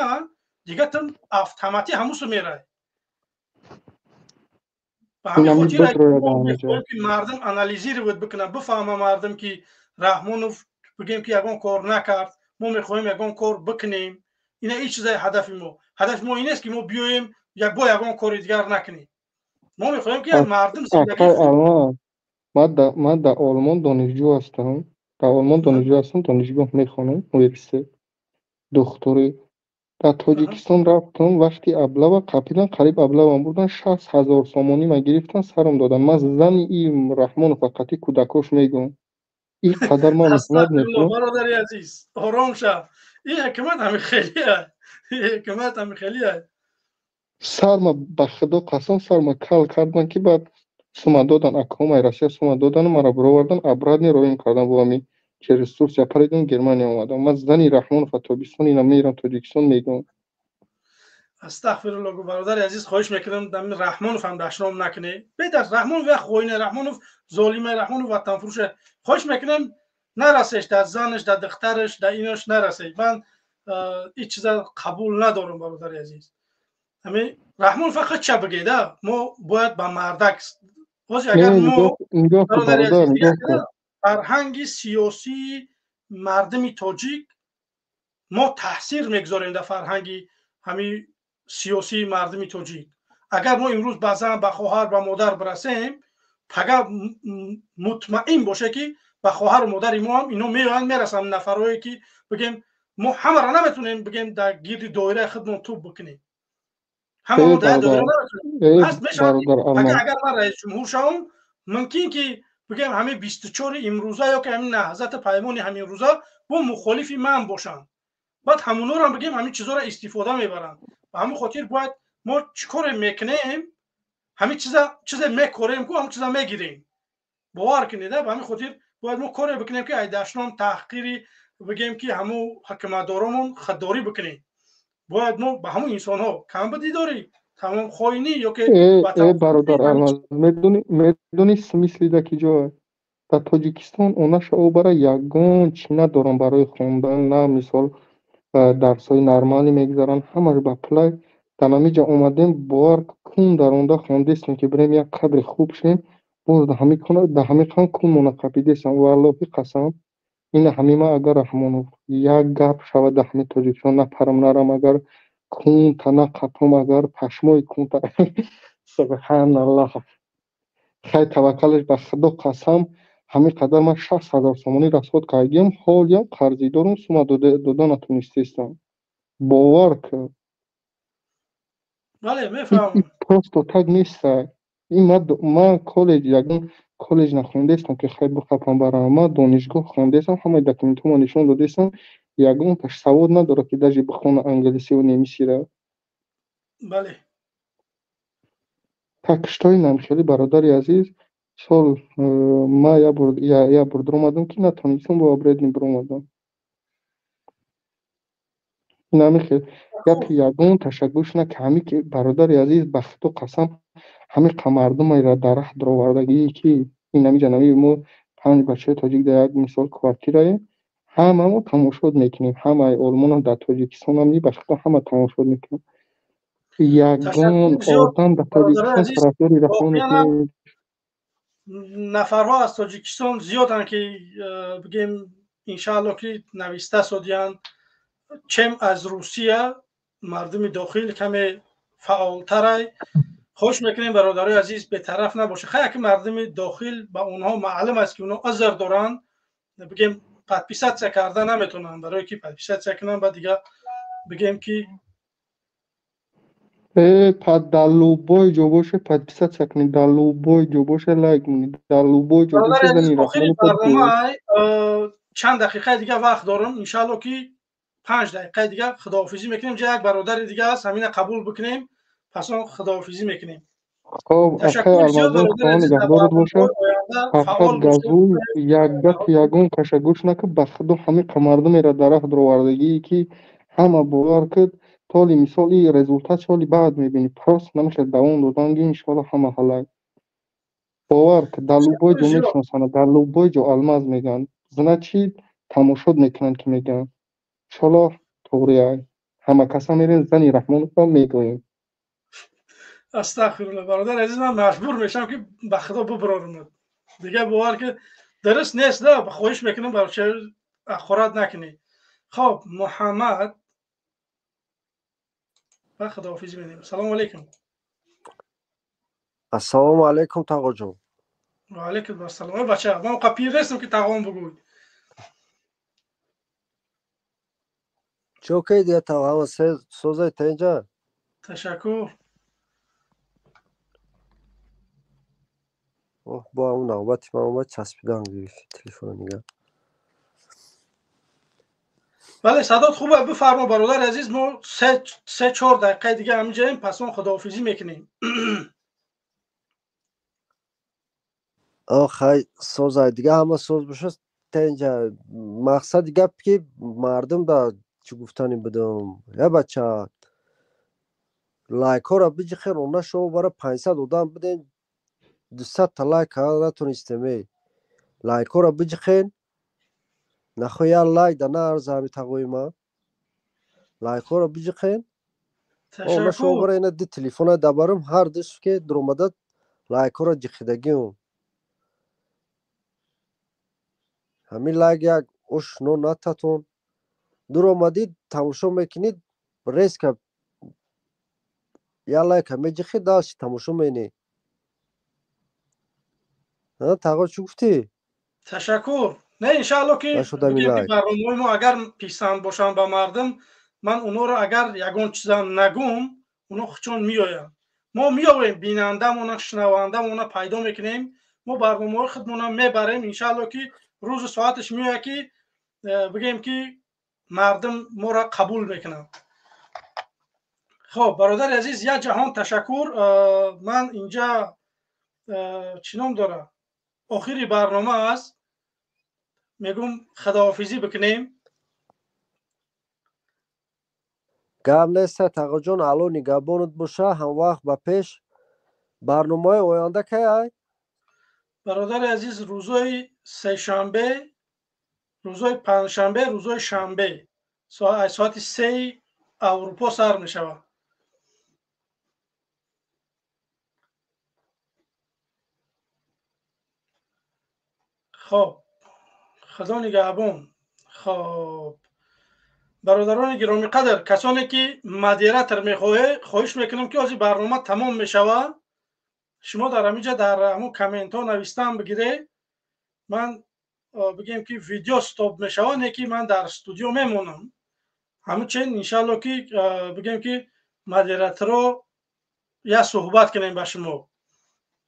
دیگه تو اتوماتیک هموسو میره. و همین خاطر که مردم انالیزی رو بکنن بفهمه مردم که رحمانوف بگیم که یگان کار نکرد ما میخوایم یگان کار بکنیم. اینا این چیزای هدف ما این است که ما بیایم یگان کار دیگر نکنیم. ما میخوایم که مردم زندگی من در آلمان دانشجو هستم. دانشگاه میخوانم universitet دکتری. در تاجیکستان رفتم وقتی ابله قپیدن قریب ابله من بودن 60,000 سامانی من گرفتن سرم دادن. من زن این رحمان فقطی کودکاش میگم این قدر ما محمد میکنم. برادر عزیز آرام شو. این حکمت همین خیلیه. سرما به خدا قسم سرما کل کردن که بعد سوما دادن اکام ایراسیا سوما دادن مرا برآوردن ابرادنی رویم کردن با می چه رسورس یا پریدن گرمانی اومدم. من زنی رحمان فتابیستان اینا میرم تاجیکستان میگم. استغفرالله برادر عزیز خواهش میکنم دم رحمانوف هم دشنام نکنه. بید از رحمانوف و خوینه رحمانوف ظالمه رحمانوف وطن فروشه. خواهش میکنم نرسش در زنش در دخترش در ایناش نرسه. من این چیزا قبول ندارم برادر عزیز. همین رحمان فقط چه بگیده ما باید با مردک اگر ما فرهنگ سیاسی مردم تاجیک ما تاثیر میگذاریم در فرهنگ همین سیاسی مردم تاجیک. اگر ما امروز به زن به خواهر به مادر برسیم فقط مطمئن باشه که به خواهر و مادر ما هم اینا میرسن نفرایی که بگیم ما همه را نمیتونیم بگیم در گرد دایره خودمون توپ بکنیم. همه در دایره نمیتونیم. اگر من رئیس جمهور شوم ممکن که بگیم همه 24 امروزه یا که همین نهضت پیمان همین روزا با مخالفی من باشن بعد همونا رو هم بگیم همین چیزا رو استفاده میبرن. و همین خاطر باید ما چیکار میکنیم همین چیزا میکوریم که همین چیزا میگیریم باور کنید. به همین خاطر باید ما کاری بکنیم که ایداشنام تحقیری بگیم که همو حکمتدارمون خودداری بکنیم. باید ما به همون انسان ها کم بدی داری تمام خاینی یا که برادر ارمز میدونی مثلی در کجا در تاجیکستان اوناش او برای یگان چی ندارن برای خوندن نه مثال درسای نرمالی میگذارن همه رو با پلای تمامی جا اومدیم بار کون در اونده خوندیستیم که بریم یک قدر خوب شیم باز ده همه خان کون منقبی دیستم والله قسم این همه ما اگر رحمانو یک گپ شود ده همه تاجیکستان نه پرم نرم اگر کون تا نه قطم اگر پشمای کون تا سبحان الله خیلی توکلش به خدا قسم همین قدر من 60,000 سامانی رسود کردیم حال یا قرضی دارم سوما داده نتونستیستم باور که بله میفهمم پست و تگ نیست. این من کالج یکم کالج نخوندیستم که خیلی بخطم برام ما دانشگاه خوندیستم همه دکمنتو ما نشون دادیستم یکم تش سواد نداره که دجی بخونه انگلیسی و نمیسی را. بله تکشتای خیلی برادری عزیز سال ما یا برد اومدم که نتونستم با ابرید نبر اومدم. نمیخواد یگان تشکرش نه که همی که برادر عزیز بخت و قسم همه مردم را در راه درآوردگی که این نمی جنبی ما 5 بچه تاجیک در یک مثال کوارتیره همه ما تماشا میکنیم همه آلمان هم در تاجیکستان هم بخت همه تماشا میکنیم یگان آدم در تاجیکستان طرفداری رفتن نفرها از تاجیکستان زیادن که بگیم انشاءالله که نویسته سودیان چم از روسیه مردم داخل کمی فعالتره. خوش میکنیم برادرای عزیز به طرف نباشه خیلی که مردم داخل با اونها معلوم است که اونها عذر دارن بگیم پادپیسات کردن نمیتونن برای که پادپیسات کنن بعد دیگه بگیم که در لوبای جو باشه پادپیسات کنید در لوبای جو باشه لایک کنید در لوبای جو باشه زنی برنامه چند دقیقه دیگه وقت دارم انشالله که 5 دقیقه دیگه خداحافظی میکنیم. جای یک برادر دیگه است همین قبول بکنیم پس اون خداحافظی میکنیم. خب اخه المازن خواهان نگهدارت باشه فقط گزول یگون کشگوش نکه بخدو همه مردم را در راه درآوردگی که همه باور کرد سالی مثال این رزولتات سالی بعد میبینی پروس نمیشه دوام دادن انشالله همه حالا باور که در لوبای جو میشناسن در لوبای جو الماس میگن زنه چی تماشاد میکنن که میگن انشالله طوری های همه کسا میرین زنی رحمان رو میگوین استغفرالله برادر عزیز من مجبور میشم که به خدا ببرارم دیگه باور که درست نیست ده خواهش میکنم برای چه اخورات نکنی. خب محمد و خداحافظی می‌کنیم. سلام علیکم. السلام علیکم تاقا جون. و علیکم السلام. بچه من قپیر نیستم که تاقام بگوی. چوکی دیگه تاقام سوزای تا اینجا. تشکر. با اون نوبتی من اومد چسبیدم روی تلفن نگاه. بله صدات خوبه بفرما برادر عزیز. ما 3-4 دقیقه دیگه همینجاییم پس ما خداحافظی میکنیم. خیلی سوزای دیگه همه سوز بشه تا اینجا مقصد دیگه که مردم دا چی گفتنی بدم یا بچه لایک ها را بجی خیر اونه شما برای 500 دادم بدین 200 تا لایک ها نتونستمی لایک ها را بجی خیر نخواه یا لایک دا نه ارز همی تقوی ما لایک ها را بجی خیر اونه شما برای اینه دی تلیفون دبارم هر دست که در اومدد لایک ها را جخیدگی هم همین لایک یک اوش نو نتتون در اومدید تماشا میکنید ریس که یا لایک همه جخید داشت تماشا مینی تقوی چی گفتی؟ تشکر. نه انشاءالله که برنامه ما اگر پیسند باشن به مردم من اونا رو اگر یگان چیزم نگم اونا چون میایم ما میایم بیننده مونا شنونده مونا پیدا میکنیم ما برنامه خودمون میبریم انشاءالله که روز ساعتش میاد که بگیم که مردم ما را قبول میکنن. خب برادر عزیز یک جهان تشکر. من اینجا چی نام داره آخری برنامه است میگم خداحافظی بکنیم. گم نیسته تقا جون الو نگهبانت باشه هم وقت به پیش برنامه آینده که های؟ برادر عزیز روزای سه شنبه روزای پنجشنبه روزای شنبه ساعت 3 اروپا سر می شود. خب خدا نگهبان. خب برادران گرامی قدر کسانی که مدیریت میخواه خواهش میکنم که از برنامه تمام میشود شما در همینجا در همون کامنت ها نوشتن بگیره من بگیم که ویدیو استاپ میشود نه که من در استودیو میمونم همچنین انشالله که بگیم که مدیریت رو یا صحبت کنیم با شما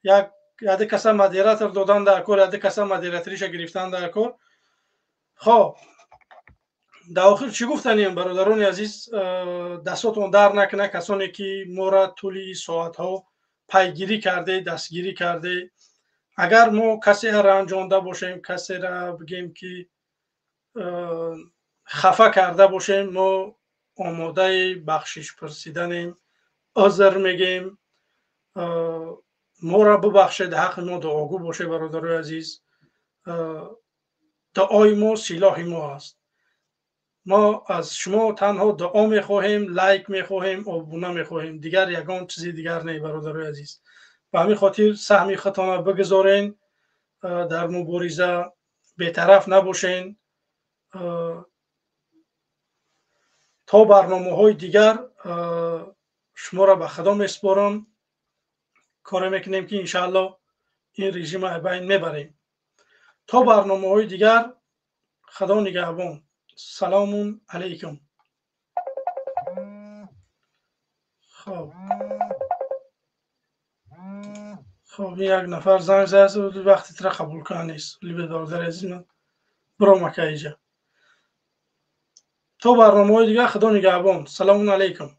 یک یاده کسا مدیریت رو دادن در کار یاده کسا مدیریتریش گرفتن در کار. خب در آخر چی گفتنیم برادران عزیز دستاتون در نکنه کسانی که ما را طولی ساعت ها پیگیری کرده دستگیری کرده اگر ما کسی را رنجانده باشیم کسی را بگیم که خفه کرده باشیم ما آماده بخشش پرسیدنیم عذر میگیم ما را ببخشید حق ما دعاگو باشه برادر عزیز دعای ما سلاح ما است ما از شما تنها دعا میخواهیم لایک میخواهیم ابونه میخواهیم دیگر یگان چیزی دیگر نه برادر عزیز به همین خاطر سهم خطانه بگذارین در مبارزه بی‌طرف نباشین تا برنامه های دیگر شما را به خدا میسپارم کار میکنیم که انشاءالله این رژیم بین میبریم تا برنامه های دیگر خدا نگهبان. سلام علیکم. خب یک نفر زنگ زد وقتی تر قبول کنه نیست ولی به برادر عزیز من برو مکه ایجا تا برنامه های دیگر خدا نگهبان. سلام علیکم.